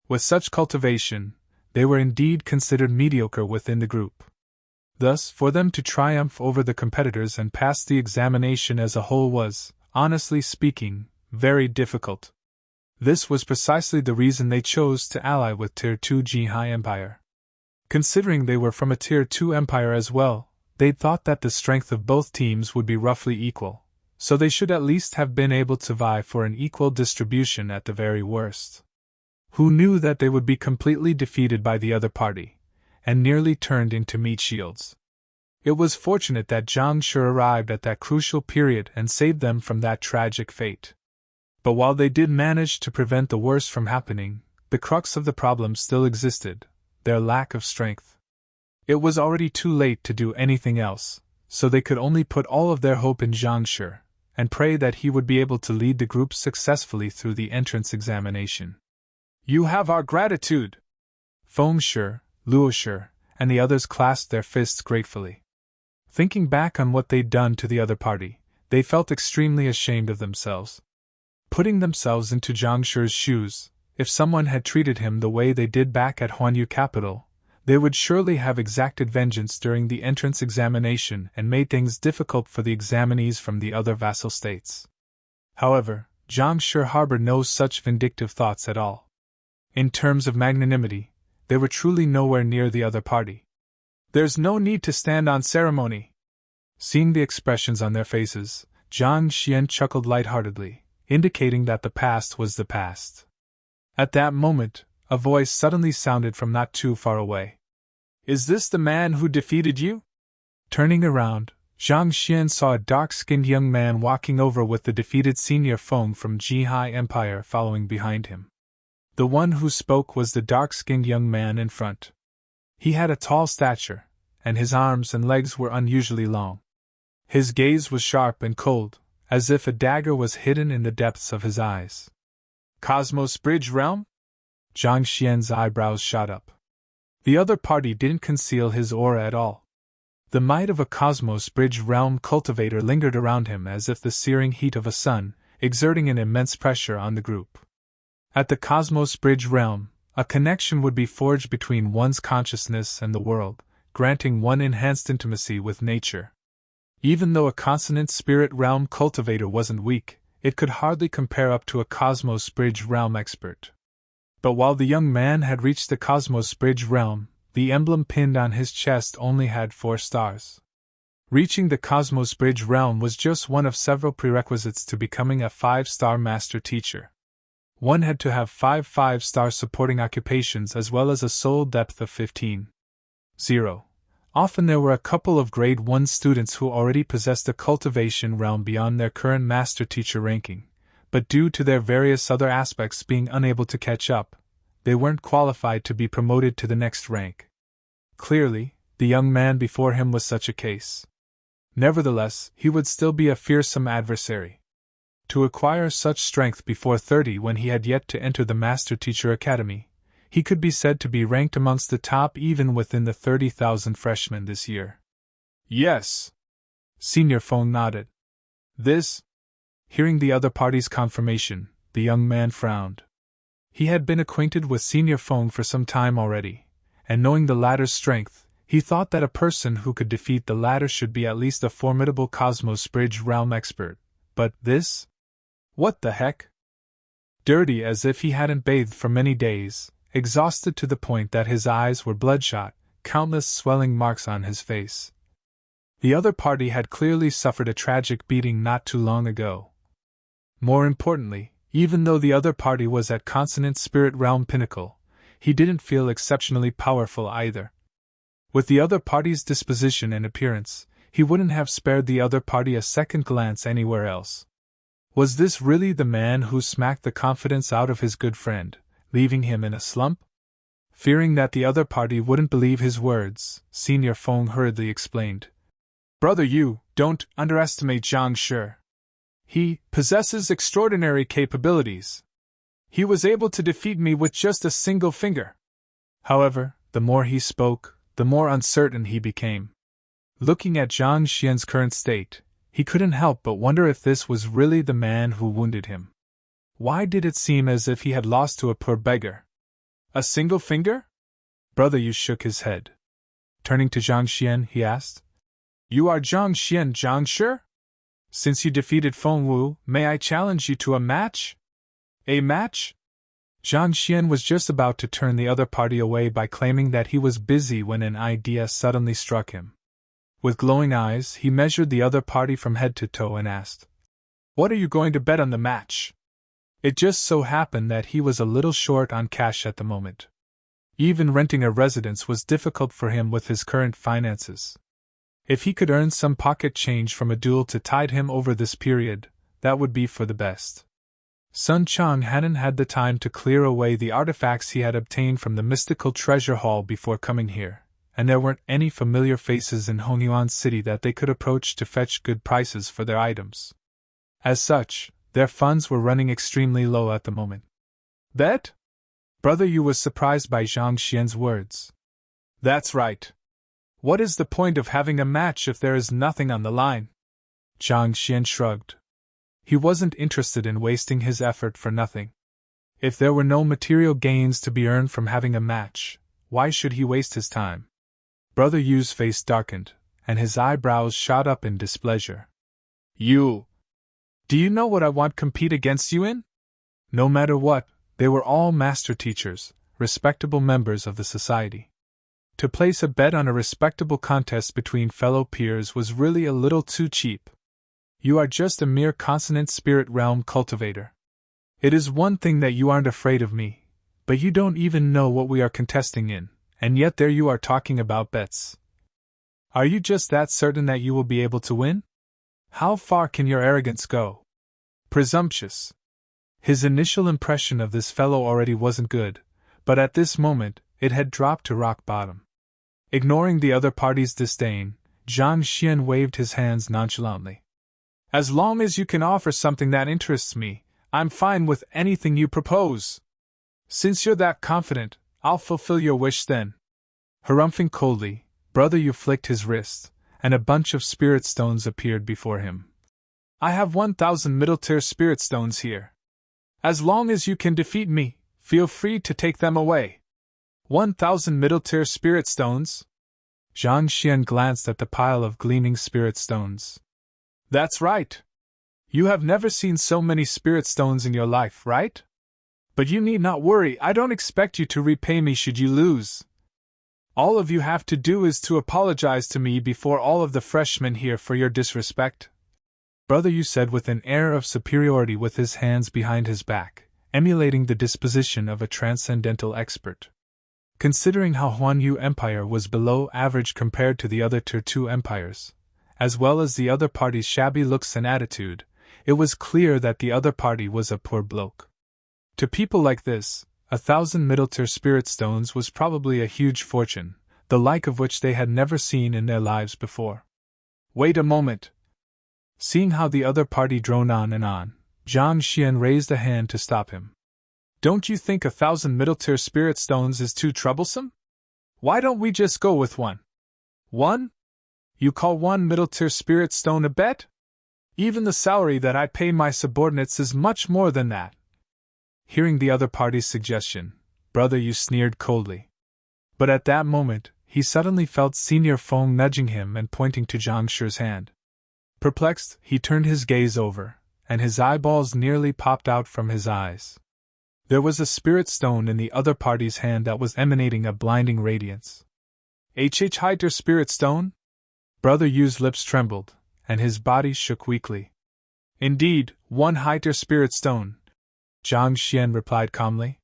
With such cultivation, they were indeed considered mediocre within the group. Thus, for them to triumph over the competitors and pass the examination as a whole was, honestly speaking, very difficult. This was precisely the reason they chose to ally with Tier 2 Jihai Empire. Considering they were from a Tier 2 empire as well, they'd thought that the strength of both teams would be roughly equal, so they should at least have been able to vie for an equal distribution at the very worst. Who knew that they would be completely defeated by the other party, and nearly turned into meat shields? It was fortunate that Zhang Shi arrived at that crucial period and saved them from that tragic fate. But while they did manage to prevent the worst from happening, the crux of the problem still existed: their lack of strength. It was already too late to do anything else, so they could only put all of their hope in Zhang Shi, and pray that he would be able to lead the group successfully through the entrance examination. "You have our gratitude!" Feng Shi, Luo Shi, and the others clasped their fists gratefully. Thinking back on what they'd done to the other party, they felt extremely ashamed of themselves. Putting themselves into Zhang Shi's shoes, if someone had treated him the way they did back at Huanyu capital, they would surely have exacted vengeance during the entrance examination and made things difficult for the examinees from the other vassal states. However, Zhang Shi harbored no such vindictive thoughts at all. In terms of magnanimity, they were truly nowhere near the other party. "There's no need to stand on ceremony." Seeing the expressions on their faces, Zhang Xian chuckled lightheartedly, indicating that the past was the past. At that moment, a voice suddenly sounded from not too far away. "Is this the man who defeated you?" Turning around, Zhang Xian saw a dark-skinned young man walking over with the defeated senior Feng from Jihai Empire following behind him. The one who spoke was the dark-skinned young man in front. He had a tall stature, and his arms and legs were unusually long. His gaze was sharp and cold, as if a dagger was hidden in the depths of his eyes. "Cosmos Bridge Realm?" Zhang Xian's eyebrows shot up. The other party didn't conceal his aura at all. The might of a Cosmos Bridge Realm cultivator lingered around him as if the searing heat of a sun, exerting an immense pressure on the group. At the Cosmos Bridge Realm, a connection would be forged between one's consciousness and the world, granting one enhanced intimacy with nature. Even though a consonant spirit realm cultivator wasn't weak, it could hardly compare up to a Cosmos Bridge Realm expert. But while the young man had reached the Cosmos Bridge Realm, the emblem pinned on his chest only had 4 stars. Reaching the Cosmos Bridge Realm was just one of several prerequisites to becoming a 5-star master teacher. One had to have 5 5-star supporting occupations as well as a soul depth of 15.0. Often there were a couple of grade 1 students who already possessed a cultivation realm beyond their current master teacher ranking, but due to their various other aspects being unable to catch up, they weren't qualified to be promoted to the next rank. Clearly, the young man before him was such a case. Nevertheless, he would still be a fearsome adversary. To acquire such strength before 30 when he had yet to enter the Master Teacher Academy, he could be said to be ranked amongst the top even within the 30,000 freshmen this year. "Yes." Senior Feng nodded. "This?" Hearing the other party's confirmation, the young man frowned. He had been acquainted with Senior Feng for some time already, and knowing the latter's strength, he thought that a person who could defeat the latter should be at least a formidable Cosmos Bridge Realm expert. But this? What the heck? Dirty as if he hadn't bathed for many days, exhausted to the point that his eyes were bloodshot, countless swelling marks on his face. The other party had clearly suffered a tragic beating not too long ago. More importantly, even though the other party was at consonant spirit realm pinnacle, he didn't feel exceptionally powerful either. With the other party's disposition and appearance, he wouldn't have spared the other party a second glance anywhere else. Was this really the man who smacked the confidence out of his good friend, leaving him in a slump? Fearing that the other party wouldn't believe his words, Senior Feng hurriedly explained. Brother Yu, don't underestimate Zhang Shi. He possesses extraordinary capabilities. He was able to defeat me with just a single finger. However, the more he spoke, the more uncertain he became. Looking at Zhang Xian's current state, he couldn't help but wonder if this was really the man who wounded him. Why did it seem as if he had lost to a poor beggar? A single finger? Brother Yu shook his head. Turning to Zhang Xian, he asked, You are Zhang Xian Zhang Shi? Since you defeated Feng Wu, may I challenge you to a match? A match? Zhang Xian was just about to turn the other party away by claiming that he was busy when an idea suddenly struck him. With glowing eyes, he measured the other party from head to toe and asked, What are you going to bet on the match? It just so happened that he was a little short on cash at the moment. Even renting a residence was difficult for him with his current finances. If he could earn some pocket change from a duel to tide him over this period, that would be for the best. Sun Chang hadn't had the time to clear away the artifacts he had obtained from the mystical treasure hall before coming here, and there weren't any familiar faces in Hongyuan City that they could approach to fetch good prices for their items. As such, their funds were running extremely low at the moment. Bet? Brother Yu was surprised by Zhang Xian's words. That's right. What is the point of having a match if there is nothing on the line? Zhang Xian shrugged. He wasn't interested in wasting his effort for nothing. If there were no material gains to be earned from having a match, why should he waste his time? Brother Yu's face darkened, and his eyebrows shot up in displeasure. You! Do you know what I want to compete against you in? No matter what, they were all master teachers, respectable members of the society. To place a bet on a respectable contest between fellow peers was really a little too cheap. You are just a mere consonant spirit realm cultivator. It is one thing that you aren't afraid of me, but you don't even know what we are contesting in, and yet there you are talking about bets. Are you just that certain that you will be able to win? How far can your arrogance go? Presumptuous. His initial impression of this fellow already wasn't good, but at this moment, it had dropped to rock bottom. Ignoring the other party's disdain, Zhang Xian waved his hands nonchalantly. As long as you can offer something that interests me, I'm fine with anything you propose. Since you're that confident, I'll fulfill your wish then. Harumphing coldly, Brother Yu flicked his wrist, and a bunch of spirit stones appeared before him. I have 1,000 middle-tier spirit stones here. As long as you can defeat me, feel free to take them away. 1,000 middle-tier spirit stones? Zhang Xian glanced at the pile of gleaming spirit stones. That's right. You have never seen so many spirit stones in your life, right? But you need not worry, I don't expect you to repay me should you lose. All of you have to do is to apologize to me before all of the freshmen here for your disrespect. Brother Yu said with an air of superiority with his hands behind his back, emulating the disposition of a transcendental expert. Considering how Huanyu Empire was below average compared to the other Tier 2 empires, as well as the other party's shabby looks and attitude, it was clear that the other party was a poor bloke. To people like this, 1,000 middle-tier spirit stones was probably a huge fortune, the like of which they had never seen in their lives before. Wait a moment. Seeing how the other party droned on and on, Zhang Xian raised a hand to stop him. Don't you think 1,000 middle-tier spirit stones is too troublesome? Why don't we just go with one? One? You call one middle-tier spirit stone a bet? Even the salary that I pay my subordinates is much more than that. Hearing the other party's suggestion, Brother Yu sneered coldly. But at that moment, he suddenly felt Senior Feng nudging him and pointing to Zhang Shi's hand. Perplexed, he turned his gaze over, and his eyeballs nearly popped out from his eyes. There was a spirit stone in the other party's hand that was emanating a blinding radiance. Hiter spirit stone? Brother Yu's lips trembled, and his body shook weakly. Indeed, one Hiter spirit stone, Zhang Xian replied calmly.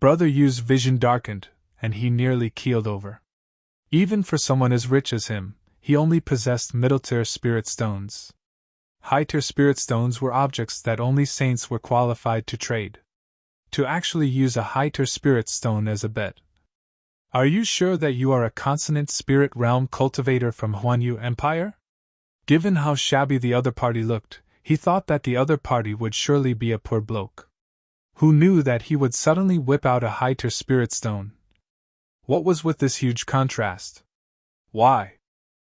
Brother Yu's vision darkened, and he nearly keeled over. Even for someone as rich as him, he only possessed middle-tier spirit stones. High-tier spirit stones were objects that only saints were qualified to trade. To actually use a high-tier spirit stone as a bet. Are you sure that you are a consonant spirit realm cultivator from Huanyu Empire? Given how shabby the other party looked, he thought that the other party would surely be a poor bloke. Who knew that he would suddenly whip out a high-tier spirit stone? What was with this huge contrast? Why?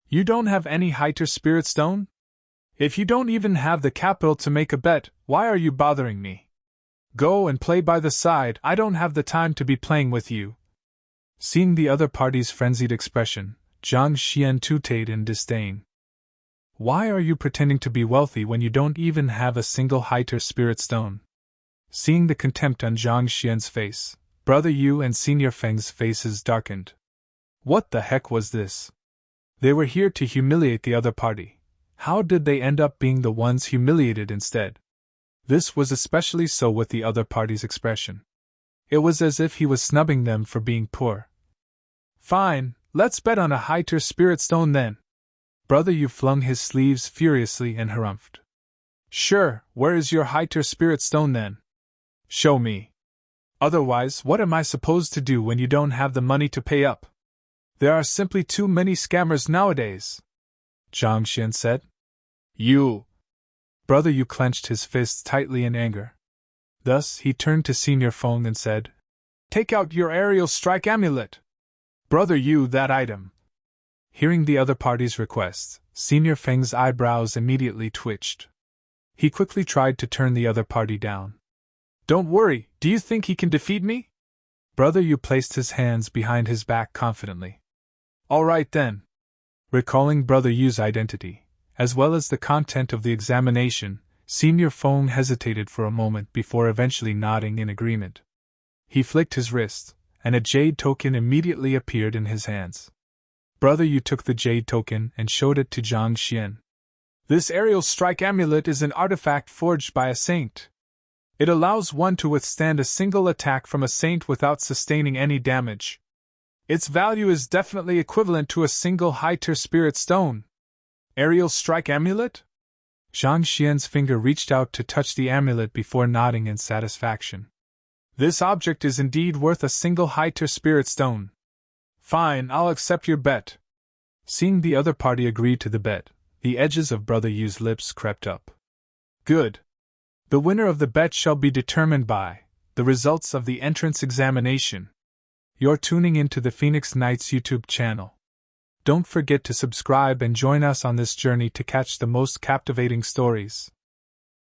You don't have any high-tier spirit stone? If you don't even have the capital to make a bet, why are you bothering me? Go and play by the side, I don't have the time to be playing with you. Seeing the other party's frenzied expression, Zhang Xian tooted in disdain. Why are you pretending to be wealthy when you don't even have a single high-tier spirit stone? Seeing the contempt on Zhang Xian's face, Brother Yu and Senior Feng's faces darkened. What the heck was this? They were here to humiliate the other party. How did they end up being the ones humiliated instead? This was especially so with the other party's expression. It was as if he was snubbing them for being poor. Fine, let's bet on a high-tier spirit stone then. Brother Yu flung his sleeves furiously and harumphed. Sure, where is your high-tier spirit stone then? Show me. Otherwise, what am I supposed to do when you don't have the money to pay up? There are simply too many scammers nowadays, Zhang Xian said. You! Brother Yu clenched his fists tightly in anger. Thus, he turned to Senior Feng and said, Take out your aerial strike amulet! Brother Yu, that item! Hearing the other party's request, Senior Feng's eyebrows immediately twitched. He quickly tried to turn the other party down. Don't worry, do you think he can defeat me? Brother Yu placed his hands behind his back confidently. All right then. Recalling Brother Yu's identity, as well as the content of the examination, Senior Feng hesitated for a moment before eventually nodding in agreement. He flicked his wrist, and a jade token immediately appeared in his hands. Brother Yu took the jade token and showed it to Zhang Xian. This aerial strike amulet is an artifact forged by a saint. It allows one to withstand a single attack from a saint without sustaining any damage. Its value is definitely equivalent to a single high-tier spirit stone. Aerial strike amulet? Zhang Xian's finger reached out to touch the amulet before nodding in satisfaction. This object is indeed worth a single high-tier spirit stone. Fine, I'll accept your bet. Seeing the other party agree to the bet, the edges of Brother Yu's lips crept up. Good. The winner of the bet shall be determined by the results of the entrance examination. You're tuning into the Phoenix Knights YouTube channel. Don't forget to subscribe and join us on this journey to catch the most captivating stories.